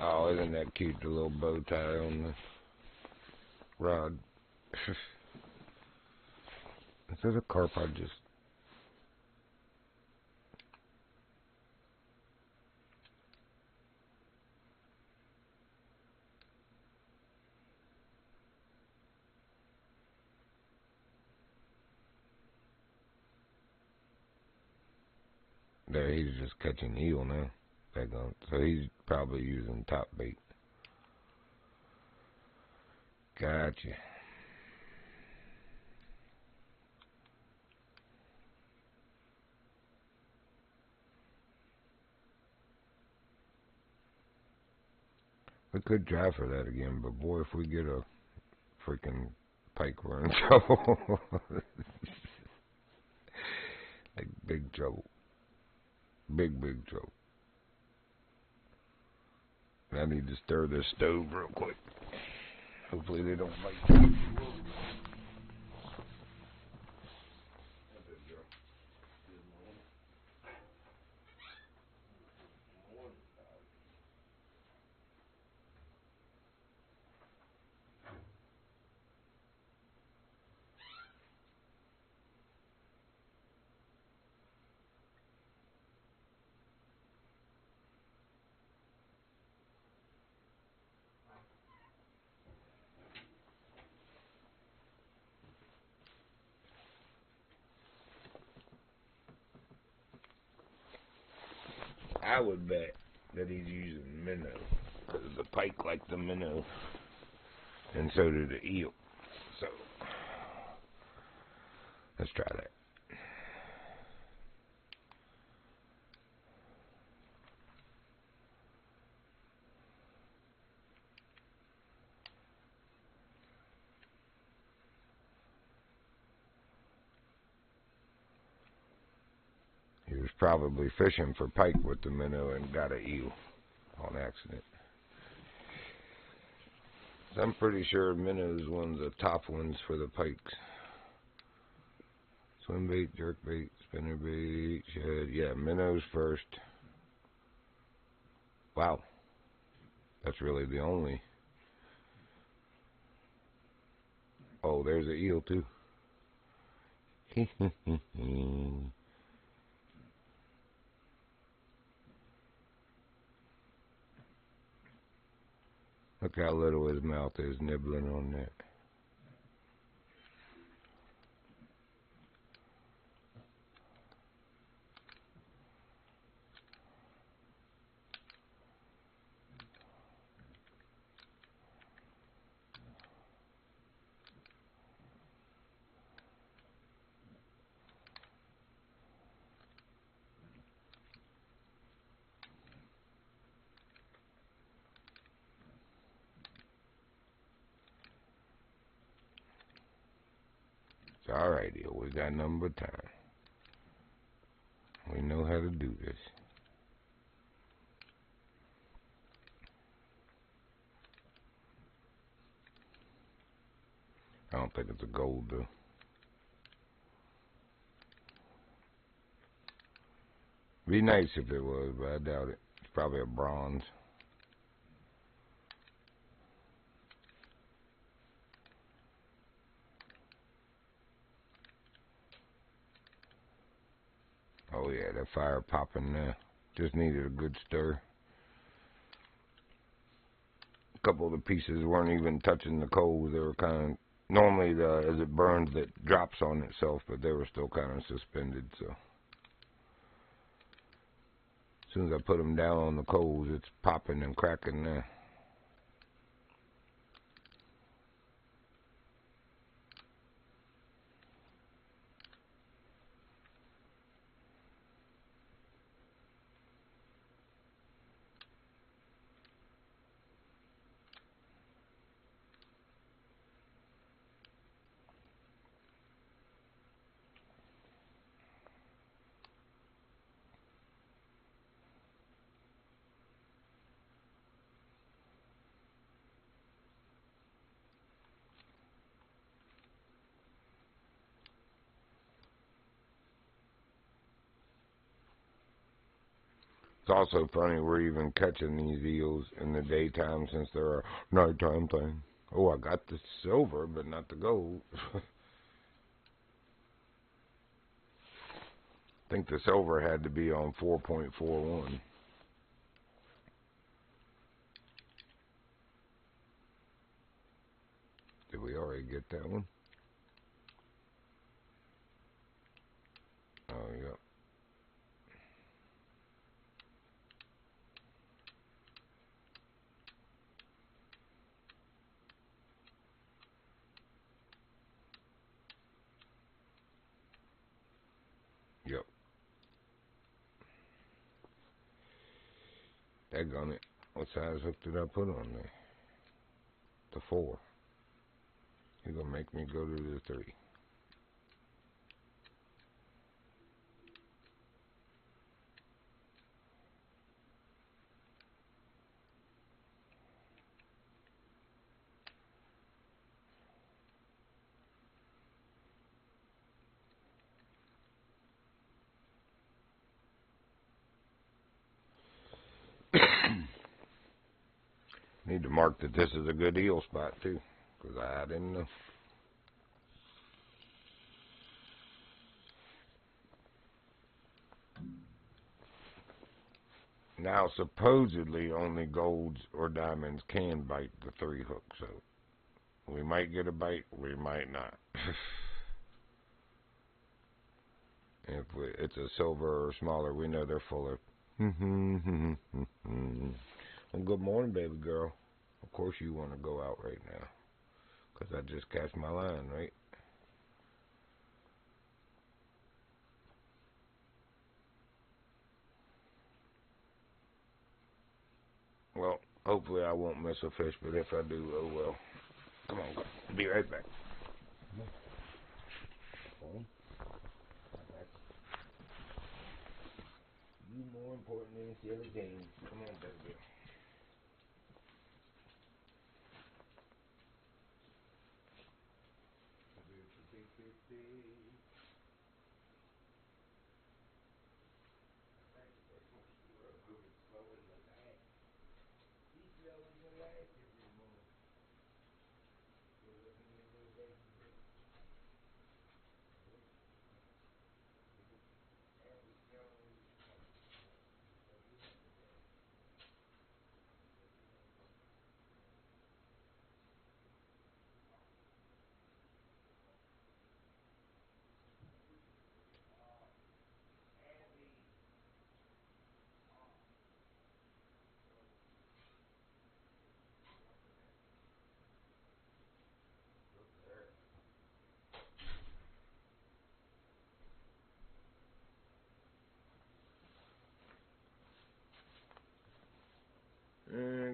Oh, isn't that cute, the little bow tie on the rod? Is this a carp I just... There, he's just catching eel now. So he's probably using top bait. Gotcha. We could try for that again, but boy, if we get a freaking pike, we're in trouble. Like big trouble. Big trouble. I need to stir this stove real quick. Hopefully they don't bite. I would bet that he's using minnow, because the pike liked the minnow, and so did the eel. So, let's try that. He was probably fishing for pike with the minnow and got an eel on accident. So I'm pretty sure minnow's one of the top ones for the pikes. Swim bait, jerk bait, spinner bait, shad. Yeah, minnows first. Wow. That's really the only. Oh, there's an eel too. Look how little his mouth is nibbling on that. It's alright, eel. We got nothing but time. We know how to do this. I don't think it's a gold though. Be nice if it was, but I doubt it. It's probably a bronze. Oh yeah, that fire popping there. Just needed a good stir. A couple of the pieces weren't even touching the coals. They were kind of, normally as it burns it drops on itself, but they were still kind of suspended. So as soon as I put them down on the coals, it's popping and cracking there. It's also funny we're even catching these eels in the daytime since they're a nighttime thing. Oh, I got the silver, but not the gold. I think the silver had to be on 4.41. Did we already get that one? Oh, yep. Yep. Daggone it. What size hook did I put on there? The 4. You're going to make me go to the 3. Need to mark that this is a good eel spot, too, because I didn't know. Now, supposedly, only golds or diamonds can bite the 3 hook, so we might get a bite, we might not. If it's a silver or smaller, we know they're full of. Well, good morning, baby girl. Of course you want to go out right now, because I just cast my line, right? Well, hopefully I won't miss a fish, but if I do, oh well. Come on, I'll be right back. You more important than silly games. Come on, baby.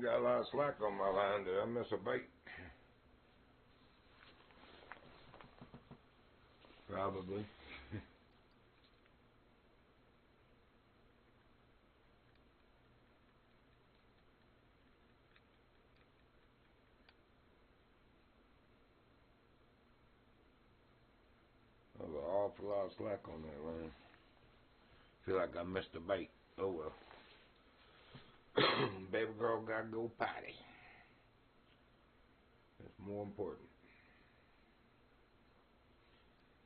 ain't got a lot of slack on my line. Did I miss a bait? Probably. There's an awful lot of slack on that line. Feel like I missed a bait. Oh well. Baby girl gotta go potty. That's more important.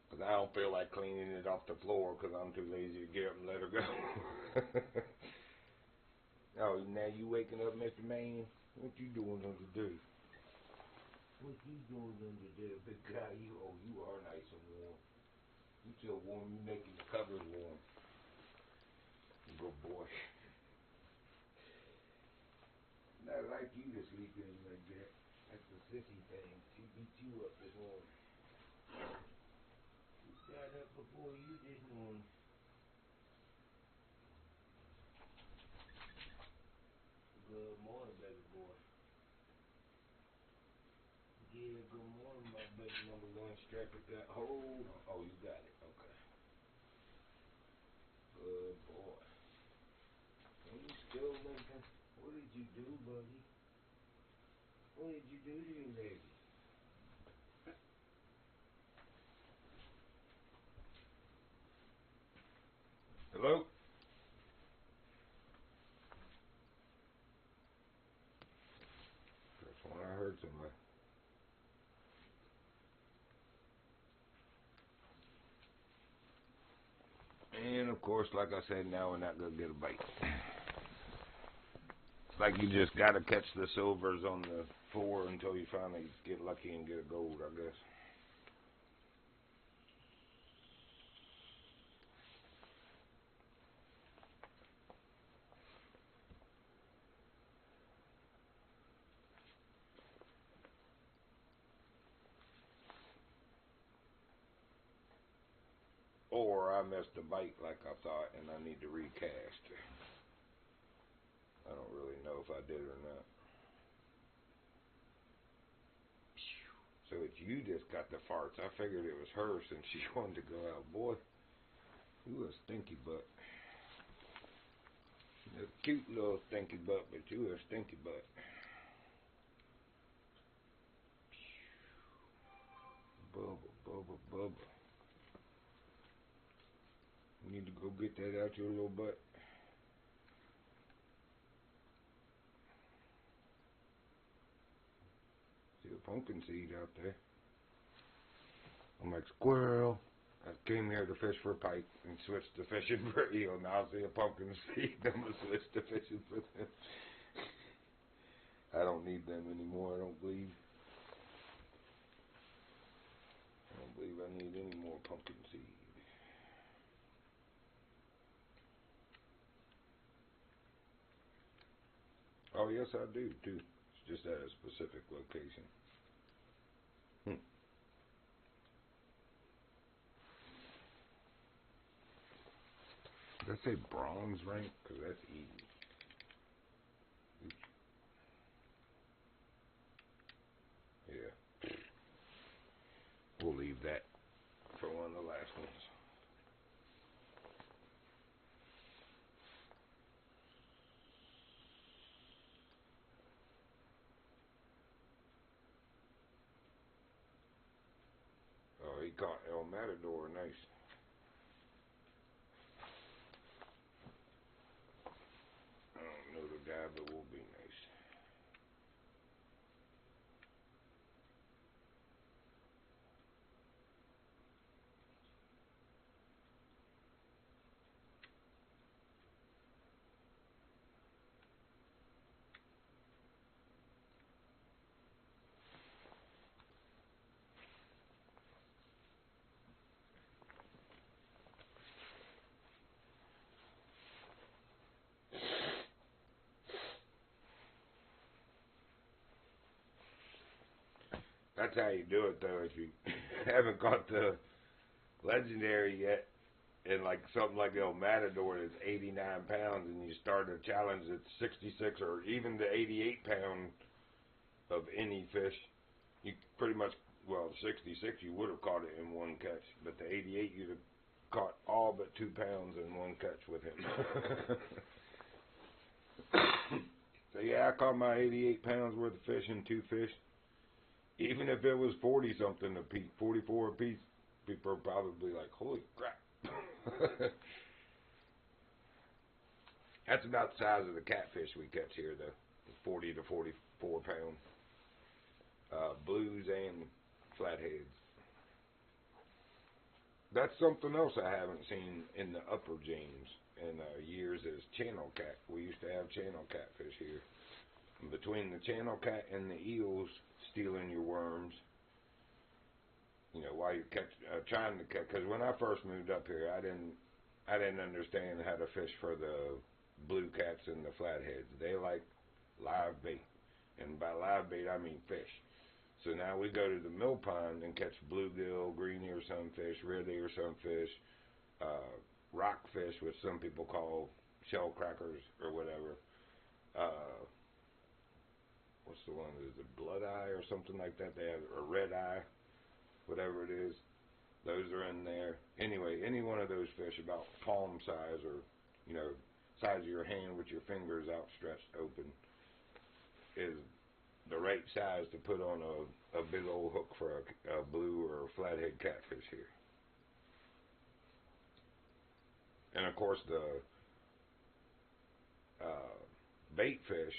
Because I don't feel like cleaning it off the floor because I'm too lazy to get up and let her go. Oh, now you waking up, Mr. Man? What you doing under there? What you doing under there, big guy? You are nice and warm. You so warm, you making the covers warm. Good boy. Not like you to sleep in like that. That's the sissy thing. She beat you up this morning. She got up before you this morning. Good morning, baby boy. Yeah, good morning, my baby number one. Strap it down. Hold on. Oh, you got it. Okay. Good boy. Are you still limping? What did you do, buddy? What did you do to your baby? Hello? That's when I heard somebody. And of course, like I said, now we're not gonna get a bite. It's like you just gotta catch the silvers on the floor until you finally get lucky and get a gold, I guess. Or I missed a bite like I thought and I need to recast. I don't really know if I did or not. So it's you just got the farts. I figured it was her since she wanted to go out. Boy, you a stinky butt. A cute little stinky butt, but you a stinky butt. Bubba, bubba, bubba. You need to go get that out your little butt. See a pumpkin seed out there. I'm like, squirrel. I came here to fish for pike and switched to fishing for eel. Now I see a pumpkin seed. I'm going to switch to fishing for them. I don't need them anymore, I don't believe. I don't believe I need any more pumpkin seed. Oh, yes, I do, too. It's just at a specific location. Did I say bronze rank? Because that's easy. Yeah. We'll leave that for one of the last ones. Oh, he caught El Matador. Nice. I don't know the guy, but we'll be nice. That's how you do it, though. If you haven't caught the legendary yet, and like something like the Matador that's 89 pounds, and you start a challenge at 66 or even the 88 pound of any fish, you pretty much, well, the 66 you would have caught it in one catch, but the 88 you'd have caught all but 2 pounds in one catch with him. So yeah, I caught my 88 pounds worth of fish in 2 fish. Even if it was 40 something a piece, 44 a piece, people are probably like, holy crap. That's about the size of the catfish we catch here, though. 40 to 44 pound. Blues and flatheads. That's something else I haven't seen in the upper James in years is channel cat. We used to have channel catfish here. And between the channel cat and the eels stealing your worms, you know, while you're trying to catch. Because when I first moved up here, I didn't understand how to fish for the blue cats and the flatheads. They like live bait, and by live bait I mean fish. So now we go to the mill pond and catch bluegill, green ear sunfish, red ear sunfish, rockfish, which some people call shell crackers or whatever. What's the one? Is it blood eye or something like that? They have a red eye, whatever it is. Those are in there. Anyway, any one of those fish about palm size or, you know, size of your hand with your fingers outstretched open is the right size to put on a big old hook for a blue or a flathead catfish here. And of course the bait fish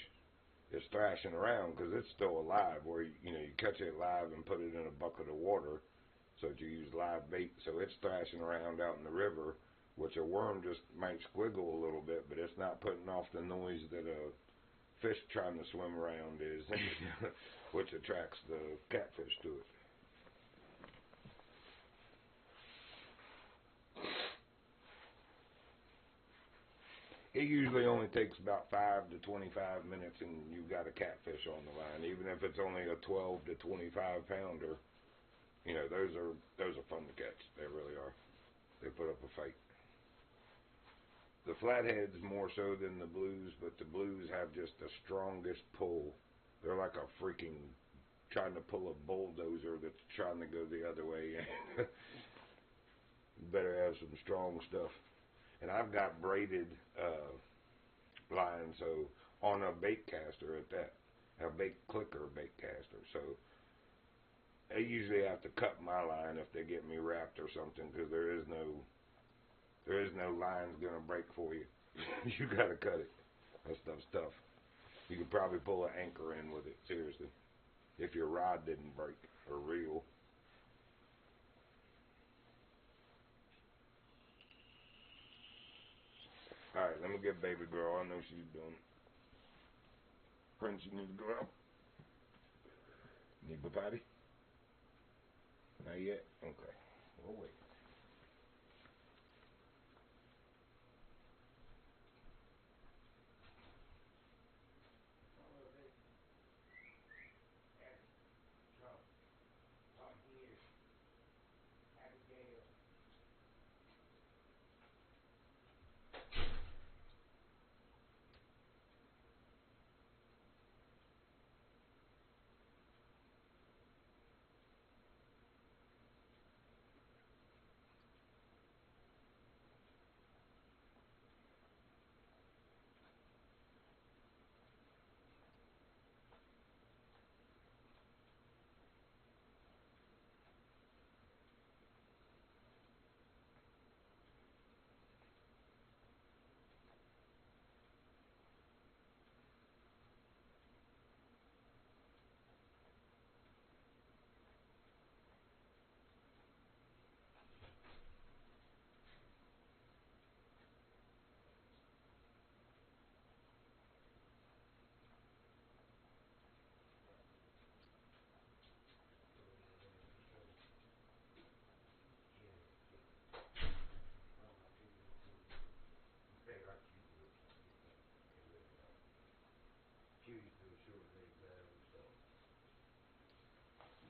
is thrashing around because it's still alive, where you know you catch it live and put it in a bucket of water, so that you use live bait. So it's thrashing around out in the river, which a worm just might squiggle a little bit, but it's not putting off the noise that a fish trying to swim around is, which attracts the catfish to it. It usually only takes about 5 to 25 minutes and you've got a catfish on the line, even if it's only a 12 to 25 pounder. You know, those are fun to catch. They really are. They put up a fight. The flatheads more so than the blues, but the blues have just the strongest pull. They're like a freaking trying to pull a bulldozer that's trying to go the other way. Better have some strong stuff. And I've got braided line, so on a bait caster at that, a bait clicker bait caster. So I usually have to cut my line if they get me wrapped or something, because there is no line's gonna break for you. You gotta cut it. That stuff's tough. You could probably pull an anchor in with it, seriously, if your rod didn't break or reel. Alright, let me get baby girl. I know she's doing it. Prince, you need to go out? Need a potty? Not yet? Okay. We'll wait.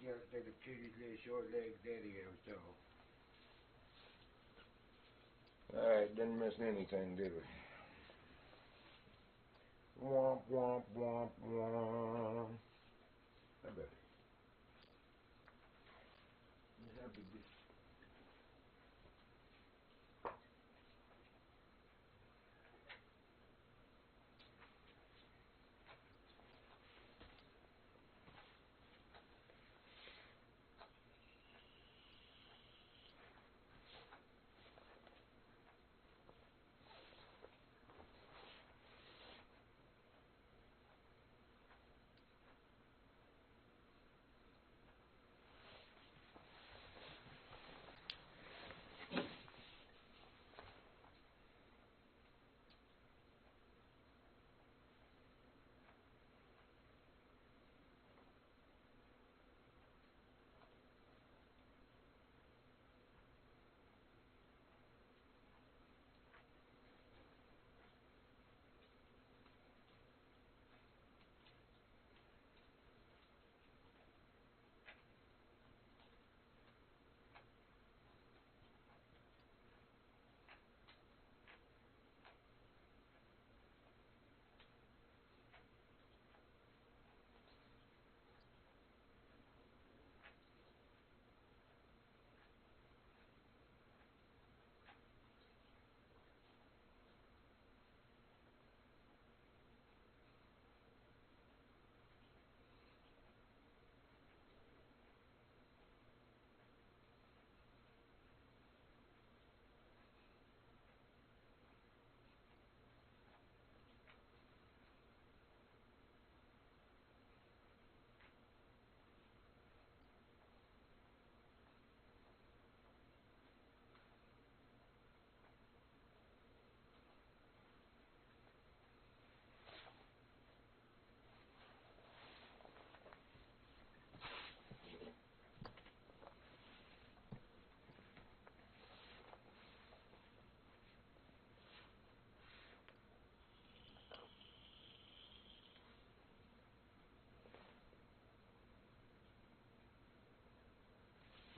Yeah, take a cutest little short legged daddy ever saw. Alright, didn't miss anything, did we? Womp, womp, womp, womp. I bet.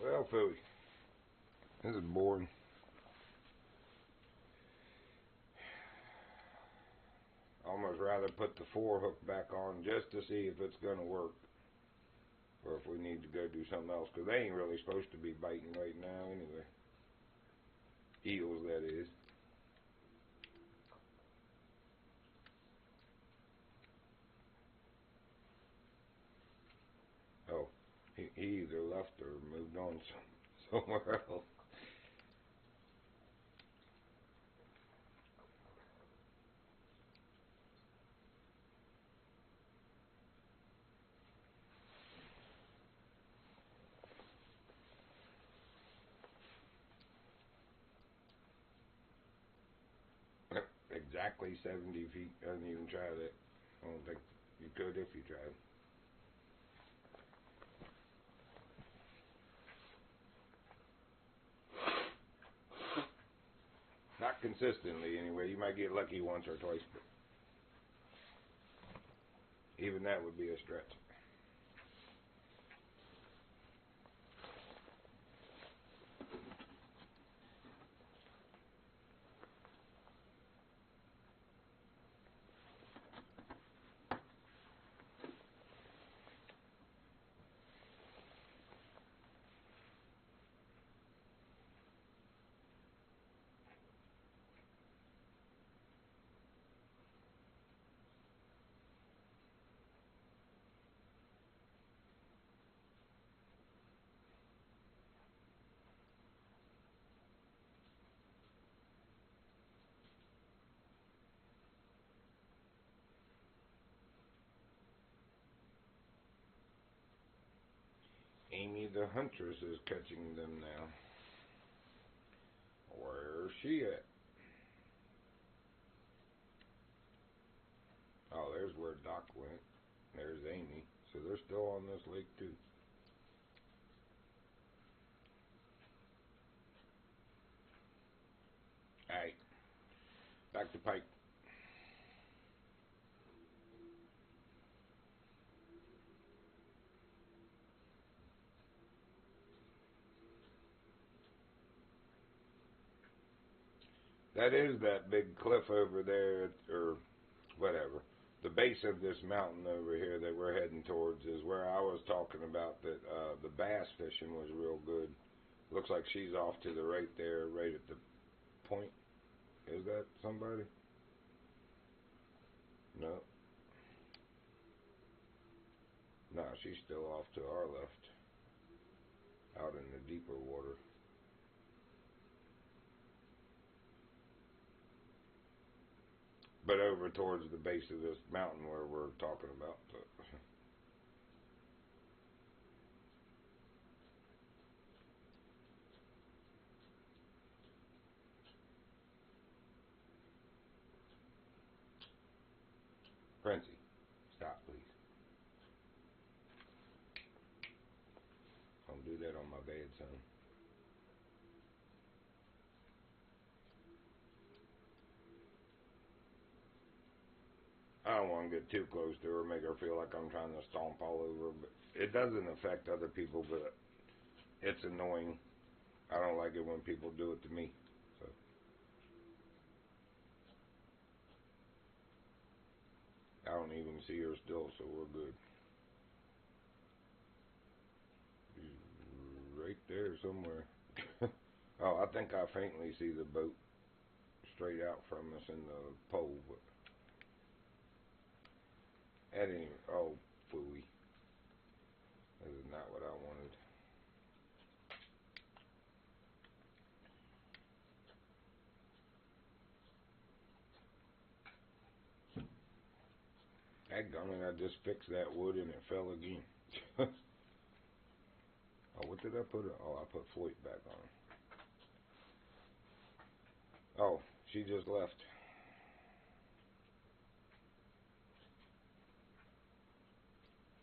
Well, Philly, this is boring. Almost rather put the 4 hook back on just to see if it's going to work. Or if we need to go do something else. Because they ain't really supposed to be biting right now anyway. Eels, that is. Oh, he either left or moved on somewhere else. Exactly 70 feet. Doesn't even try that. I don't think you could if you tried. Not consistently, anyway. You might get lucky once or twice, but even that would be a stretch. Amy the Huntress is catching them now. Where's she at? Oh, there's where Doc went. There's Amy. So they're still on this lake too. Alright. Back to Pike. That is that big cliff over there, or whatever. The base of this mountain over here that we're heading towards is where I was talking about that the bass fishing was real good. Looks like she's off to the right there, right at the point. Is that somebody? No. No, she's still off to our left, out in the deeper water. But over towards the base of this mountain where we're talking about. Princey, stop, please. Don't do that on my bed, son. I don't want to get too close to her, make her feel like I'm trying to stomp all over her, but it doesn't affect other people, but it's annoying. I don't like it when people do it to me. So I don't even see her still, so we're good. She's right there somewhere. Oh, I think I faintly see the boat straight out from us in the pole, but that ain't, oh, phooey. This is not what I wanted. Dadgummit, I just fixed that wood and it fell again. Oh, what did I put? Oh, I put Floyd back on. Oh, she just left.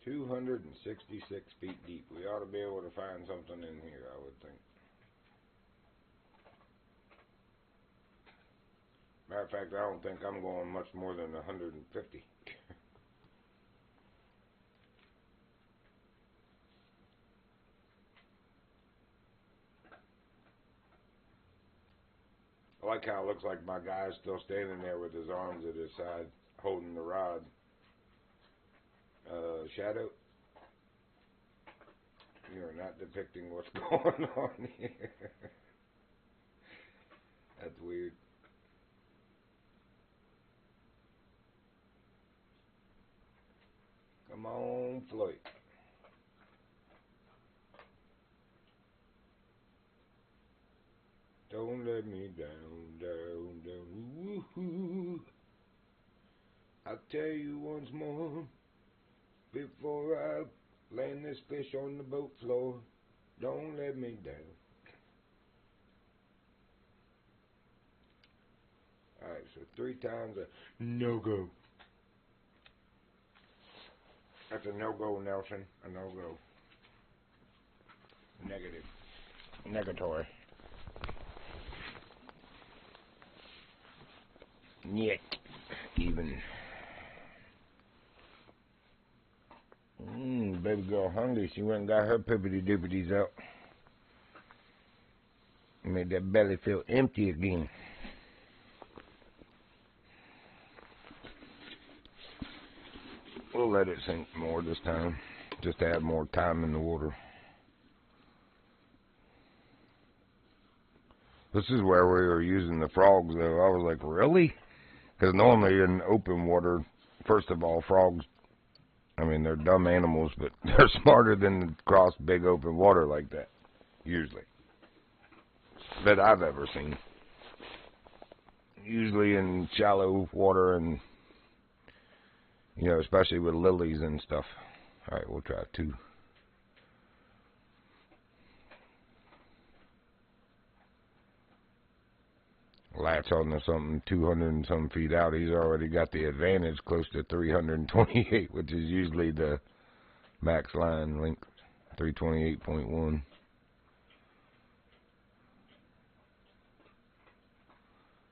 "266 feet deep. We ought to be able to find something in here, I would think. Matter of fact, I don't think I'm going much more than 150. I like how it looks like my guy's still standing there with his arms at his side, holding the rod. Shadow, you are not depicting what's going on here. That's weird. Come on, Floyd. Don't let me down, down, down. Woo-hoo. I'll tell you once more before I land this fish on the boat floor. Don't let me down. Alright, so 3 times a no-go. That's a no-go, Nelson. A no-go. Negative. Negatory. Yet. Even. Baby girl hungry. She went and got her pippity dippities out. Made that belly feel empty again. We'll let it sink more this time. Just to add more time in the water. This is where we were using the frogs, though. I was like, really? Because normally in open water, first of all, frogs, I mean, they're dumb animals, but they're smarter than to cross big open water like that, usually. That I've ever seen. Usually in shallow water and, you know, especially with lilies and stuff. Alright, we'll try 2. Latch on to something 200 and some feet out. He's already got the advantage close to 328, which is usually the max line length, 328.1.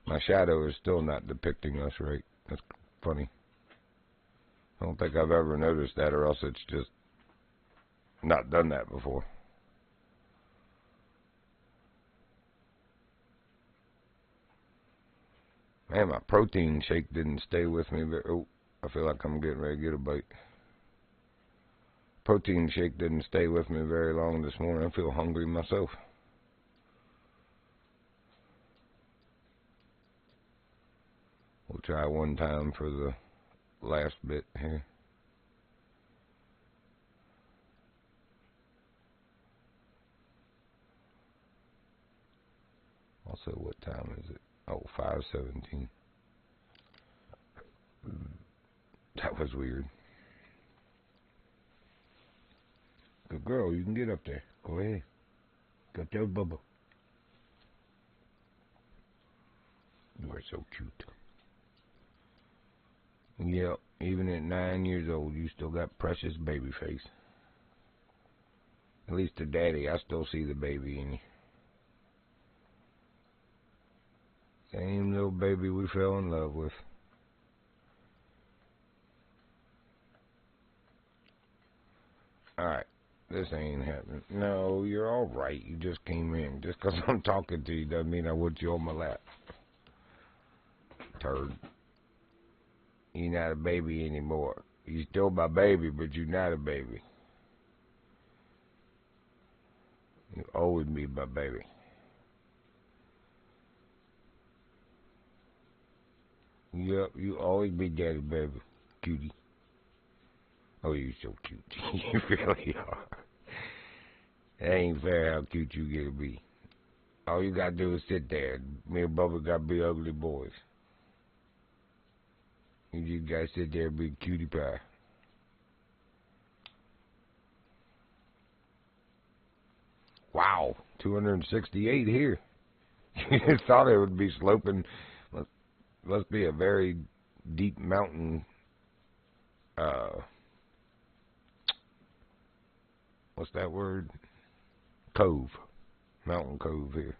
My shadow is still not depicting us right. That's funny. I don't think I've ever noticed that, or else it's just not done that before. Man, my protein shake didn't stay with me. Oh, I feel like I'm getting ready to get a bite. Protein shake didn't stay with me very long this morning. I feel hungry myself. We'll try one time for the last bit here. Also, what time is it? Oh, 5:17. That was weird. Good girl, you can get up there. Go ahead. Got that bubba. You are so cute. Yep, even at 9 years old, you still got precious baby face. At least to daddy, I still see the baby in you. Same little baby we fell in love with. Alright, this ain't happening. No, you're alright. You just came in. Just 'cause I'm talking to you doesn't mean I want you on my lap. Turd. You're not a baby anymore. You're still my baby, but you're not a baby. You'll always be my baby. Yep, you always be daddy, baby. Cutie. Oh, you're so cute. You really are. It ain't fair how cute you get to be. All you gotta do is sit there. Me and Bubba gotta be ugly boys. You just gotta sit there and be cutie pie. Wow, 268 here. You just thought it would be sloping. Must be a very deep mountain. What's that word? Cove. Mountain cove here.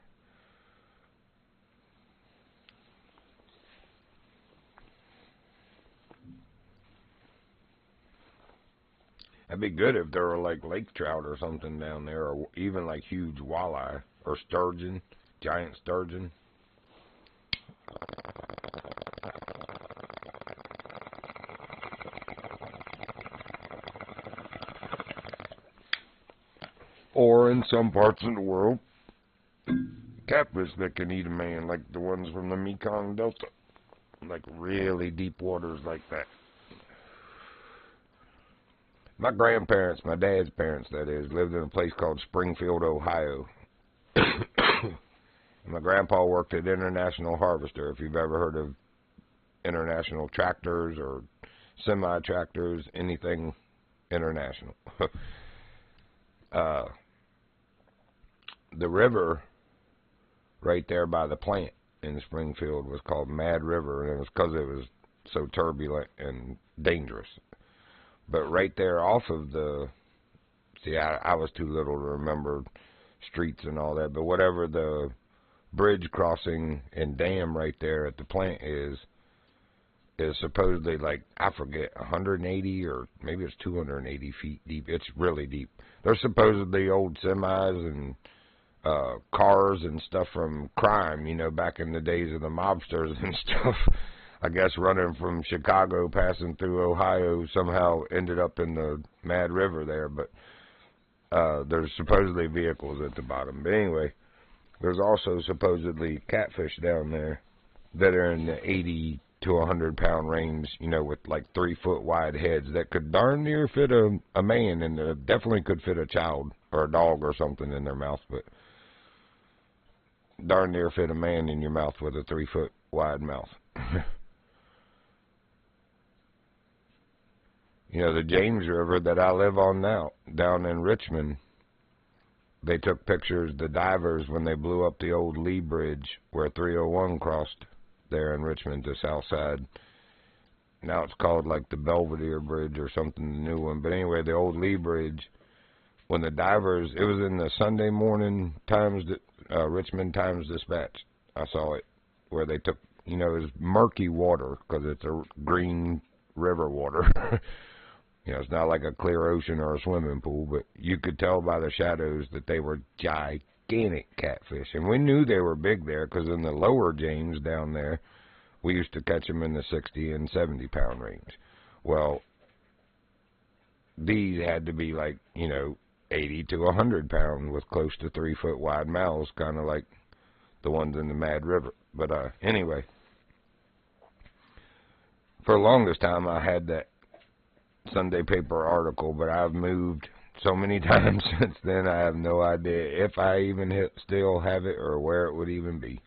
That'd be good if there were like lake trout or something down there, or even like huge walleye or sturgeon, giant sturgeon. Or in some parts of the world, catfish that can eat a man, like the ones from the Mekong Delta, like really deep waters like that. My grandparents, my dad's parents that is, lived in a place called Springfield, Ohio. My grandpa worked at International Harvester, if you've ever heard of International Tractors or semi-tractors, anything international. The river right there by the plant in Springfield was called Mad River, and it was because it was so turbulent and dangerous. But right there off of the, see, I was too little to remember streets and all that, but whatever the bridge crossing and dam right there at the plant is supposedly like, I forget, 180 or maybe it's 280 feet deep. It's really deep. There's supposedly old semis and cars and stuff from crime, you know, back in the days of the mobsters and stuff. I guess running from Chicago, passing through Ohio, somehow ended up in the Mad River there. But there's supposedly vehicles at the bottom. But anyway, there's also supposedly catfish down there that are in the 80 to 100 pound range, you know, with like 3 foot wide heads that could darn near fit a man, and definitely could fit a child or a dog or something in their mouth, but darn near fit a man in your mouth with a 3 foot wide mouth. You know, the James River that I live on now, down in Richmond, they took pictures, the divers, when they blew up the old Lee Bridge where 301 crossed there in Richmond, the south side. Now it's called like the Belvedere Bridge or something, the new one. But anyway, the old Lee Bridge, when the divers, it was in the Sunday morning Times, Richmond Times Dispatch. I saw it, where they took, you know, it's murky water because it's a green river water. You know, it's not like a clear ocean or a swimming pool, but you could tell by the shadows that they were gigantic catfish. And we knew they were big there because in the lower James down there, we used to catch them in the 60 and 70 pound range. Well, these had to be like, 80 to 100 pound with close to 3 foot wide mouths, kind of like the ones in the Mad River. But anyway, for the longest time I had that Sunday paper article, but I've moved so many times since then, I have no idea if I even still have it or where it would even be.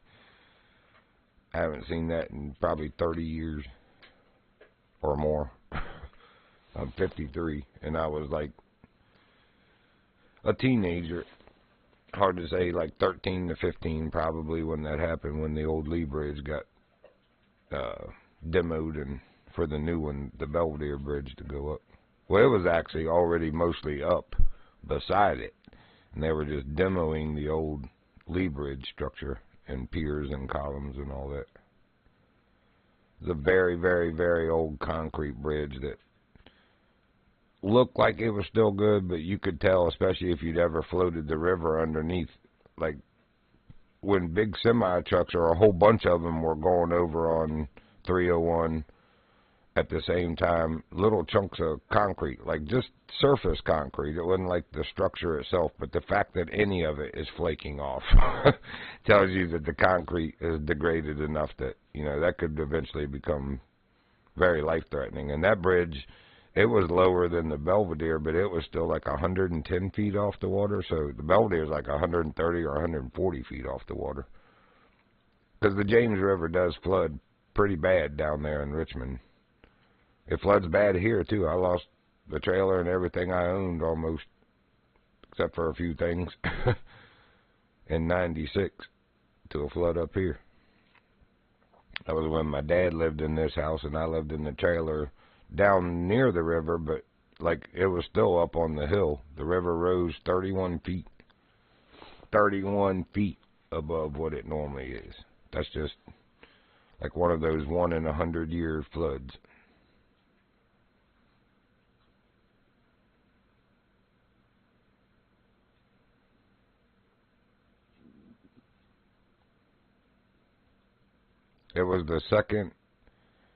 I haven't seen that in probably 30 years or more. I'm 53, and I was like a teenager. Hard to say, like 13 to 15 probably when that happened, when the old Lee Bridge got demoed and for the new one, the Belvedere Bridge, to go up. Well, it was actually already mostly up beside it, and they were just demoing the old Lee Bridge structure and piers and columns and all that. It's a very, very, very old concrete bridge that looked like it was still good, but you could tell, especially if you'd ever floated the river underneath, like when big semi-trucks or a whole bunch of them were going over on 301 at the same time, little chunks of concrete, like just surface concrete. It wasn't like the structure itself, but the fact that any of it is flaking off tells you that the concrete is degraded enough that, that could eventually become very life-threatening. And that bridge, it was lower than the Belvedere, but it was still like 110 feet off the water. So the Belvedere is like 130 or 140 feet off the water. Because the James River does flood pretty bad down there in Richmond. It floods bad here, too. I lost the trailer and everything I owned almost, except for a few things, in 96 to a flood up here. That was when my dad lived in this house and I lived in the trailer down near the river, but like it was still up on the hill. The river rose 31 feet. 31 feet above what it normally is. That's just like one of those 1 in 100 year floods. It was the second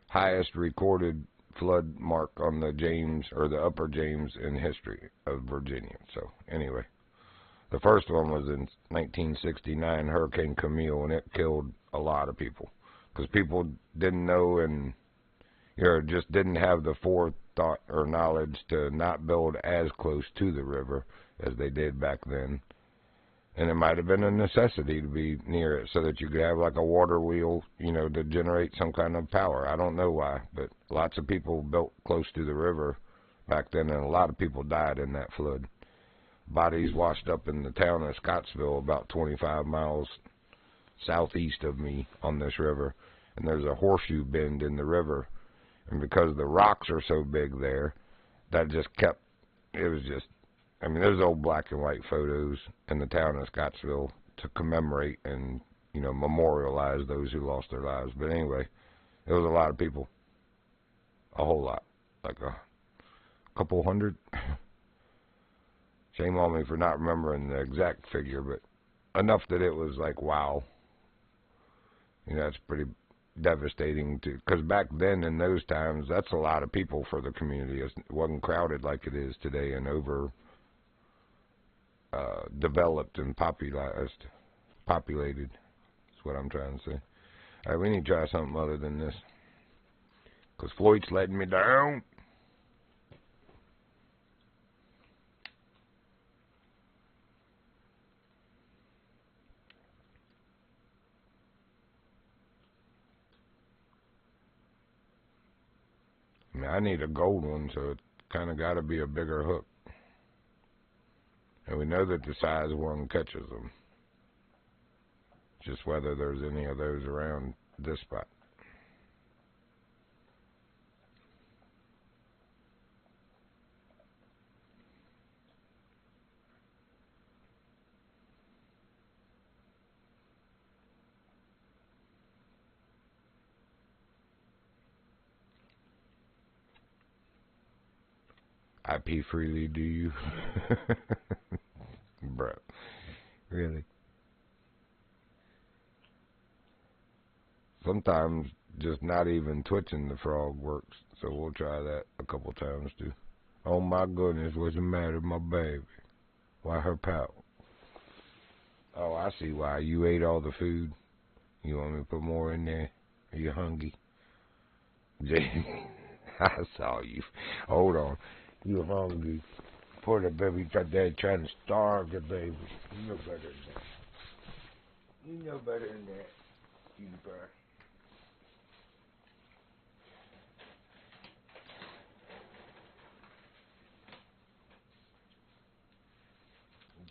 highest recorded flood mark on the James, or the Upper James, in history of Virginia. So anyway, the first one was in 1969, Hurricane Camille, and it killed a lot of people because people didn't know and just didn't have the forethought or knowledge to not build as close to the river as they did back then. And it might have been a necessity to be near it so that you could have like a water wheel, to generate some kind of power. I don't know why, but lots of people built close to the river back then, and a lot of people died in that flood. Bodies washed up in the town of Scottsville, about 25 miles southeast of me on this river. And there's a horseshoe bend in the river. And because the rocks are so big there, that just kept, it was just, there's old black and white photos in the town of Scottsville to commemorate and, memorialize those who lost their lives. But anyway, it was a lot of people. A whole lot. Like a couple hundred. Shame on me for not remembering the exact figure, but enough that it was like, wow. That's pretty devastating too. Because back then, in those times, that's a lot of people for the community. It wasn't crowded like it is today and over developed and populated. That's what I'm trying to say. All right, we need to try something other than this. Because Floyd's letting me down. I need a gold one, so it's kind of got to be a bigger hook. And we know that the size one catches them. Just whether there's any of those around this spot. I pee freely, do you? Bro, really? Sometimes just not even twitching the frog works. So we'll try that a couple times too. Oh my goodness, what's the matter, my baby? Why her pout? Oh, I see why. You ate all the food. You want me to put more in there? Are you hungry? Jamie, I saw you. Hold on. You hungry? Poor the baby trying to starve the baby. You know better than that. You know better than that, cutie pie.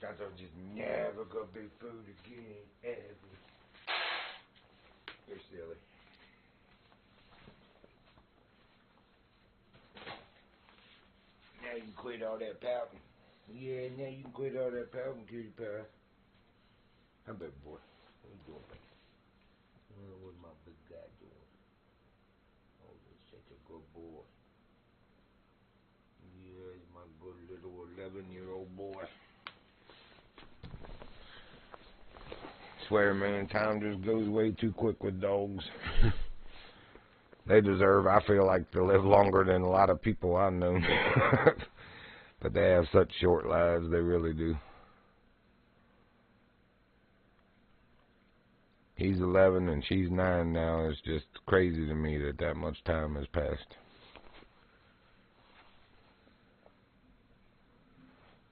That's just never gonna be food again, ever. You're silly. Now you can quit all that pouting. Yeah, now you can quit all that pouting, cutie pie. How big boy? What you doing, baby? What's my big guy doing? Oh, he's such a good boy. Yeah, he's my good little 11-year-old boy. Swear, man, time just goes way too quick with dogs. They deserve, I feel like, to live longer than a lot of people I know. But they have such short lives, they really do. He's 11 and she's 9 now. It's just crazy to me that that much time has passed.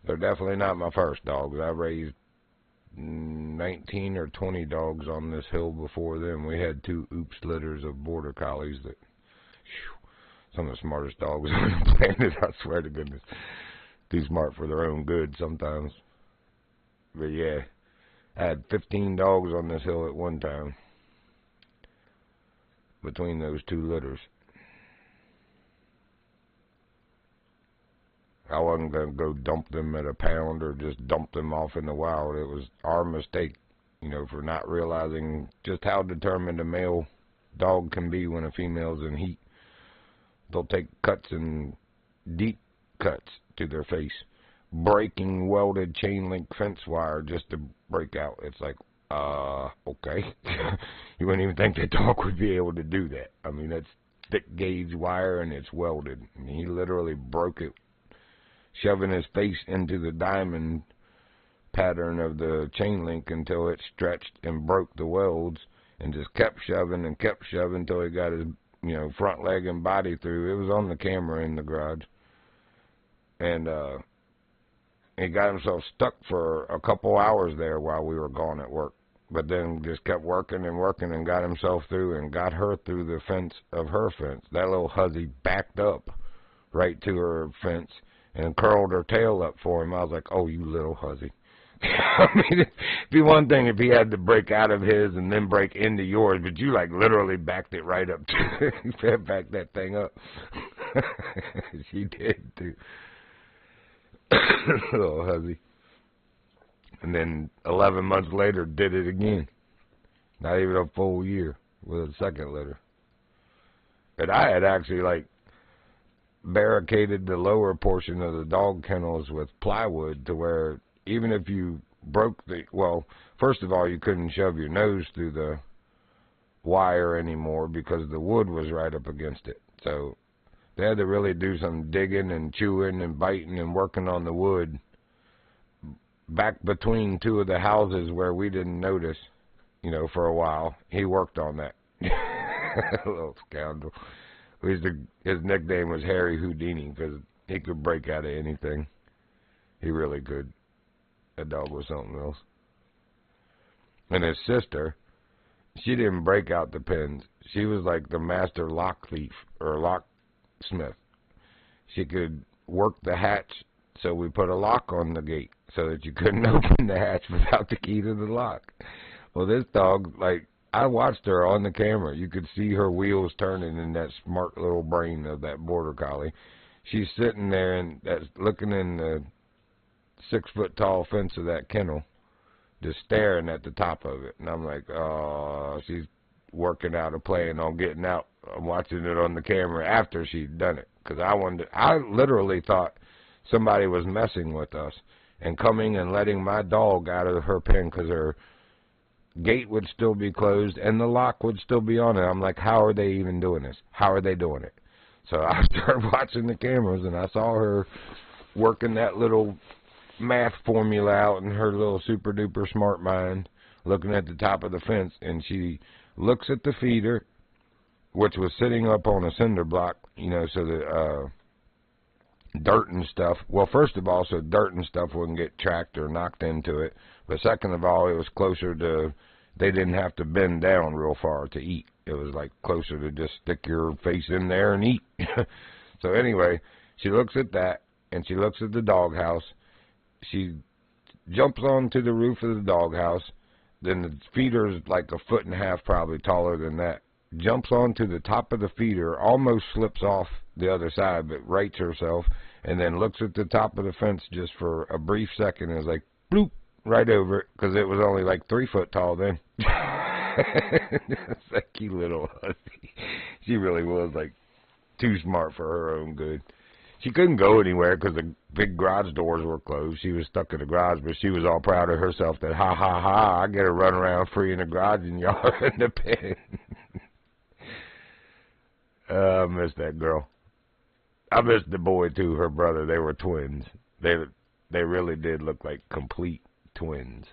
They're definitely not my first dogs. I raised 19 or 20 dogs on this hill before them. We had 2 oops litters of border collies that, some of the smartest dogs on the planet, I swear to goodness. Too smart for their own good sometimes. But yeah, I had 15 dogs on this hill at one time between those 2 litters. I wasn't going to go dump them at a pound or just dump them off in the wild. It was our mistake, you know, for not realizing just how determined a male dog can be when a female's in heat. They'll take cuts and deep cuts to their face, breaking welded chain link fence wire just to break out. It's like, okay. You wouldn't even think that dog would be able to do that. I mean, that's thick gauge wire and it's welded. I mean, he literally broke it, shoving his face into the diamond pattern of the chain link until it stretched and broke the welds, and just kept shoving until he got his, you know, front leg and body through. It was on the camera in the garage. And he got himself stuck for a couple hours there while we were gone at work. But then just kept working and got himself through and got her through the fence of her fence. That little hussy backed up right to her fence and curled her tail up for him. I was like, oh, you little hussy. I mean, it'd be one thing if he had to break out of his and then break into yours, but you, like, literally backed it right up to you backed that thing up. She did, too. Little hussy. And then 11 months later, did it again. Not even a full year with a second litter. And I had actually, like, barricaded the lower portion of the dog kennels with plywood to where even if you broke the, well, first of all, you couldn't shove your nose through the wire anymore because the wood was right up against it. So they had to really do some digging and chewing and biting and working on the wood back between 2 of the houses where we didn't notice, you know, for a while. He worked on that. Little scoundrel. His nickname was Harry Houdini because he could break out of anything. He really could. That dog was something else. And his sister, she didn't break out the pins. She was like the master lock thief or locksmith. She could work the hatch, so we put a lock on the gate so that you couldn't open the hatch without the key to the lock. Well, this dog, like, I watched her on the camera. You could see her wheels turning in that smart little brain of that border collie. She's sitting there and that's looking in the 6-foot-tall fence of that kennel, just staring at the top of it. And I'm like, oh, she's working out a plan on getting out. I'm watching it on the camera after she'd done it. Because I literally thought somebody was messing with us and coming and letting my dog out of her pen because gate would still be closed and the lock would still be on it. I'm like, how are they even doing this? How are they doing it? So I started watching the cameras, and I saw her working that little math formula out in her little super duper smart mind, looking at the top of the fence, and she looks at the feeder, which was sitting up on a cinder block, you know, so that dirt and stuff, well, first of all, so dirt and stuff wouldn't get tracked or knocked into it, but second of all, it was closer to, they didn't have to bend down real far to eat. It was like closer to just stick your face in there and eat. So anyway, she looks at that, and she looks at the doghouse. She jumps onto the roof of the doghouse. Then the feeder's like 1.5 feet, probably taller than that. Jumps onto the top of the feeder, almost slips off the other side, but rights herself, and then looks at the top of the fence just for a brief second and is like, bloop, right over it, because it was only like 3 foot tall then. It's a cute little hussy. She really was like too smart for her own good. She couldn't go anywhere because the big garage doors were closed. She was stuck in the garage, but she was all proud of herself that, ha, ha, ha, I get to run around free in the garage and y'all are in the pen. I miss that girl. I miss the boy, too, her brother. They were twins. They really did look like complete twins.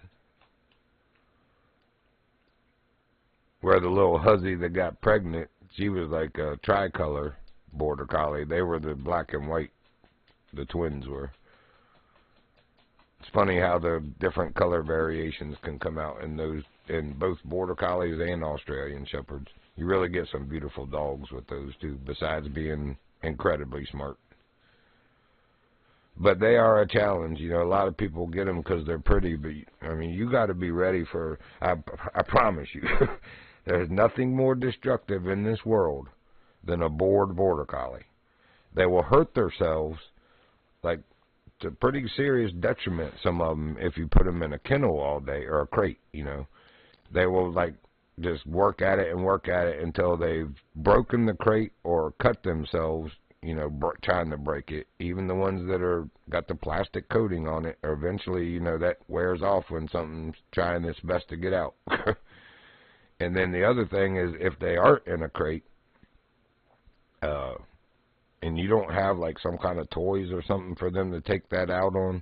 Where the little hussy that got pregnant, she was like a tricolor border collie. They were the black and white, the twins were. It's funny how the different color variations can come out in those, in both border collies and Australian shepherds. You really get some beautiful dogs with those two, besides being incredibly smart. But they are a challenge. You know, a lot of people get them because they're pretty, but, I mean, you got to be ready for, I promise you, there's nothing more destructive in this world than a bored border collie. They will hurt themselves, like, to pretty serious detriment, some of them, if you put them in a kennel all day, or a crate, you know. They will, like, just work at it until they've broken the crate or cut themselves, you know, trying to break it. Even the ones that are got the plastic coating on it, or eventually, you know, that wears off when something's trying its best to get out. And then the other thing is, if they aren't in a crate, and you don't have like some kind of toys or something for them to take that out on.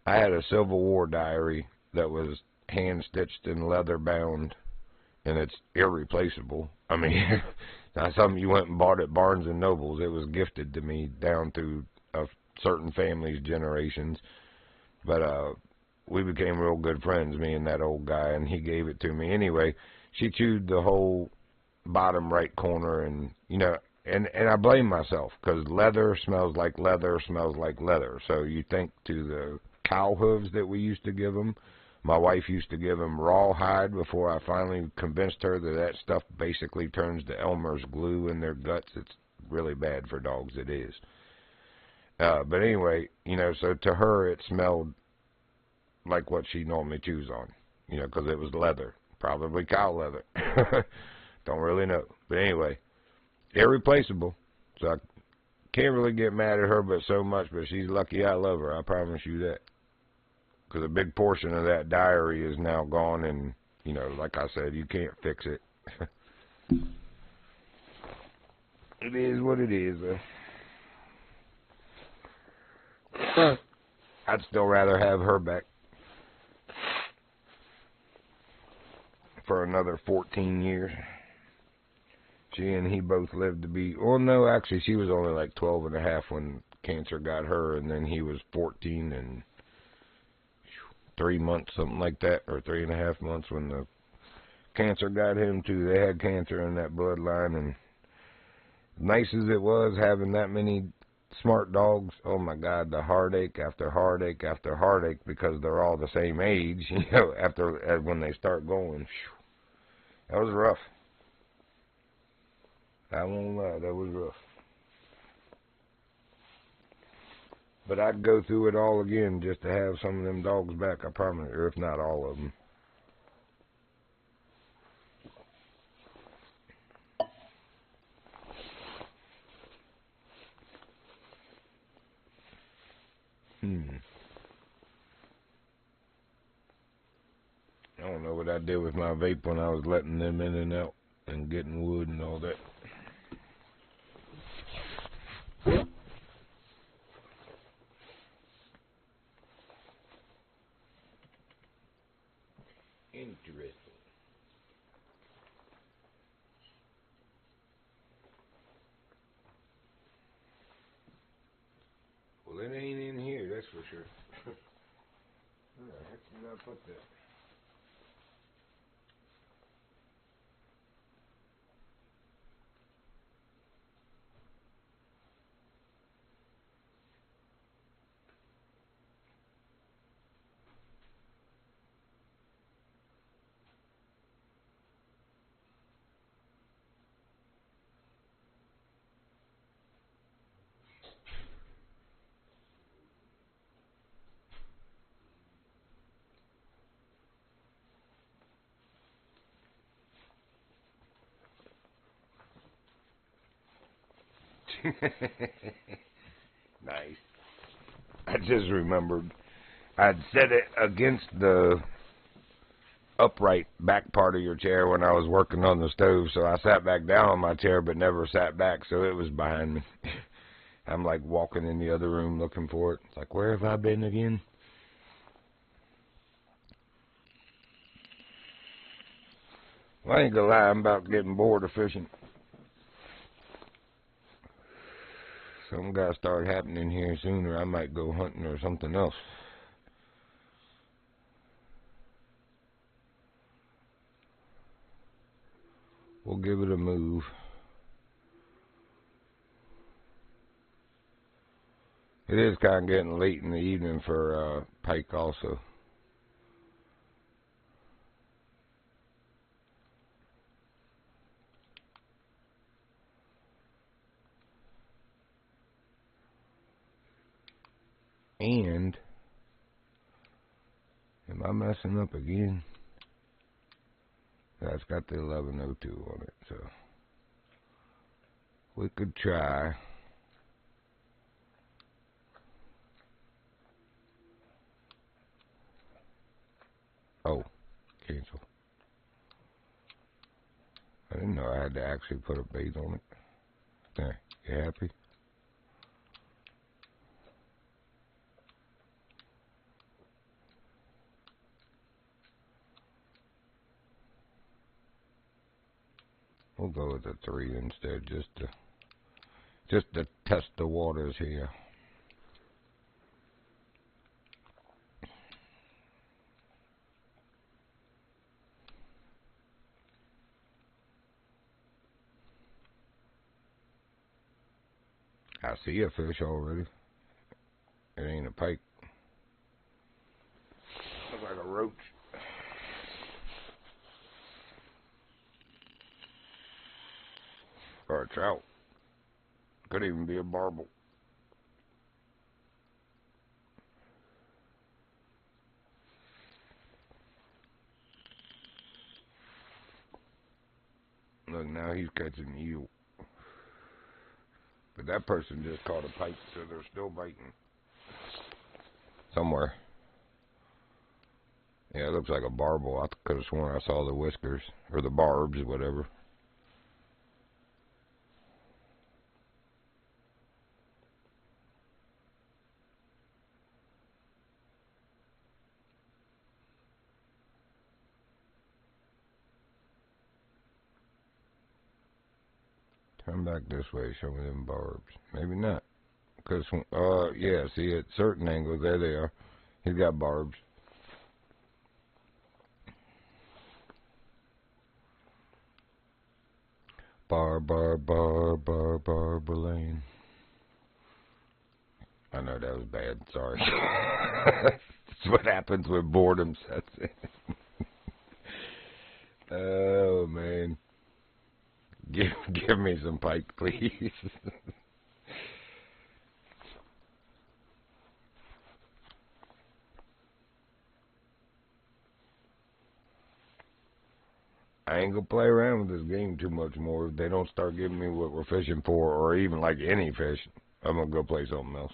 I had a Civil War diary that was hand-stitched and leather-bound, and it's irreplaceable. I mean, not something you went and bought at Barnes & Nobles. It was gifted to me down through a certain family's generations. But we became real good friends, me and that old guy, and he gave it to me. Anyway, she chewed the whole bottom right corner, and, you know, and I blame myself, because leather smells like leather smells like leather. So you think to the cow hooves that we used to give them. My wife used to give them rawhide before I finally convinced her that that stuff basically turns to Elmer's glue in their guts. It's really bad for dogs, it is. But anyway, you know, so to her it smelled like what she normally chews on, you know, because it was leather, probably cow leather. Don't really know. But anyway, irreplaceable. So I can't really get mad at her but so much, but she's lucky I love her, I promise you that. Because a big portion of that diary is now gone, and, you know, like I said, you can't fix it. It is what it is. I'd still rather have her back for another 14 years. She and he both lived to be, well, no, actually, she was only like 12 and a half when cancer got her, and then he was 14 and 3 months, something like that, or 3.5 months when the cancer got him too. They had cancer in that bloodline, and nice as it was having that many smart dogs, oh my God, the heartache after heartache after heartache, because they're all the same age, you know, after when they start going. That was rough. I won't lie, that was rough. But I'd go through it all again just to have some of them dogs back, I promise, or if not all of them. I don't know what I did with my vape when I was letting them in and out and getting wood and all that. Interesting. Well, it ain't in here, that's for sure. Where the heck did I put that? Nice. I just remembered I'd set it against the upright back part of your chair when I was working on the stove, so I sat back down on my chair but never sat back, so it was behind me. I'm like walking in the other room looking for it. It's like, where have I been again? Well, I ain't gonna lie, I'm about getting bored of fishing. Something gotta start happening here sooner. I might go hunting or something else. We'll give it a move. It is kind of getting late in the evening for pike also. And, am I messing up again? That's got the 1102 on it, so we could try. Oh, cancel. I didn't know I had to actually put a bait on it. There, you happy? We'll go with the 3 instead, just to test the waters here. I see a fish already. It ain't a pike. Looks like a roach. Or a trout. Could even be a barbel. Look, now he's catching eel. But that person just caught a pike, so they're still biting. Somewhere. Yeah, it looks like a barbel. I could have sworn I saw the whiskers. Or the barbs, whatever. Turn back this way, show me them barbs. Maybe not. Cause, yeah, see at certain angles, there they are. He's got barbs. Barbalane. I know that was bad, sorry. That's what happens when boredom sets in. Oh, man. Give me some pike, please. I ain't gonna play around with this game too much more. If they don't start giving me what we're fishing for, or even like any fish, I'm gonna go play something else.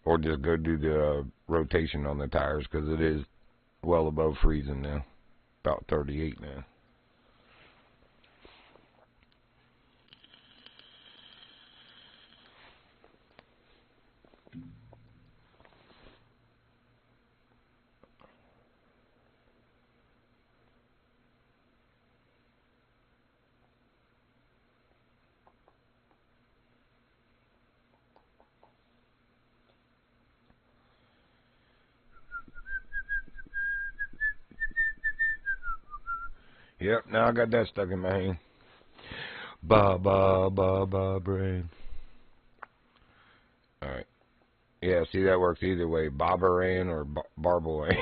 Or just go do the rotation on the tires, because it is well above freezing now. about 38 now. Yep, now I got that stuck in my hand. Ba brain. Alright. Yeah, see, that works either way. Bobberan or Barboran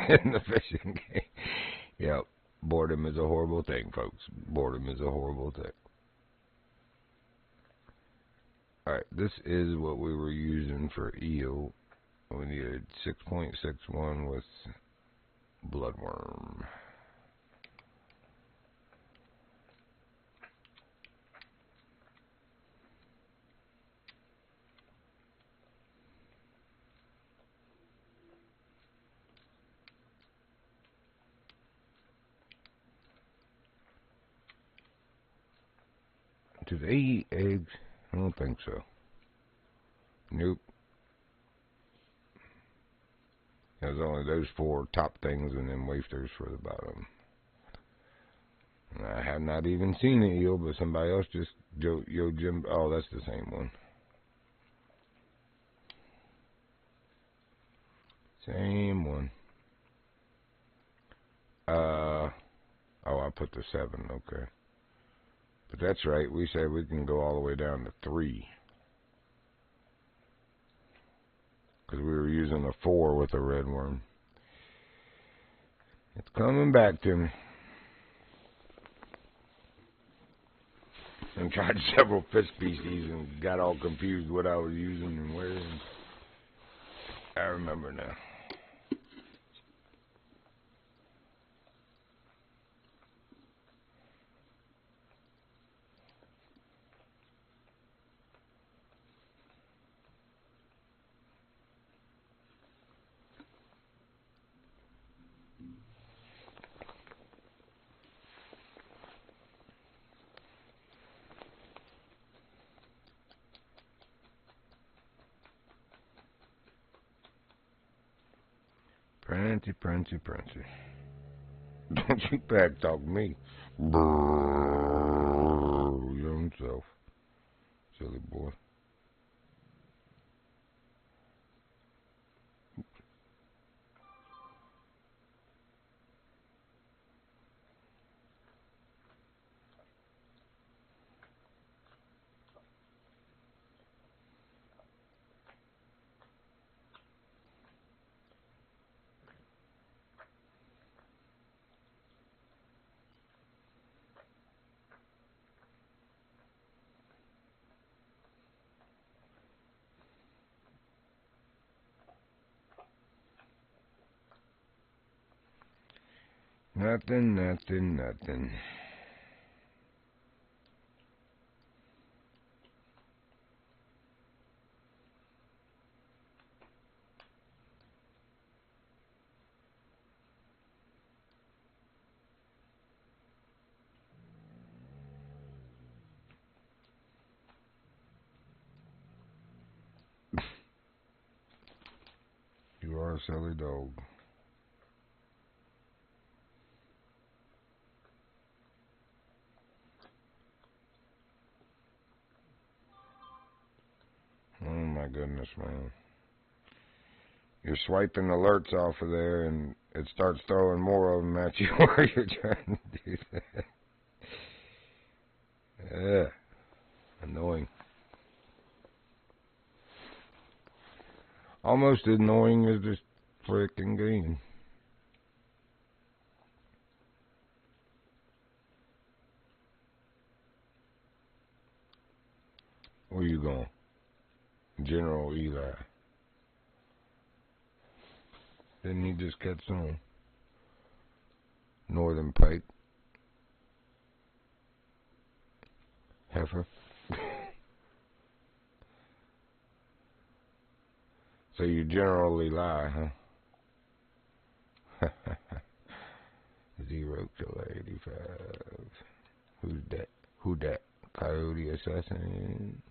in the fishing game. Yep. Boredom is a horrible thing, folks. Boredom is a horrible thing. Alright, this is what we were using for eel. We needed 6.61 with bloodworm. Do they eat eggs? I don't think so. Nope. There's only those 4 top things and then wafers for the bottom. And I have not even seen an eel, but somebody else just, Yo Jim, oh, that's the same one. Same one. Oh, I put the 7, okay. But that's right, we said we can go all the way down to 3. Because we were using a 4 with a red worm. It's coming back to me. And tried several fish species and got all confused what I was using and where. And I remember now. Prancy, prancy, prancy. Don't you back talk me. Brrr, young self. Silly boy. Nothing, nothing, nothing. You are a silly dog. Oh my goodness, man. You're swiping alerts off of there and it starts throwing more of them at you while you're trying to do that. Yeah. Annoying. Almost as annoying as this freaking game. Where you going? General Eli. Didn't he just catch some northern pike? Heifer? So you generally lie, huh? Zero Killer 85. Who's that? Who that? Coyote Assassin.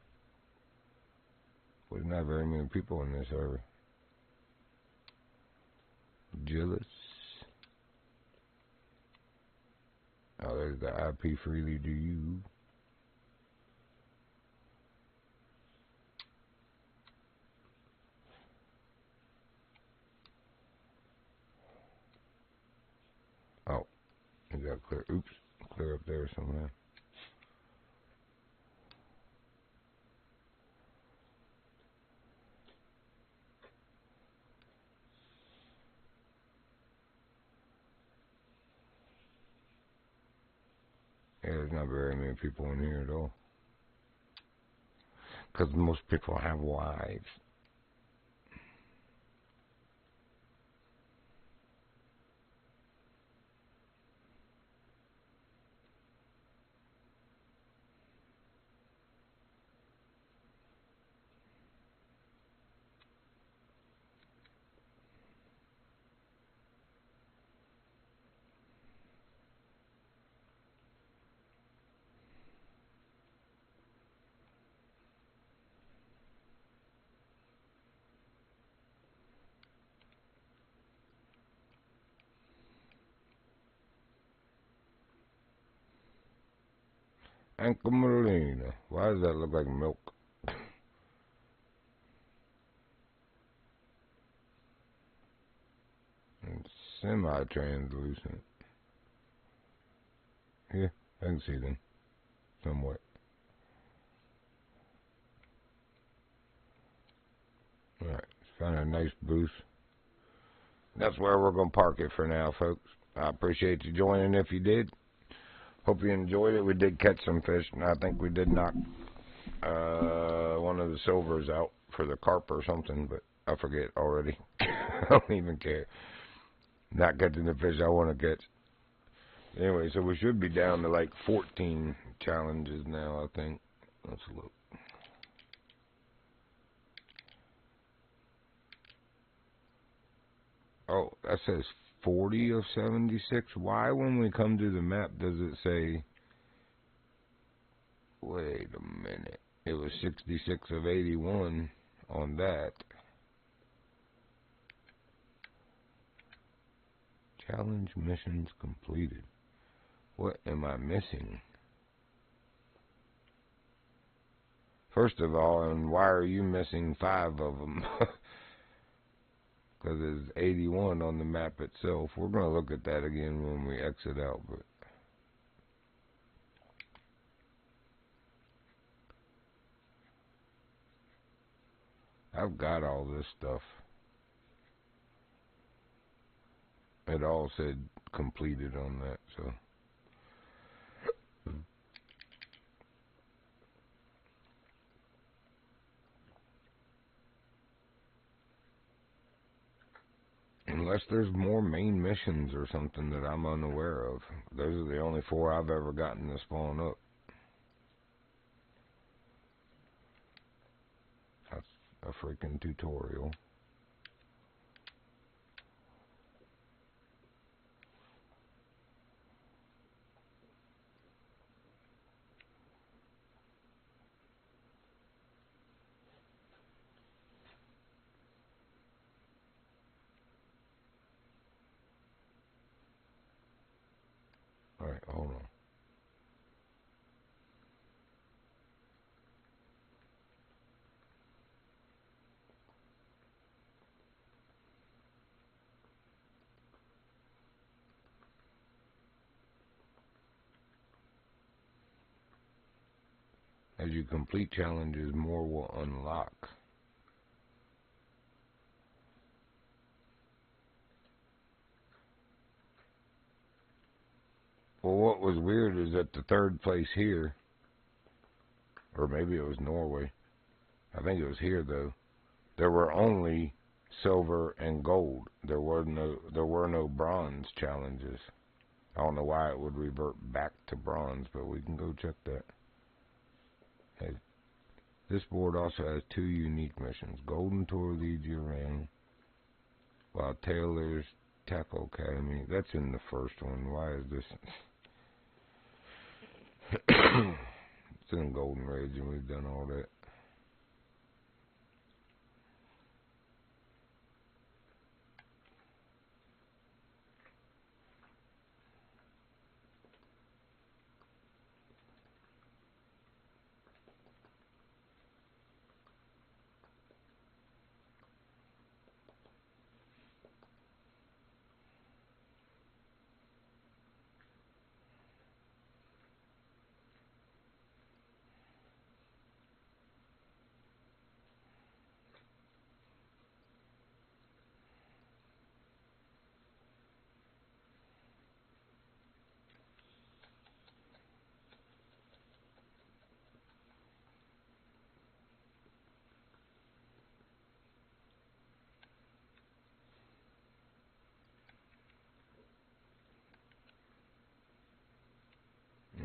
There's not very many people in this server. Gillis. Oh, there's the IP freely do you. Oh, you got clear. Oops, clear up there somewhere. Yeah, there's not very many people in here at all. Because most people have wives. Anchor Marina. Why does that look like milk? It's semi-translucent. Yeah, I can see them. Somewhat. Alright, let's find a nice booth. That's where we're going to park it for now, folks. I appreciate you joining if you did. Hope you enjoyed it. We did catch some fish, and I think we did knock one of the silvers out for the carp or something, but I forget already. I don't even care. Not catching the fish I want to catch. Anyway, so we should be down to like 14 challenges now, I think. Let's look. Oh, that says 40 of 76. Why, when we come to the map, does it say... Wait a minute. It was 66 of 81 on that. Challenge missions completed. What am I missing? First of all, and why are you missing 5 of them? Because there's 81 on the map itself. We're going to look at that again when we exit out, but... I've got all this stuff. It all said completed on that, so... Unless there's more main missions or something that I'm unaware of. Those are the only 4 I've ever gotten to spawn up. That's a freaking tutorial. Alright, hold on. As you complete challenges, more will unlock. Well, what was weird is that the 3rd place here, or maybe it was Norway. I think it was here though. There were only silver and gold. There were no bronze challenges. I don't know why it would revert back to bronze, but we can go check that. Hey, this board also has 2 unique missions. Golden Tour leads you around, while Taylor's Tackle Academy. That's in the first one. Why is this? It's in Golden Ridge, and we've done all that.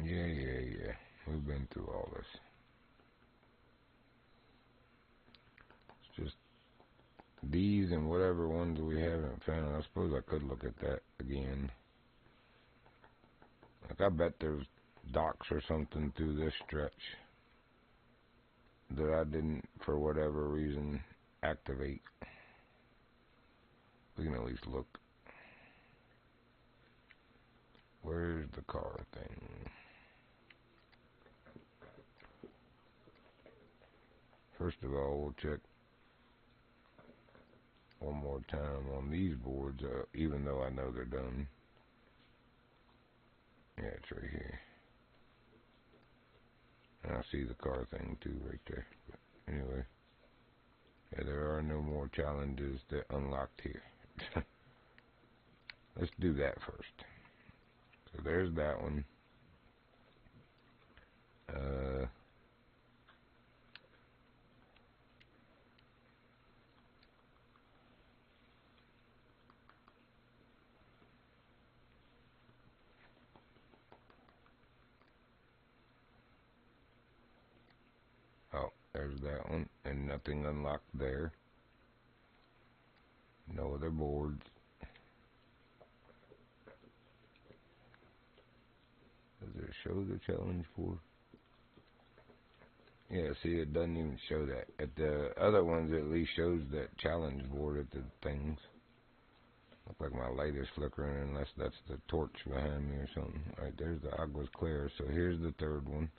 Yeah. We've been through all this. It's just these and whatever ones we haven't found. I suppose I could look at that again. Like, I bet there's docks or something through this stretch that I didn't, for whatever reason, activate. We can at least look. Where's the car thing? First of all, we'll check one more time on these boards, even though I know they're done. Yeah, it's right here. And I see the car thing too right there. But anyway, yeah, there are no more challenges that unlocked here. Let's do that first. So there's that one. Oh, there's that one. And nothing unlocked there. No other boards. Does it show the challenge board? Yeah, see, it doesn't even show that. At the other ones, it at least shows that challenge board at the things. Look like my light is flickering, unless that's the torch behind me or something. Alright, there's the Aguas Claras. So here's the third one.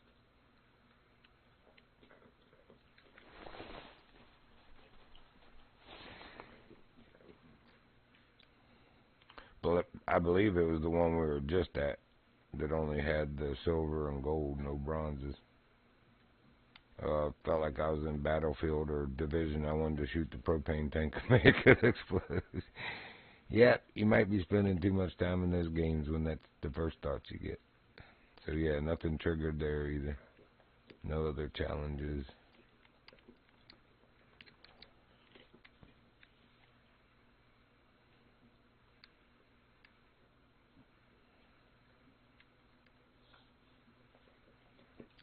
But I believe it was the one we were just at that only had the silver and gold, no bronzes. Felt like I was in Battlefield or Division. I wanted to shoot the propane tank and make it explode. Yeah, you might be spending too much time in those games when that's the first thoughts you get. So yeah, nothing triggered there either. No other challenges.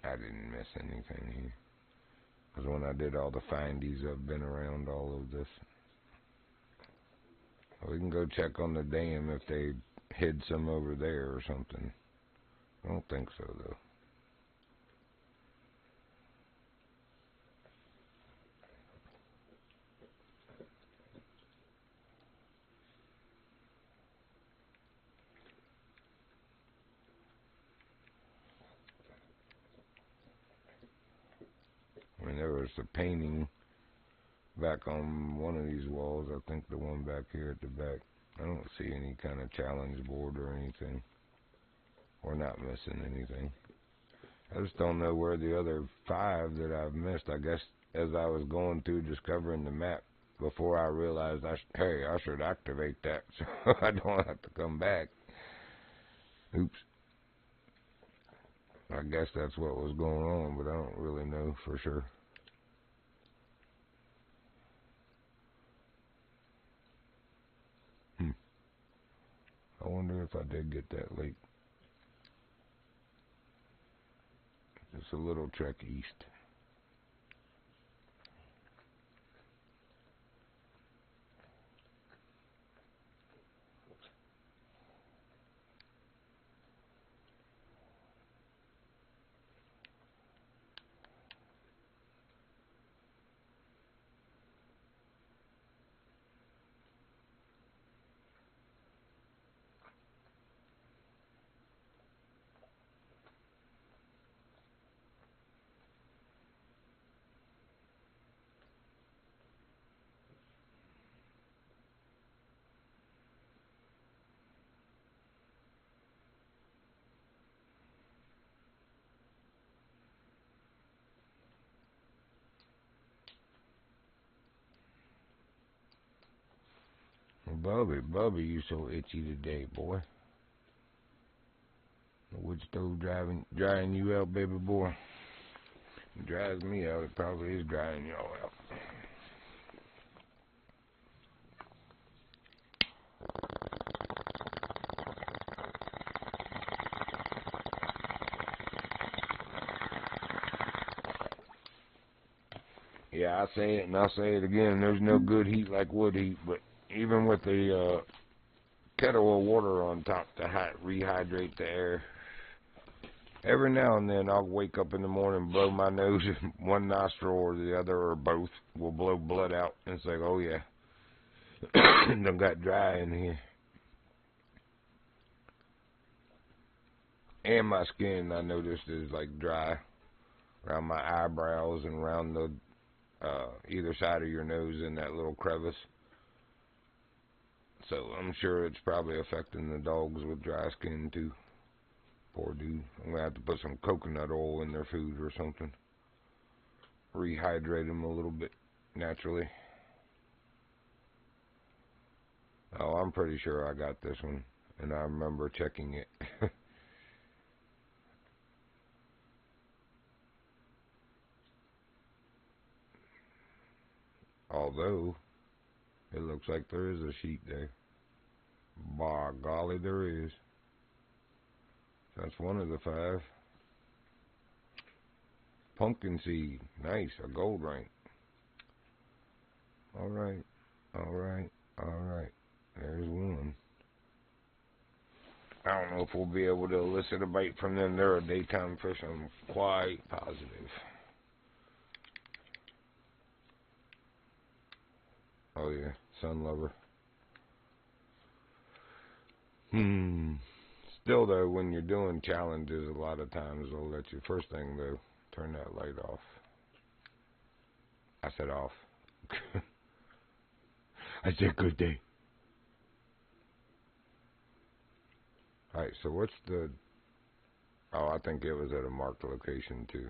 I didn't miss anything here. Because when I did all the findies, I've been around all of this. We can go check on the dam if they hid some over there or something. I don't think so, though. I mean, there was a painting back on one of these walls. I think the one back here at the back. I don't see any kind of challenge board or anything. We're not missing anything. I just don't know where the other 5 that I've missed. I guess as I was going through discovering the map, before I realized, hey, I should activate that so I don't have to come back. Oops. I guess that's what was going on, but I don't really know for sure. I wonder if I did get that lake. Just a little trek east. Bubby, you so itchy today, boy. The wood stove drying you out, baby boy. It dries me out. It probably is drying y'all out. Yeah, I say it and I'll say it again. There's no good heat like wood heat, but even with the kettle of water on top to rehydrate the air, every now and then I'll wake up in the morning, blow my nose, one nostril or the other or both will blow blood out, and it's like, oh yeah, done got dry in here. And my skin, I noticed, is like dry around my eyebrows and around the either side of your nose in that little crevice. So I'm sure it's probably affecting the dogs with dry skin too. Poor dude. I'm going to have to put some coconut oil in their food or something. Rehydrate them a little bit naturally. Oh, I'm pretty sure I got this one. And I remember checking it. Although, it looks like there is a sheet there. By golly, there is. That's one of the 5. Pumpkin seed. Nice. A gold rank. Alright. Alright. Alright. There's one. I don't know if we'll be able to elicit a bite from them. They're a daytime fish. I'm quite positive. Oh yeah. Sun lover. Still though, when you're doing challenges, a lot of times they'll let you, first thing though, turn that light off. I said off. I said good day. Alright, so what's the, oh, I think it was at a marked location too.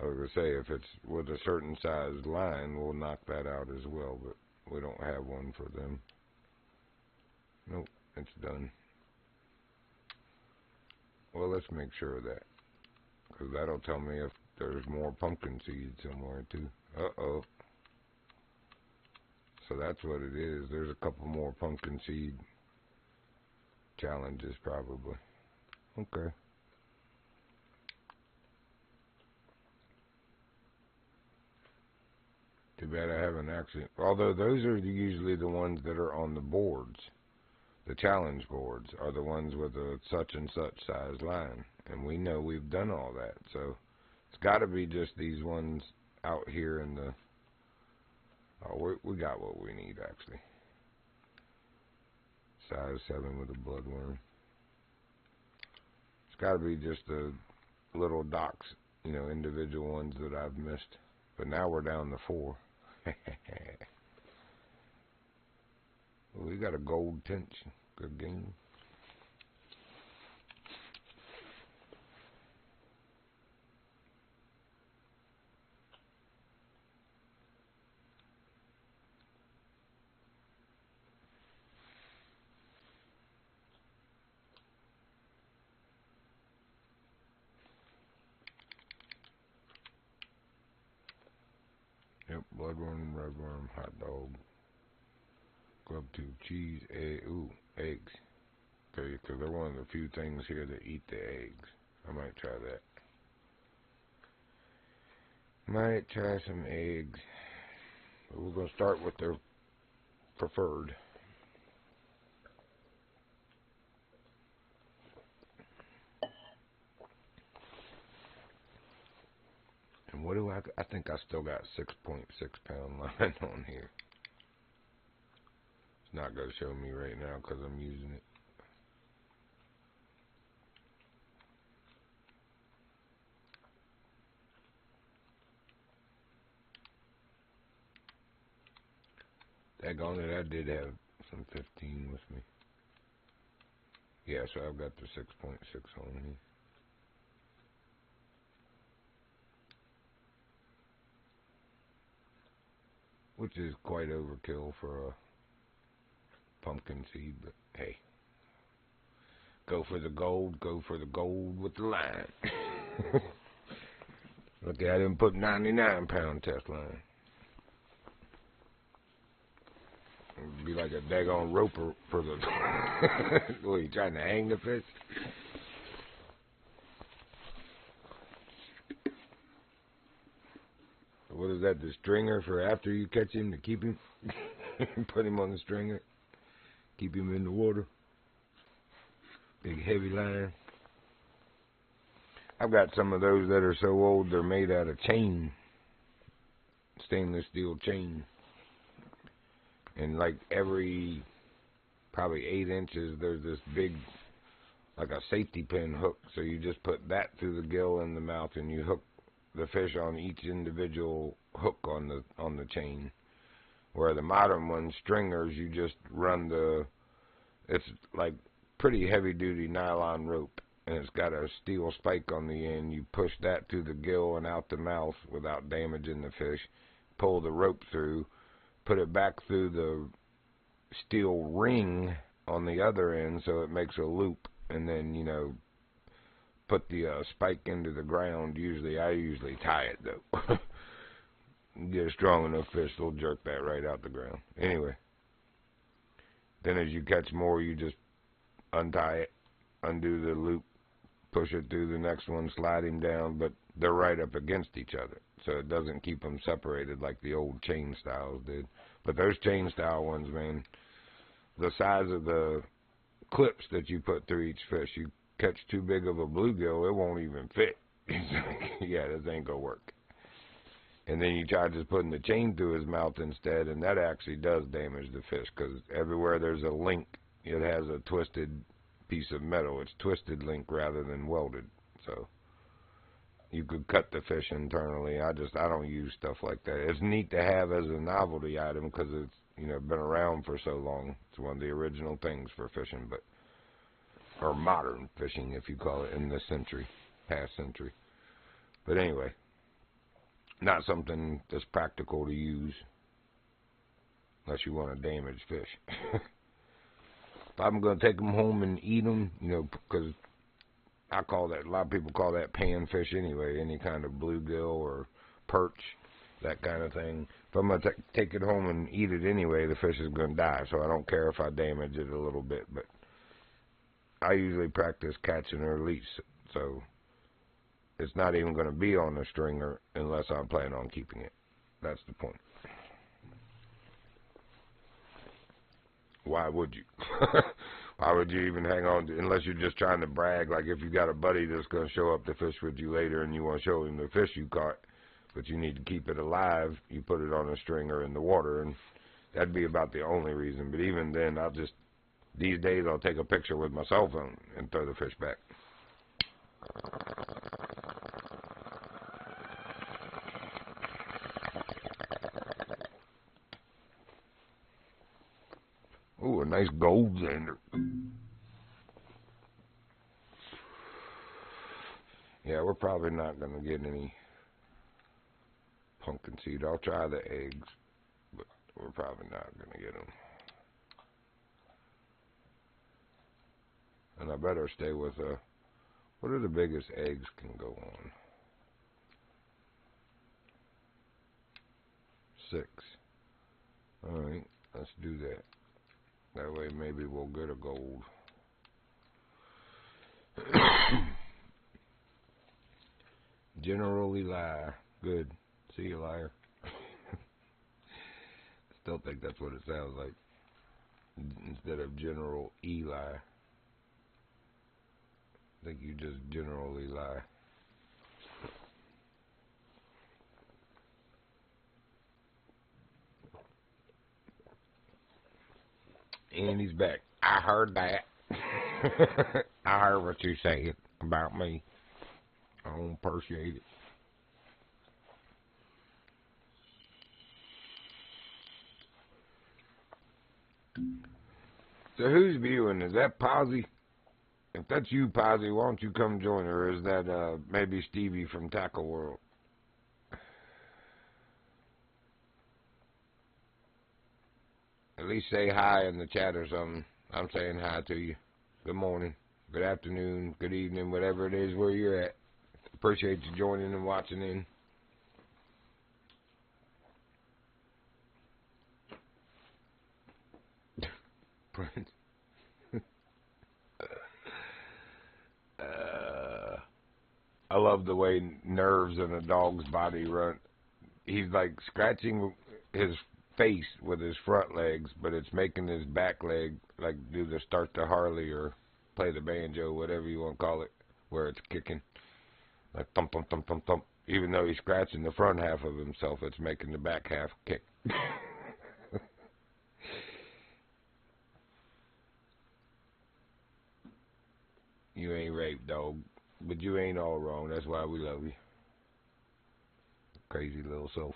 I was going to say, if it's with a certain size line, we'll knock that out as well, but we don't have one for them. Nope, it's done. Well, let's make sure of that, because that'll tell me if there's more pumpkin seeds somewhere too. Uh-oh. So that's what it is. There's a couple more pumpkin seed challenges probably. Okay. Too bad I haven't actually, although those are usually the ones that are on the boards. The challenge boards are the ones with a such and such size line. And we know we've done all that. So it's got to be just these ones out here in the, oh, we got what we need actually. Size 7 with a bloodworm. It's got to be just the little docks, you know, individual ones that I've missed. But now we're down to 4. We got a gold tench. Good game. Yep, bloodworm, redworm, hot dog, grub tube, cheese, egg, ooh, eggs. Okay, because they're one of the few things here that eat the eggs. I might try that. Might try some eggs. But we're going to start with their preferred. And what do I think I still got 6.6 pound line on here. It's not going to show me right now because I'm using it. Daggone it, I did have some 15 with me. Yeah, so I've got the 6.6 on here. Which is quite overkill for a pumpkin seed, but hey. Go for the gold with the line. Look, I didn't put 99-pound test line. It'd be like a daggone roper for the... What, you trying to hang the fish? What is that, the stringer for after you catch him to keep him? Put him on the stringer. Keep him in the water. Big heavy line. I've got some of those that are so old they're made out of chain. Stainless steel chain. And like every probably 8 inches there's this big, like a safety pin hook. So you just put that through the gill and the mouth and you hook the fish on each individual hook on the chain. Where the modern ones, stringers, you just run it's like pretty heavy duty nylon rope, and it's got a steel spike on the end. You push that through the gill and out the mouth without damaging the fish, pull the rope through, put it back through the steel ring on the other end so it makes a loop, and then, you know, put the spike into the ground. I usually tie it though. Get a strong enough fish, they'll jerk that right out the ground. Anyway, then as you catch more, you just untie it, undo the loop, push it through the next one, slide him down, but they're right up against each other, so it doesn't keep them separated like the old chain styles did. But those chain style ones, man, the size of the clips that you put through each fish, you catch too big of a bluegill, it won't even fit. Yeah, this ain't gonna work. And then you try just putting the chain through his mouth instead, and that actually does damage the fish, because everywhere there's a link, it has a twisted piece of metal. It's twisted link rather than welded. So you could cut the fish internally. I don't use stuff like that. It's neat to have as a novelty item because it's, you know, been around for so long. It's one of the original things for fishing, or modern fishing, if you call it, in this century, past century. But anyway, not something that's practical to use unless you want to damage fish. If I'm going to take them home and eat them, you know, because I call that, a lot of people call that panfish anyway, any kind of bluegill or perch, that kind of thing. If I'm going to take it home and eat it anyway, the fish is going to die, so I don't care if I damage it a little bit. But I usually practice catch and release, so it's not even going to be on the stringer unless I plan on keeping it. That's the point. Why would you? Why would you even hang on to, unless you're just trying to brag, like if you got a buddy that's going to show up to fish with you later and you want to show him the fish you caught, but you need to keep it alive, you put it on a stringer in the water, and that'd be about the only reason. But even then, these days I'll take a picture with my cell phone and throw the fish back. Ooh, a nice gold zander. Yeah, we're probably not going to get any pumpkin seed. I'll try the eggs, but we're probably not going to get them. And I better stay with what are the biggest eggs can go on? 6. Alright, let's do that. That way maybe we'll get a gold. General Eli. Good. See you, liar. Still think that's what it sounds like. Instead of General Eli. I think you just generally lie. And he's back. I heard that. I heard what you said about me. I don't appreciate it. So who's viewing? Is that Posy? If that's you, Posy, why don't you come join her? Or is that maybe Stevie from Tackle World? At least say hi in the chat or something. I'm saying hi to you. Good morning, good afternoon, good evening, whatever it is where you're at. Appreciate you joining and watching in. Prince. I love the way nerves in a dog's body run. He's like scratching his face with his front legs, but it's making his back leg like do the start to Harley or play the banjo, whatever you want to call it, where it's kicking. Like thump, thump, thump, thump, thump. Even though he's scratching the front half of himself, it's making the back half kick. You ain't raped, dog. But you ain't all wrong. That's why we love you. Crazy little self.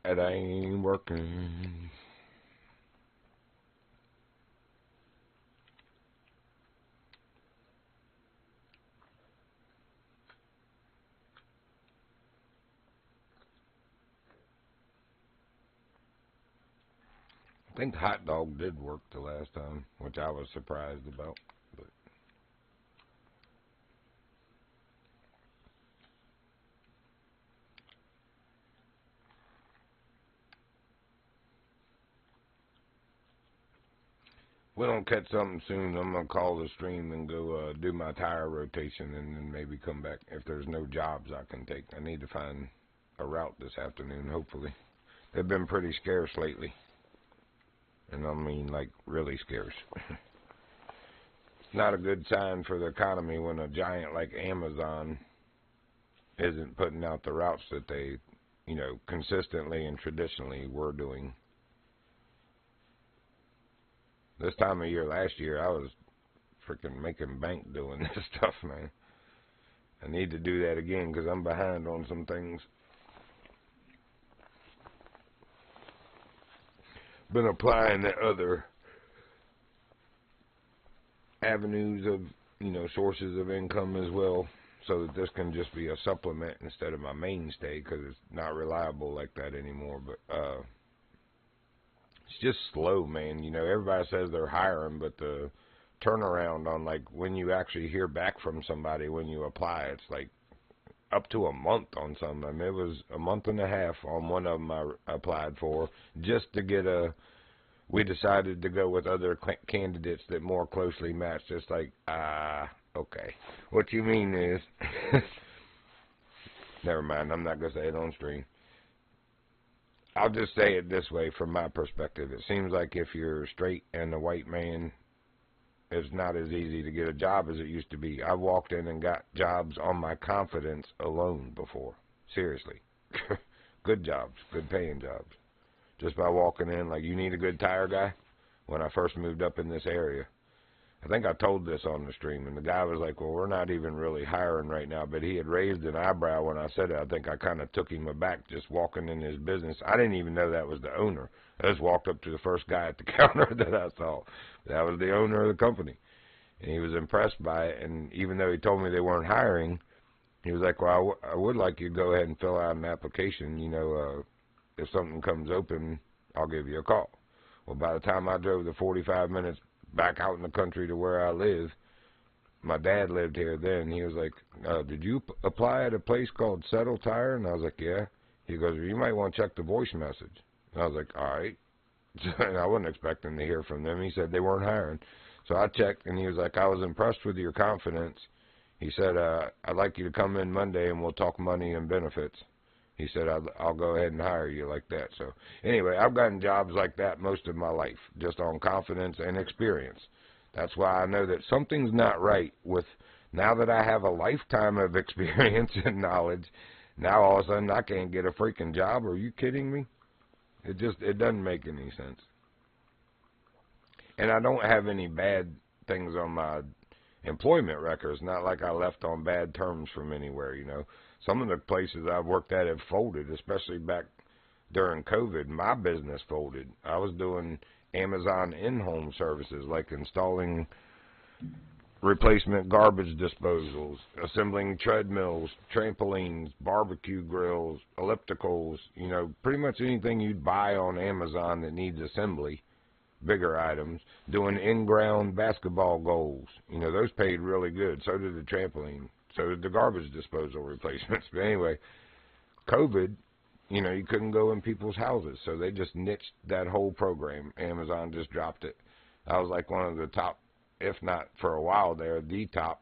It ain't working. I think hot dog did work the last time, which I was surprised about. But if we don't catch something soon, I'm going to call the stream and go do my tire rotation and then maybe come back if there's no jobs I can take. I need to find a route this afternoon, hopefully. They've been pretty scarce lately. And I mean, like, really scarce. It's not a good sign for the economy when a giant like Amazon isn't putting out the routes that they, you know, consistently and traditionally were doing. This time of year last year, I was freaking making bank doing this stuff, man. I need to do that again because I'm behind on some things. Been applying to other avenues of, you know, sources of income as well, so that this can just be a supplement instead of my mainstay because it's not reliable like that anymore. But it's just slow, man. You know, everybody says they're hiring, but the turnaround on like when you actually hear back from somebody when you apply, it's like up to a month on some. I mean, it was a month and a half on one of them I applied for just to get a. We decided to go with other candidates that more closely matched. Just like, okay. What you mean is, never mind. I'm not gonna say it on stream. I'll just say it this way from my perspective. It seems like if you're straight and a white man, it's not as easy to get a job as it used to be. I walked in and got jobs on my confidence alone before. Seriously. Good jobs, good paying jobs. Just by walking in, like, you need a good tire guy? When I first moved up in this area. I think I told this on the stream, and the guy was like, well, we're not even really hiring right now, but he had raised an eyebrow when I said it. I think I kind of took him aback just walking in his business. I didn't even know that was the owner. I just walked up to the first guy at the counter that I saw. That was the owner of the company, and he was impressed by it, and even though he told me they weren't hiring, he was like, well, I would like you to go ahead and fill out an application. You know, if something comes open, I'll give you a call. Well, by the time I drove the 45 minutes back out in the country to where I live, my dad lived here then. He was like, did you apply at a place called Settle Tire? And I was like, yeah. He goes, well, you might want to check the voice message. And I was like, all right. And I wasn't expecting to hear from them. He said they weren't hiring. So I checked, and he was like, I was impressed with your confidence. He said, I'd like you to come in Monday, and we'll talk money and benefits. He said, I'll go ahead and hire you like that. So anyway, I've gotten jobs like that most of my life, just on confidence and experience. That's why I know that something's not right with, now that I have a lifetime of experience and knowledge, now all of a sudden I can't get a freaking job. Are you kidding me? It doesn't make any sense. And I don't have any bad things on my employment records. Not like I left on bad terms from anywhere, you know. Some of the places I've worked at have folded, especially back during COVID. My business folded. I was doing Amazon in-home services, like installing replacement garbage disposals, assembling treadmills, trampolines, barbecue grills, ellipticals, you know, pretty much anything you'd buy on Amazon that needs assembly. Bigger items, doing in-ground basketball goals. You know, those paid really good. So did the trampoline. So did the garbage disposal replacements. But anyway, COVID, you know, you couldn't go in people's houses. So they just niched that whole program. Amazon just dropped it. I was like one of the top, if not for a while there, the top.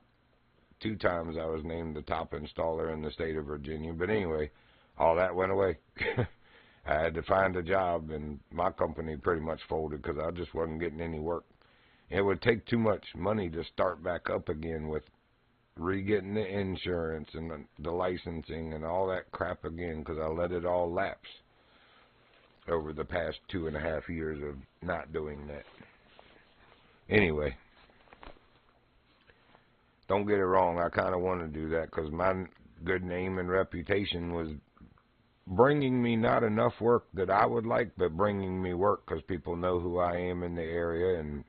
2 times I was named the top installer in the state of Virginia. But anyway, all that went away. I had to find a job, and my company pretty much folded because I just wasn't getting any work. It would take too much money to start back up again with re-getting the insurance and the licensing and all that crap again, because I let it all lapse over the past 2.5 years of not doing that. Anyway, don't get it wrong. I kind of want to do that because my good name and reputation was bringing me not enough work that I would like, but bringing me work because people know who I am in the area. And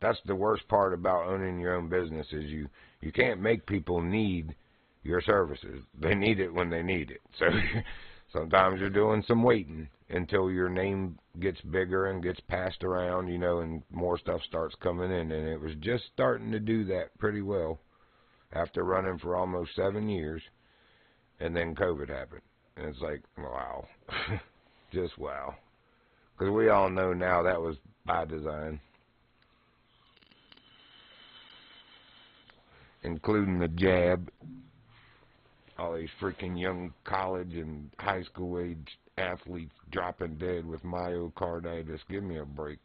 that's the worst part about owning your own business is you can't make people need your services. They need it when they need it. So sometimes you're doing some waiting until your name gets bigger and gets passed around, you know, and more stuff starts coming in. And it was just starting to do that pretty well after running for almost 7 years, and then COVID happened. And it's like, wow, just wow. Because we all know now that was by design. Including the jab. All these freaking young college and high school age athletes dropping dead with myocarditis. Give me a break.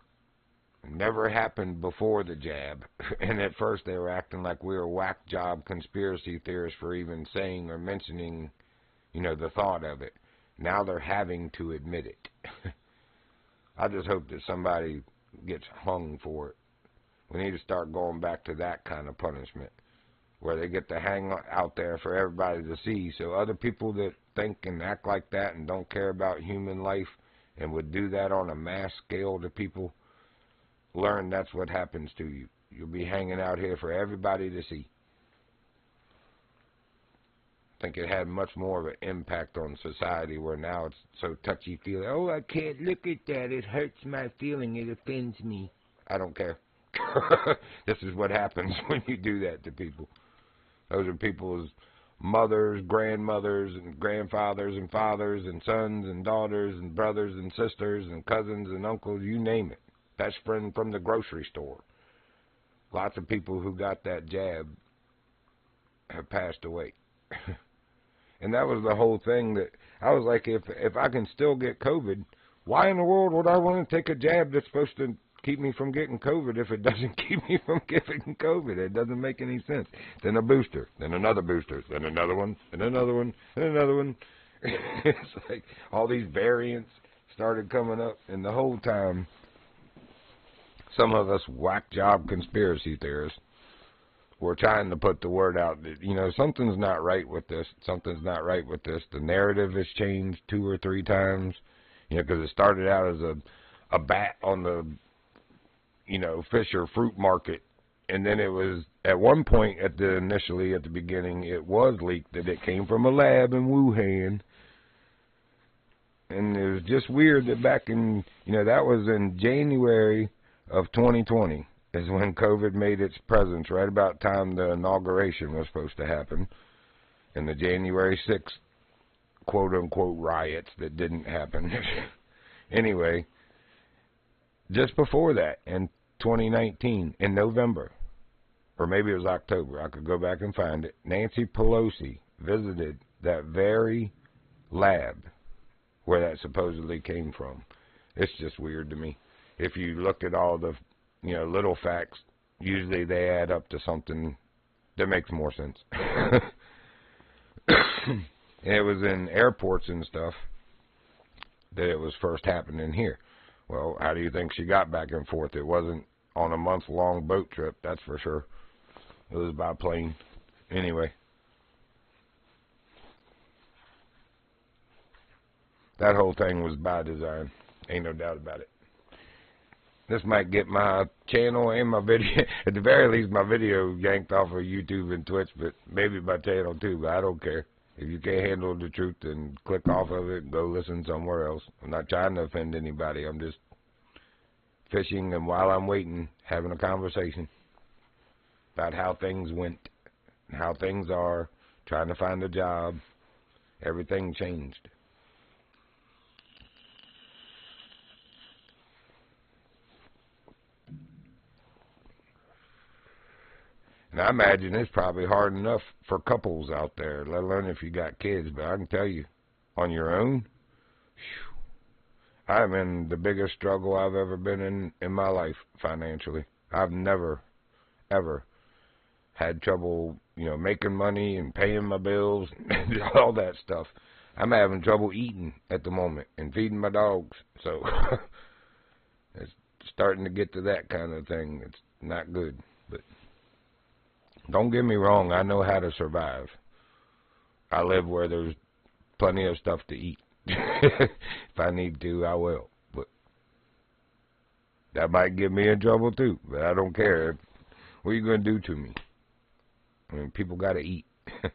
Never happened before the jab. And at first they were acting like we were whack job conspiracy theorists for even saying or mentioning, you know, the thought of it. Now they're having to admit it. I just hope that somebody gets hung for it. We need to start going back to that kind of punishment, where they get to hang out there for everybody to see, so other people that think and act like that and don't care about human life and would do that on a mass scale to people, learn that's what happens to you. You'll be hanging out here for everybody to see. I think it had much more of an impact on society, where now it's so touchy-feely. Oh, I can't look at that. It hurts my feeling. It offends me. I don't care. This is what happens when you do that to people. Those are people's mothers, grandmothers, and grandfathers, and fathers, and sons, and daughters, and brothers, and sisters, and cousins, and uncles, you name it. Best friend from the grocery store. Lots of people who got that jab have passed away. And that was the whole thing, that I was like, if I can still get COVID, why in the world would I want to take a jab that's supposed to keep me from getting COVID if it doesn't keep me from getting COVID? It doesn't make any sense. Then a booster, then another booster, then another one, and another one, and another one. It's like all these variants started coming up, and the whole time, some of us whack job conspiracy theorists were trying to put the word out that, you know, something's not right with this. Something's not right with this. The narrative has changed 2 or 3 times, you know, because it started out as a bat on the, you know, Fisher fruit market. And then it was, at one point initially at the beginning, it was leaked that it came from a lab in Wuhan. And it was just weird that back in, you know, that was in January of 2020. Is when COVID made its presence, right about time the inauguration was supposed to happen, and the January 6th quote-unquote riots that didn't happen. Anyway, just before that, in 2019, in November, or maybe it was October, I could go back and find it, Nancy Pelosi visited that very lab where that supposedly came from. It's just weird to me. If you look at all the, little facts, usually they add up to something that makes more sense. It was in airports and stuff that it was first happening here. Well, how do you think she got back and forth? It wasn't on a month-long boat trip, that's for sure. It was by plane. Anyway. That whole thing was by design. Ain't no doubt about it. This might get my channel and my video, at the very least my video yanked off of YouTube and Twitch, but maybe my channel too, but I don't care. If you can't handle the truth, then click off of it and go listen somewhere else. I'm not trying to offend anybody. I'm just fishing, and while I'm waiting, having a conversation about how things went, and how things are, trying to find a job. Everything changed. And I imagine it's probably hard enough for couples out there, let alone if you got kids. But I can tell you, on your own, I'm in the biggest struggle I've ever been in my life financially. I've never, ever had trouble, making money and paying my bills and all that stuff. I'm having trouble eating at the moment and feeding my dogs. So it's starting to get to that kind of thing. It's not good, but don't get me wrong, I know how to survive. I live where there's plenty of stuff to eat. If I need to, I will. But that might get me in trouble too, but I don't care. What are you going to do to me? I mean, people got to eat. If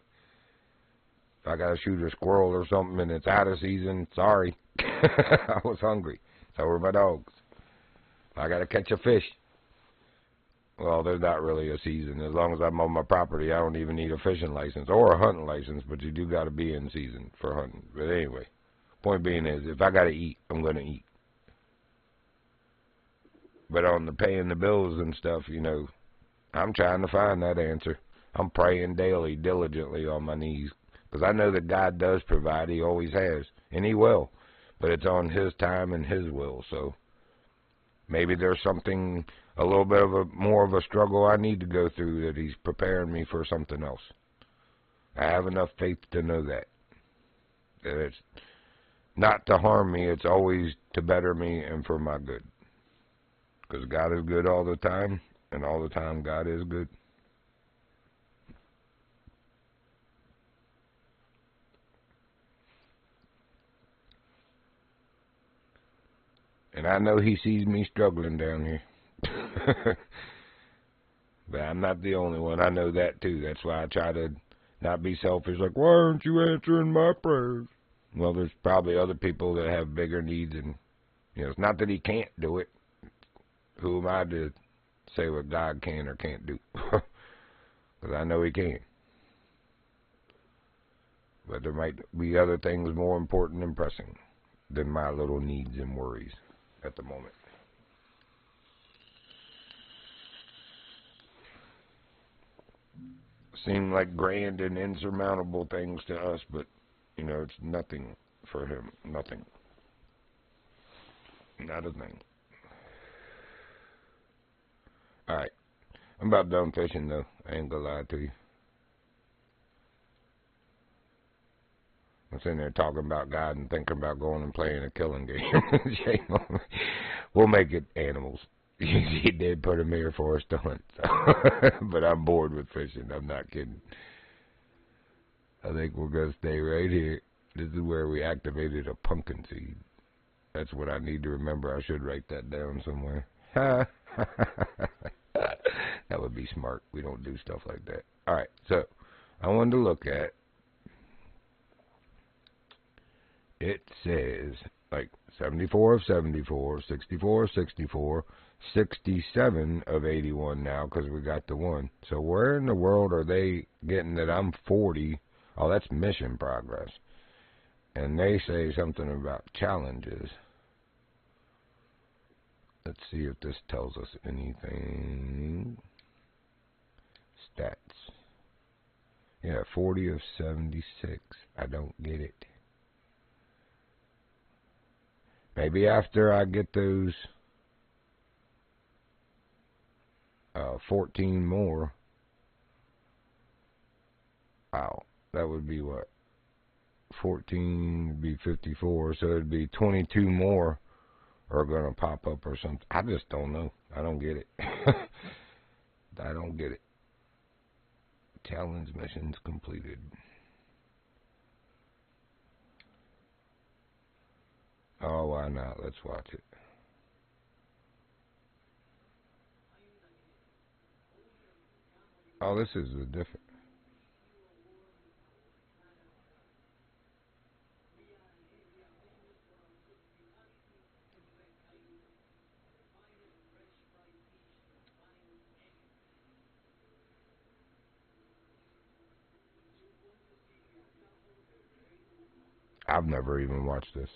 I got to shoot a squirrel or something and it's out of season, sorry. I was hungry. So were my dogs. If I got to catch a fish, well, there's not really a season. As long as I'm on my property, I don't even need a fishing license or a hunting license, but you do got to be in season for hunting. But anyway, point being is, if I got to eat, I'm going to eat. But on the paying the bills and stuff, I'm trying to find that answer. I'm praying daily, diligently on my knees, because I know that God does provide. He always has, and He will. But it's on His time and His will, so maybe there's something, a little bit of more of a struggle I need to go through, that He's preparing me for something else. I have enough faith to know that it's not to harm me, it's always to better me and for my good. Because God is good all the time, and all the time God is good. And I know He sees me struggling down here. But I'm not the only one. I know that too. That's why I try to not be selfish. Like, why aren't you answering my prayers? Well, there's probably other people that have bigger needs. And, it's not that He can't do it. Who am I to say what God can or can't do? Because I know He can. But there might be other things more important and pressing than my little needs and worries at the moment. Seem like grand and insurmountable things to us, but, it's nothing for Him. Nothing. Not a thing. Alright. I'm about done fishing, though. I ain't gonna lie to you. I'm sitting there talking about God and thinking about going and playing a killing game. Shame on me. We'll make it animals. He did put him here for us to hunt. So. But I'm bored with fishing. I'm not kidding. I think we're going to stay right here. This is where we activated a pumpkin seed. That's what I need to remember. I should write that down somewhere. That would be smart. We don't do stuff like that. Alright, so I wanted to look at, it says like 74 of 74, 64 of 64, 67 of 81 now because we got the one. So where in the world are they getting that I'm 40? Oh, that's mission progress. And they say something about challenges. Let's see if this tells us anything. Stats. Yeah, 40 of 76. I don't get it. Maybe after I get those 14 more. Wow, that would be what? 14 would be 54, so it'd be 22 more are going to pop up or something. I just don't know. I don't get it. I don't get it. Challenge missions completed. Oh, why not? Let's watch it. Oh, this is a different. I've never even watched this.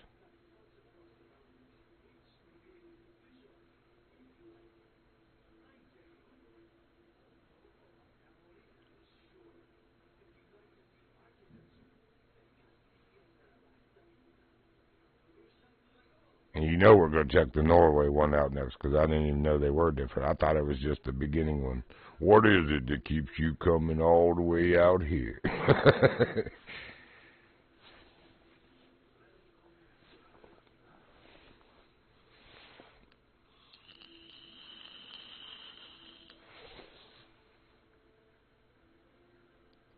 And you know we're going to check the Norway one out next, because I didn't even know they were different. I thought it was just the beginning one. What is it that keeps you coming all the way out here?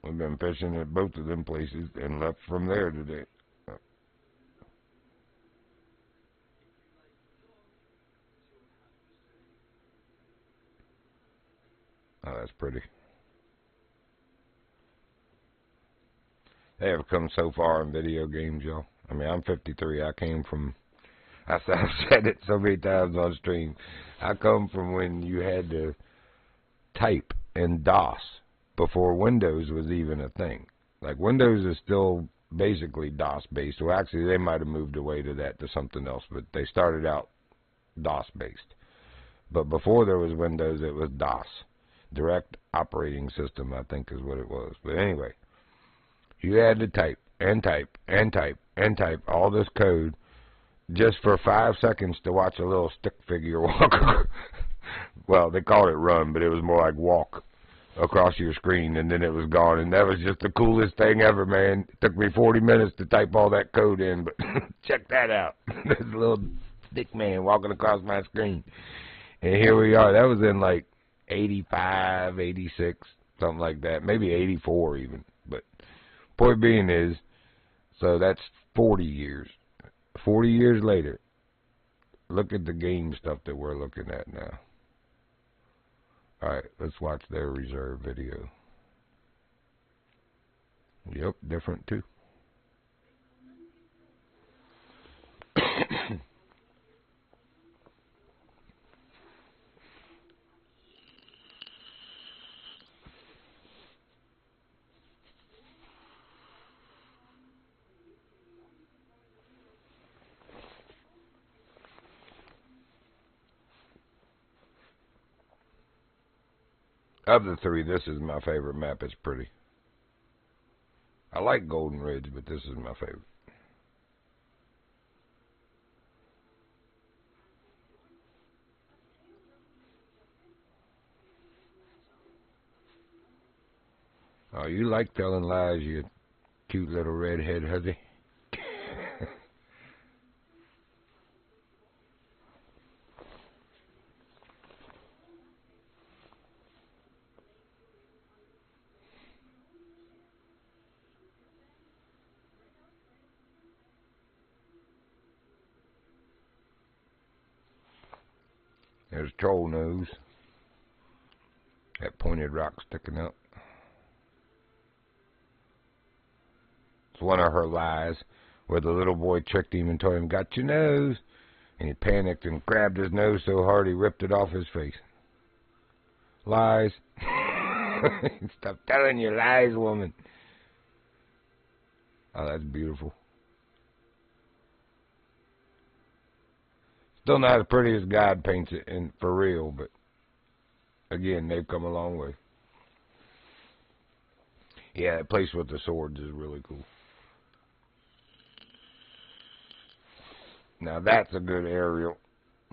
We've been fishing at both of them places and left from there today. Oh, that's pretty. They have come so far in video games, y'all. I mean, I'm 53. I came from, I've said it so many times on stream. I come from when you had to type in DOS before Windows was even a thing. Like, Windows is still basically DOS based. Well, actually, they might have moved away to that, to something else, but they started out DOS based. But before there was Windows, it was DOS. Direct Operating System, I think is what it was. But anyway, you had to type and type and type and type all this code just for 5 seconds to watch a little stick figure walk. Well, they called it run, but it was more like walk across your screen, and then it was gone. And that was just the coolest thing ever, man. It took me 40 minutes to type all that code in, but check that out. This little stick man walking across my screen. And here we are. That was in like 85, 86, something like that. Maybe 84 even. But point being is, so that's 40 years. 40 years later, look at the game stuff that we're looking at now. Alright, let's watch their reserve video. Yep, different too. Of the three, this is my favorite map. It's pretty. I like Golden Ridge, but this is my favorite. Oh, you like telling lies, you cute little redhead hussy. There's Troll Nose. That pointed rock sticking up. It's one of her lies, where the little boy tricked him and told him, "Got your nose." And he panicked and grabbed his nose so hard he ripped it off his face. Lies. Stop telling your lies, woman. Oh, that's beautiful. Still not as pretty as God paints it, and for real, but again, they've come a long way. Yeah, that place with the swords is really cool. Now that's a good aerial,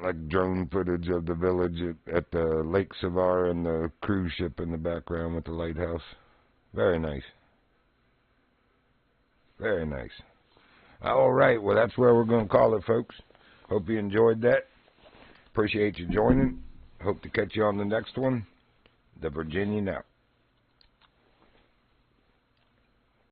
like drone footage of the village at the Lake Savar and the cruise ship in the background with the lighthouse. Very nice. Very nice. All right, well, that's where we're going to call it, folks. Hope you enjoyed that. Appreciate you joining. Hope to catch you on the next one. The Virginian out.